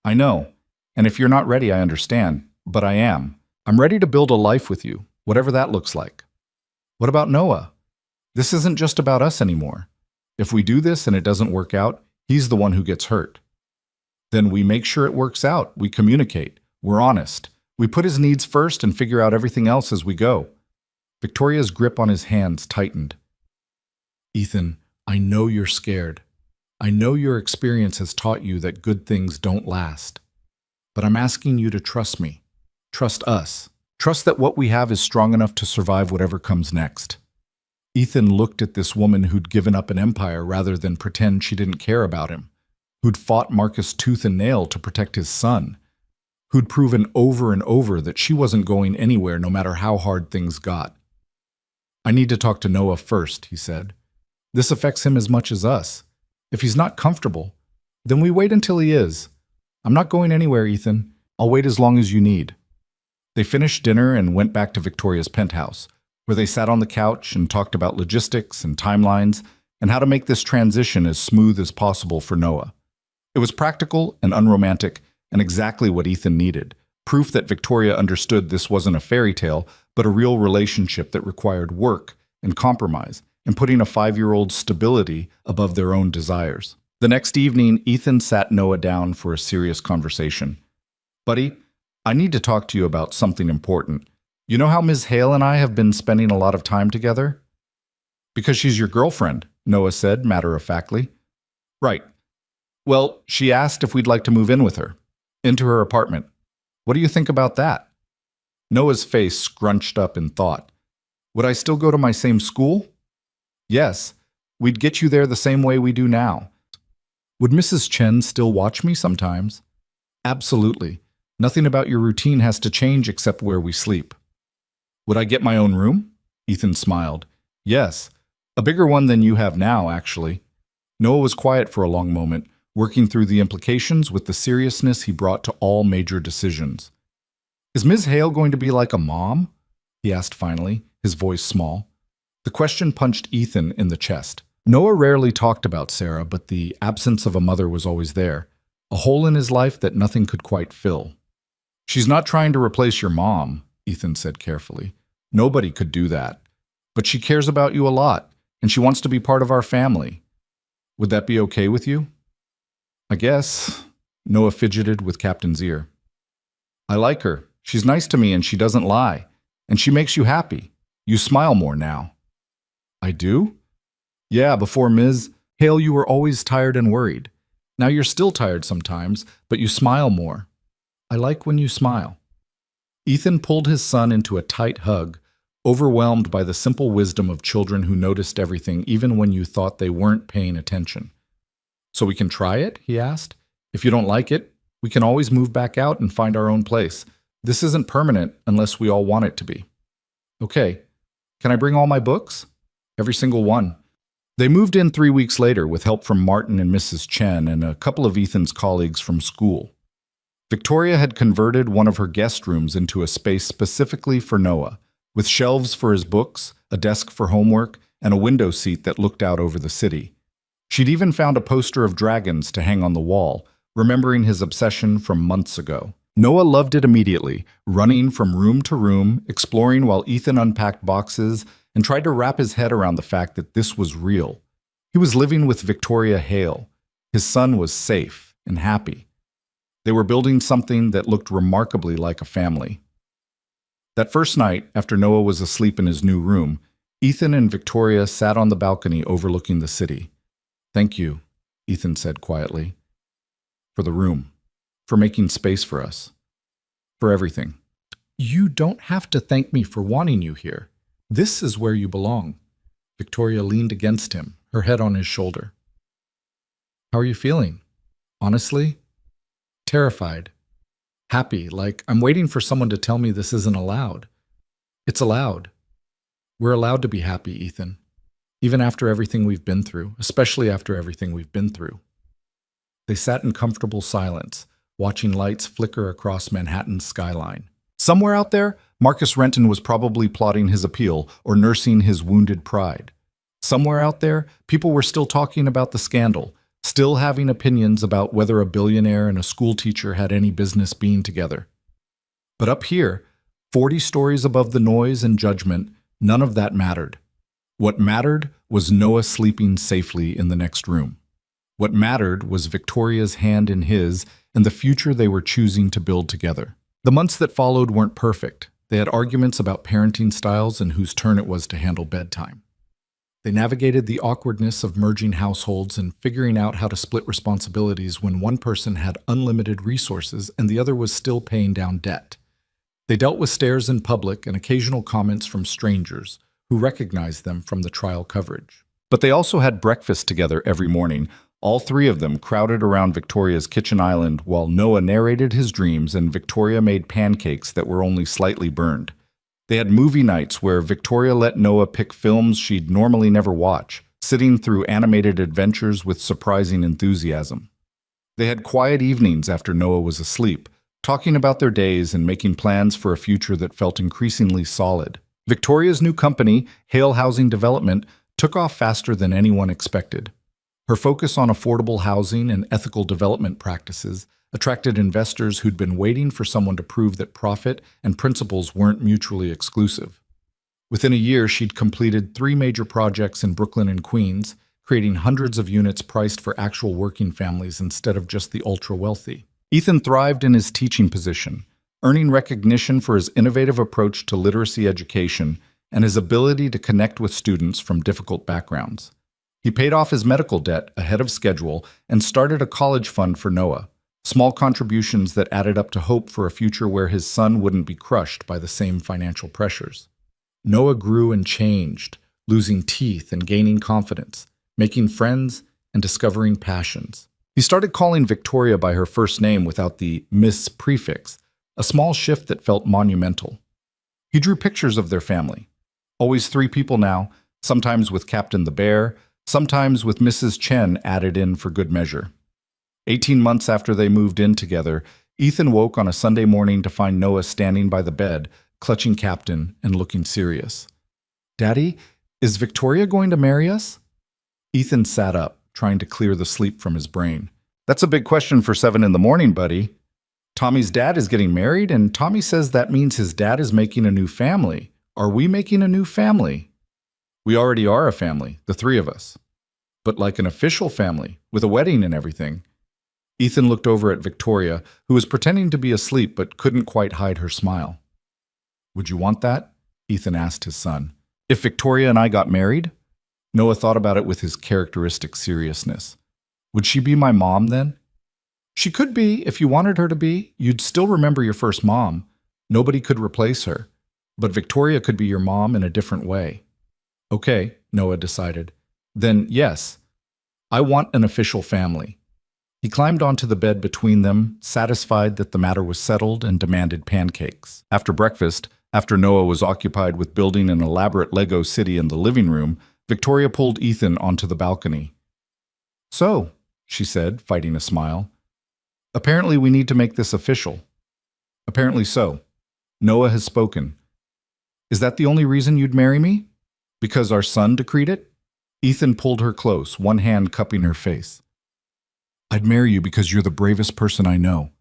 I know, and if you're not ready, I understand, but I am. I'm ready to build a life with you, whatever that looks like. What about Noah? This isn't just about us anymore. If we do this and it doesn't work out, he's the one who gets hurt. Then we make sure it works out, we communicate, we're honest. We put his needs first and figure out everything else as we go. Victoria's grip on his hands tightened. Ethan, I know you're scared. I know your experience has taught you that good things don't last. But I'm asking you to trust me. Trust us. Trust that what we have is strong enough to survive whatever comes next. Ethan looked at this woman who'd given up an empire rather than pretend she didn't care about him, who'd fought Marcus tooth and nail to protect his son, who'd proven over and over that she wasn't going anywhere no matter how hard things got. I need to talk to Noah first, he said. This affects him as much as us. If he's not comfortable, then we wait until he is. I'm not going anywhere, Ethan. I'll wait as long as you need. They finished dinner and went back to Victoria's penthouse, where they sat on the couch and talked about logistics and timelines and how to make this transition as smooth as possible for Noah. It was practical and unromantic and exactly what Ethan needed, proof that Victoria understood this wasn't a fairy tale, but a real relationship that required work and compromise and putting a 5-year-old's stability above their own desires. The next evening, Ethan sat Noah down for a serious conversation. Buddy, I need to talk to you about something important. You know how Ms. Hale and I have been spending a lot of time together? Because she's your girlfriend, Noah said matter-of-factly. Right. Well, she asked if we'd like to move in with her, into her apartment. What do you think about that? Noah's face scrunched up in thought. Would I still go to my same school? Yes. We'd get you there the same way we do now. Would Mrs. Chen still watch me sometimes? Absolutely. Nothing about your routine has to change except where we sleep. Would I get my own room? Ethan smiled. Yes. A bigger one than you have now, actually. Noah was quiet for a long moment, working through the implications with the seriousness he brought to all major decisions. Is Ms. Hale going to be like a mom? He asked finally, his voice small. The question punched Ethan in the chest. Noah rarely talked about Sarah, but the absence of a mother was always there, a hole in his life that nothing could quite fill. She's not trying to replace your mom, Ethan said carefully. Nobody could do that. But she cares about you a lot, and she wants to be part of our family. Would that be okay with you? I guess. Noah fidgeted with Captain's ear. I like her. She's nice to me and she doesn't lie. And she makes you happy. You smile more now. I do? Yeah, before Ms. Hale, you were always tired and worried. Now you're still tired sometimes, but you smile more. I like when you smile. Ethan pulled his son into a tight hug, overwhelmed by the simple wisdom of children who noticed everything even when you thought they weren't paying attention. So we can try it? He asked. If you don't like it, we can always move back out and find our own place. This isn't permanent unless we all want it to be. Okay. Can I bring all my books? Every single one. They moved in 3 weeks later with help from Martin and Mrs. Chen and a couple of Ethan's colleagues from school. Victoria had converted one of her guest rooms into a space specifically for Noah, with shelves for his books, a desk for homework, and a window seat that looked out over the city. She'd even found a poster of dragons to hang on the wall, remembering his obsession from months ago. Noah loved it immediately, running from room to room, exploring while Ethan unpacked boxes and tried to wrap his head around the fact that this was real. He was living with Victoria Hale. His son was safe and happy. They were building something that looked remarkably like a family. That first night, after Noah was asleep in his new room, Ethan and Victoria sat on the balcony overlooking the city. Thank you, Ethan said quietly, for the room, for making space for us, for everything. You don't have to thank me for wanting you here. This is where you belong. Victoria leaned against him, her head on his shoulder. How are you feeling? Honestly? terrified, happy, like I'm waiting for someone to tell me this isn't allowed. It's allowed. We're allowed to be happy, Ethan. Even after everything we've been through, especially after everything we've been through. They sat in comfortable silence, watching lights flicker across Manhattan's skyline. Somewhere out there, Marcus Renton was probably plotting his appeal or nursing his wounded pride. Somewhere out there, people were still talking about the scandal, still having opinions about whether a billionaire and a schoolteacher had any business being together. But up here, 40 stories above the noise and judgment, none of that mattered. What mattered was Noah sleeping safely in the next room. What mattered was Victoria's hand in his and the future they were choosing to build together. The months that followed weren't perfect. They had arguments about parenting styles and whose turn it was to handle bedtime. They navigated the awkwardness of merging households and figuring out how to split responsibilities when one person had unlimited resources and the other was still paying down debt. They dealt with stares in public and occasional comments from strangers who recognized them from the trial coverage. But they also had breakfast together every morning, all three of them crowded around Victoria's kitchen island while Noah narrated his dreams and Victoria made pancakes that were only slightly burned. They had movie nights where Victoria let Noah pick films she'd normally never watch, sitting through animated adventures with surprising enthusiasm. They had quiet evenings after Noah was asleep, talking about their days and making plans for a future that felt increasingly solid. Victoria's new company, Hale Housing Development, took off faster than anyone expected. Her focus on affordable housing and ethical development practices attracted investors who'd been waiting for someone to prove that profit and principles weren't mutually exclusive. Within a year, she'd completed 3 major projects in Brooklyn and Queens, creating hundreds of units priced for actual working families instead of just the ultra-wealthy. Ethan thrived in his teaching position, earning recognition for his innovative approach to literacy education and his ability to connect with students from difficult backgrounds. He paid off his medical debt ahead of schedule and started a college fund for Noah, small contributions that added up to hope for a future where his son wouldn't be crushed by the same financial pressures. Noah grew and changed, losing teeth and gaining confidence, making friends and discovering passions. He started calling Victoria by her first name without the Miss prefix, a small shift that felt monumental. He drew pictures of their family. Always 3 people now, sometimes with Captain the Bear, sometimes with Mrs. Chen added in for good measure. 18 months after they moved in together, Ethan woke on a Sunday morning to find Noah standing by the bed, clutching Captain and looking serious. "Daddy, is Victoria going to marry us?" Ethan sat up, trying to clear the sleep from his brain. "That's a big question for 7 in the morning, buddy. Tommy's dad is getting married, and Tommy says that means his dad is making a new family. Are we making a new family?" "We already are a family, the 3 of us. But like an official family, with a wedding and everything." Ethan looked over at Victoria, who was pretending to be asleep but couldn't quite hide her smile. "Would you want that?" Ethan asked his son. "If Victoria and I got married?" Noah thought about it with his characteristic seriousness. "Would she be my mom then?" "She could be, if you wanted her to be. You'd still remember your first mom. Nobody could replace her. But Victoria could be your mom in a different way." "Okay," Noah decided. "Then yes, I want an official family." He climbed onto the bed between them, satisfied that the matter was settled, and demanded pancakes. After breakfast, after Noah was occupied with building an elaborate Lego city in the living room, Victoria pulled Ethan onto the balcony. "So," she said, fighting a smile, "apparently we need to make this official." "Apparently so. Noah has spoken. Is that the only reason you'd marry me? Because our son decreed it?" Ethan pulled her close, one hand cupping her face. "I'd marry you because you're the bravest person I know.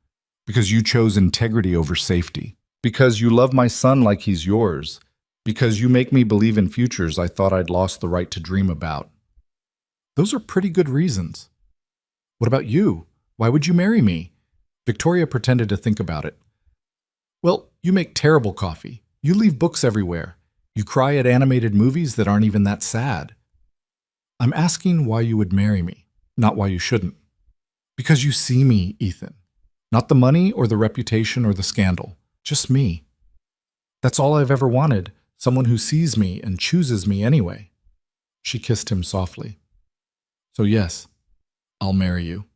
Because you chose integrity over safety. Because you love my son like he's yours. Because you make me believe in futures I thought I'd lost the right to dream about." "Those are pretty good reasons." "What about you? Why would you marry me?" Victoria pretended to think about it. "Well, you make terrible coffee. You leave books everywhere. You cry at animated movies that aren't even that sad." "I'm asking why you would marry me, not why you shouldn't." "Because you see me, Ethan. Not the money or the reputation or the scandal. Just me. That's all I've ever wanted, someone who sees me and chooses me anyway." She kissed him softly. "So yes, I'll marry you,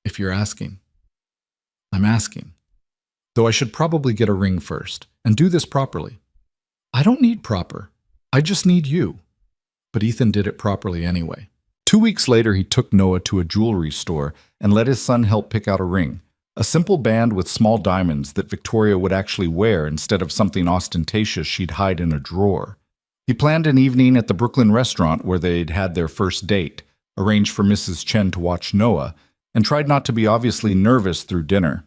if you're asking." "I'm I'm asking. Though I should probably get a ring first, and do this properly. I don't need proper. I just need you. But Ethan did it properly anyway. 2 weeks later, he took Noah to a jewelry store and let his son help pick out a ring. A simple band with small diamonds that Victoria would actually wear instead of something ostentatious she'd hide in a drawer. He planned an evening at the Brooklyn restaurant where they'd had their first date, arranged for Mrs. Chen to watch Noah, and tried not to be obviously nervous through dinner.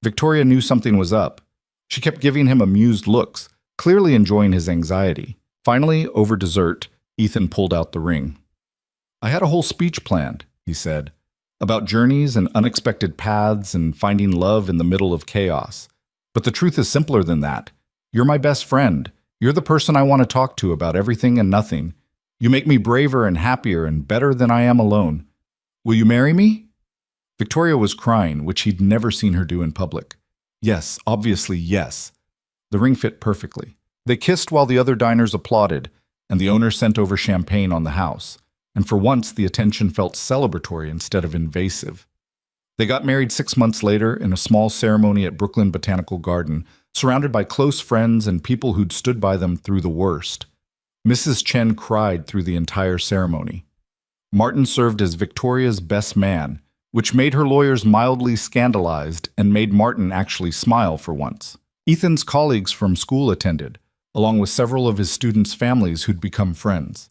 Victoria knew something was up. She kept giving him amused looks, clearly enjoying his anxiety. Finally, over dessert, Ethan pulled out the ring. I had a whole speech planned, he said, about journeys and unexpected paths and finding love in the middle of chaos. But the truth is simpler than that. You're my best friend. You're the person I want to talk to about everything and nothing. You make me braver and happier and better than I am alone. Will you marry me? Victoria was crying, which he'd never seen her do in public. Yes, obviously yes. The ring fit perfectly. They kissed while the other diners applauded, and the owner sent over champagne on the house. And for once, the attention felt celebratory instead of invasive. They got married 6 months later in a small ceremony at Brooklyn Botanical Garden, surrounded by close friends and people who'd stood by them through the worst. Mrs. Chen cried through the entire ceremony. Martin served as Victoria's best man, which made her lawyers mildly scandalized and made Martin actually smile for once. Ethan's colleagues from school attended, along with several of his students' families who'd become friends.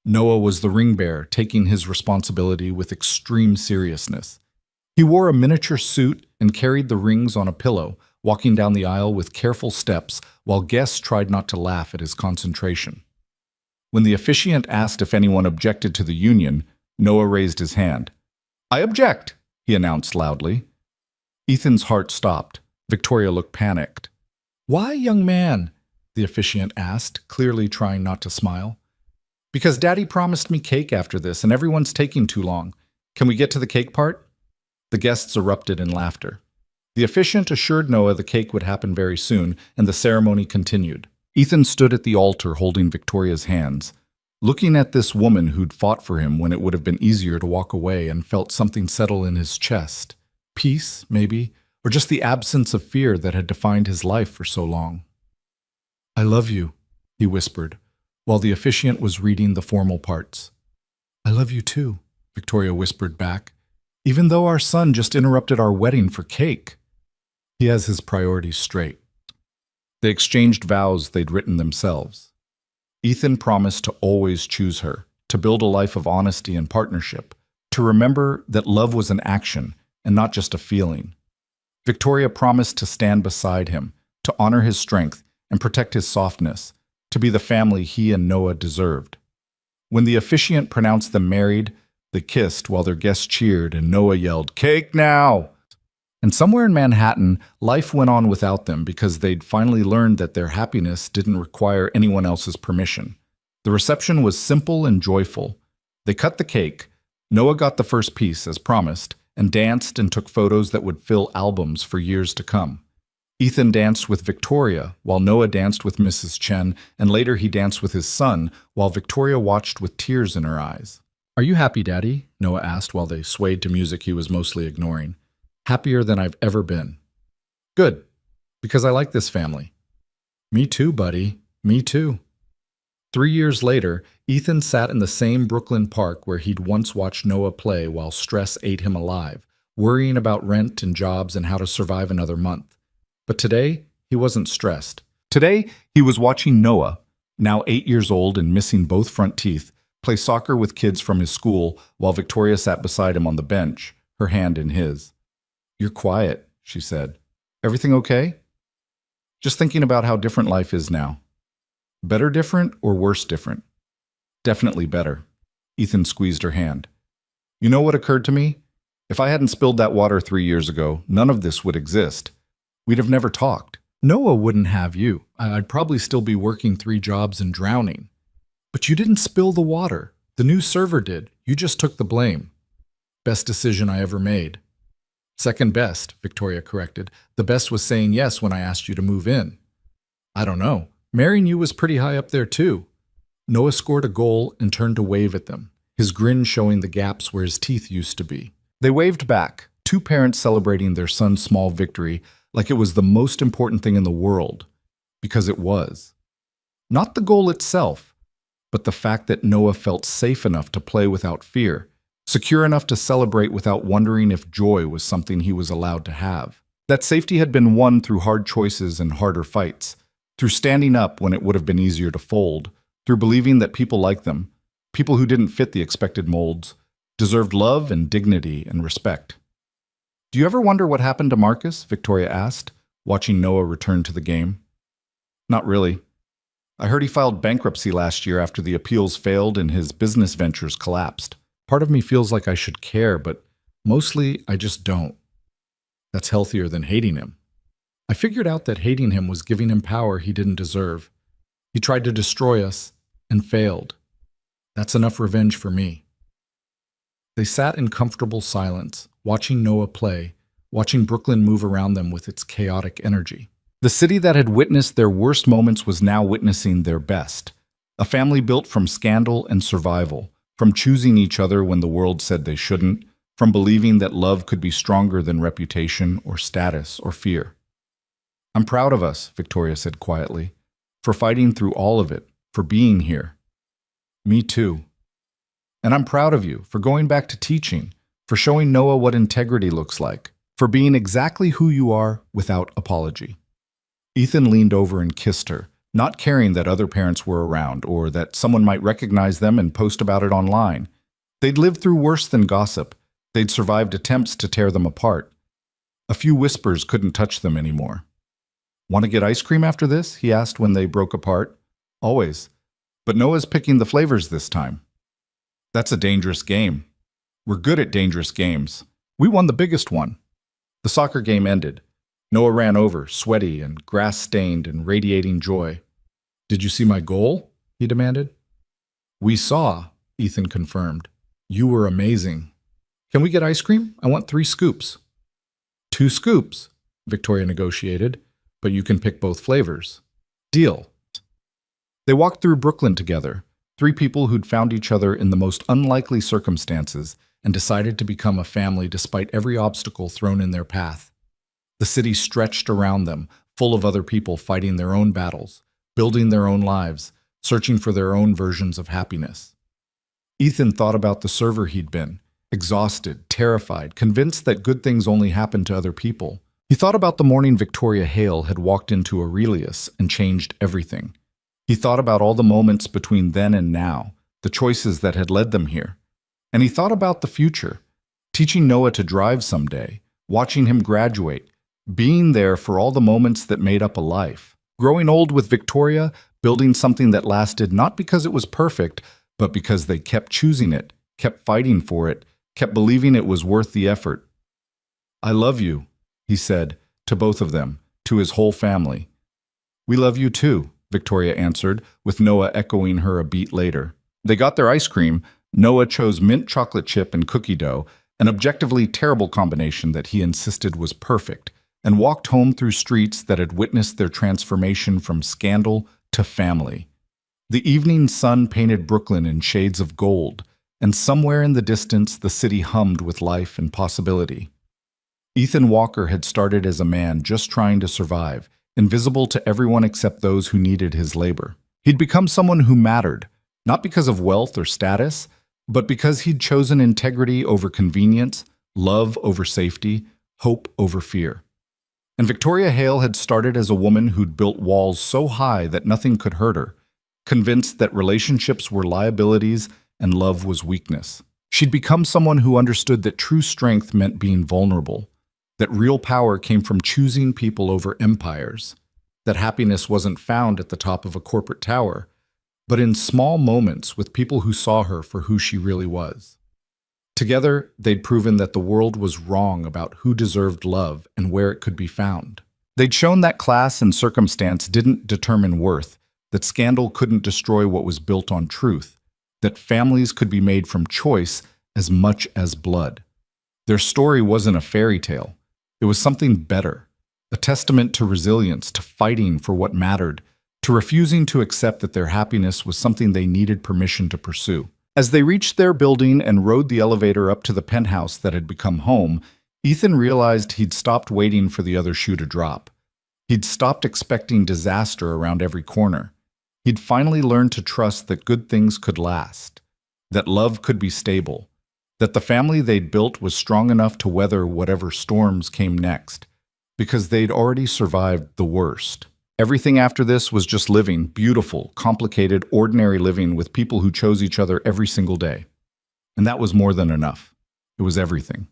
Noah was the ring bearer, taking his responsibility with extreme seriousness. He wore a miniature suit and carried the rings on a pillow, walking down the aisle with careful steps while guests tried not to laugh at his concentration. When the officiant asked if anyone objected to the union, Noah raised his hand. "I object," he announced loudly. Ethan's heart stopped. Victoria looked panicked. "Why, young man?" the officiant asked, clearly trying not to smile. "Because Daddy promised me cake after this, and everyone's taking too long. Can we get to the cake part?" The guests erupted in laughter. The officiant assured Noah the cake would happen very soon, and the ceremony continued. Ethan stood at the altar holding Victoria's hands, looking at this woman who'd fought for him when it would have been easier to walk away, and felt something settle in his chest. Peace, maybe, or just the absence of fear that had defined his life for so long. "I love you," he whispered, while the officiant was reading the formal parts. "I love you too," Victoria whispered back, "even though our son just interrupted our wedding for cake. He has his priorities straight." They exchanged vows they'd written themselves. Ethan promised to always choose her, to build a life of honesty and partnership, to remember that love was an action and not just a feeling. Victoria promised to stand beside him, to honor his strength and protect his softness, to be the family he and Noah deserved. When the officiant pronounced them married, they kissed while their guests cheered and Noah yelled, "Cake now!" And somewhere in Manhattan, life went on without them because they'd finally learned that their happiness didn't require anyone else's permission. The reception was simple and joyful. They cut the cake, Noah got the first piece as promised, and danced and took photos that would fill albums for years to come. Ethan danced with Victoria, while Noah danced with Mrs. Chen, and later he danced with his son, while Victoria watched with tears in her eyes. "Are you happy, Daddy?" Noah asked while they swayed to music he was mostly ignoring. "Happier than I've ever been." "Good, because I like this family." "Me too, buddy. Me too." 3 years later, Ethan sat in the same Brooklyn park where he'd once watched Noah play while stress ate him alive, worrying about rent and jobs and how to survive another month. But today, he wasn't stressed. Today, he was watching Noah, now 8 years old and missing both front teeth, play soccer with kids from his school while Victoria sat beside him on the bench, her hand in his. "You're quiet," she said. "Everything okay?" "Just thinking about how different life is now." "Better different or worse different?" "Definitely better." Ethan squeezed her hand. "You know what occurred to me? If I hadn't spilled that water 3 years ago, none of this would exist. We'd have never talked. Noah wouldn't have you. I'd probably still be working 3 jobs and drowning. But you didn't spill the water. The new server did. You just took the blame." "Best decision I ever made." "Second best," Victoria corrected. "The best was saying yes when I asked you to move in." "I don't know. Marrying you was pretty high up there too." Noah scored a goal and turned to wave at them, his grin showing the gaps where his teeth used to be. They waved back, Two parents celebrating their son's small victory like it was the most important thing in the world, because it was. Not the goal itself, but the fact that Noah felt safe enough to play without fear, secure enough to celebrate without wondering if joy was something he was allowed to have. That safety had been won through hard choices and harder fights, through standing up when it would have been easier to fold, through believing that people like them, people who didn't fit the expected molds, deserved love and dignity and respect. "Do you ever wonder what happened to Marcus?" Victoria asked, watching Noah return to the game. "Not really. I heard he filed bankruptcy last year after the appeals failed and his business ventures collapsed. Part of me feels like I should care, but mostly I just don't. That's healthier than hating him. I figured out that hating him was giving him power he didn't deserve. He tried to destroy us and failed. That's enough revenge for me." They sat in comfortable silence, watching Noah play, watching Brooklyn move around them with its chaotic energy. The city that had witnessed their worst moments was now witnessing their best. A family built from scandal and survival, from choosing each other when the world said they shouldn't, from believing that love could be stronger than reputation or status or fear. "I'm proud of us," Victoria said quietly, "for fighting through all of it, for being here." "Me too. And I'm proud of you for going back to teaching, for showing Noah what integrity looks like, for being exactly who you are without apology." Ethan leaned over and kissed her, not caring that other parents were around or that someone might recognize them and post about it online. They'd lived through worse than gossip. They'd survived attempts to tear them apart. A few whispers couldn't touch them anymore. "Want to get ice cream after this?" he asked when they broke apart. "Always. But Noah's picking the flavors this time." "That's a dangerous game." "We're good at dangerous games. We won the biggest one." The soccer game ended. Noah ran over, sweaty and grass-stained and radiating joy. "Did you see my goal?" he demanded. "We saw," Ethan confirmed. "You were amazing." "Can we get ice cream? I want 3 scoops." "2 scoops," Victoria negotiated, "but you can pick both flavors." "Deal." They walked through Brooklyn together, 3 people who'd found each other in the most unlikely circumstances and decided to become a family despite every obstacle thrown in their path. The city stretched around them, full of other people fighting their own battles, building their own lives, searching for their own versions of happiness. Ethan thought about the server he'd been, exhausted, terrified, convinced that good things only happened to other people. He thought about the morning Victoria Hale had walked into Aurelius and changed everything. He thought about all the moments between then and now, the choices that had led them here. And he thought about the future, teaching Noah to drive someday, watching him graduate, being there for all the moments that made up a life. Growing old with Victoria, building something that lasted not because it was perfect, but because they kept choosing it, kept fighting for it, kept believing it was worth the effort. "I love you," he said, to both of them, to his whole family. "We love you too," Victoria answered, with Noah echoing her a beat later. They got their ice cream. Noah chose mint chocolate chip and cookie dough, an objectively terrible combination that he insisted was perfect, and walked home through streets that had witnessed their transformation from scandal to family. The evening sun painted Brooklyn in shades of gold, and somewhere in the distance the city hummed with life and possibility. Ethan Walker had started as a man just trying to survive, invisible to everyone except those who needed his labor. He'd become someone who mattered, not because of wealth or status, but because he'd chosen integrity over convenience, love over safety, hope over fear. And Victoria Hale had started as a woman who'd built walls so high that nothing could hurt her, convinced that relationships were liabilities and love was weakness. She'd become someone who understood that true strength meant being vulnerable, that real power came from choosing people over empires, that happiness wasn't found at the top of a corporate tower, but in small moments with people who saw her for who she really was. Together, they'd proven that the world was wrong about who deserved love and where it could be found. They'd shown that class and circumstance didn't determine worth, that scandal couldn't destroy what was built on truth, that families could be made from choice as much as blood. Their story wasn't a fairy tale. It was something better, a testament to resilience, to fighting for what mattered, to refusing to accept that their happiness was something they needed permission to pursue. As they reached their building and rode the elevator up to the penthouse that had become home, Ethan realized he'd stopped waiting for the other shoe to drop. He'd stopped expecting disaster around every corner. He'd finally learned to trust that good things could last, that love could be stable, that the family they'd built was strong enough to weather whatever storms came next, because they'd already survived the worst. Everything after this was just living, beautiful, complicated, ordinary living with people who chose each other every single day. And that was more than enough. It was everything.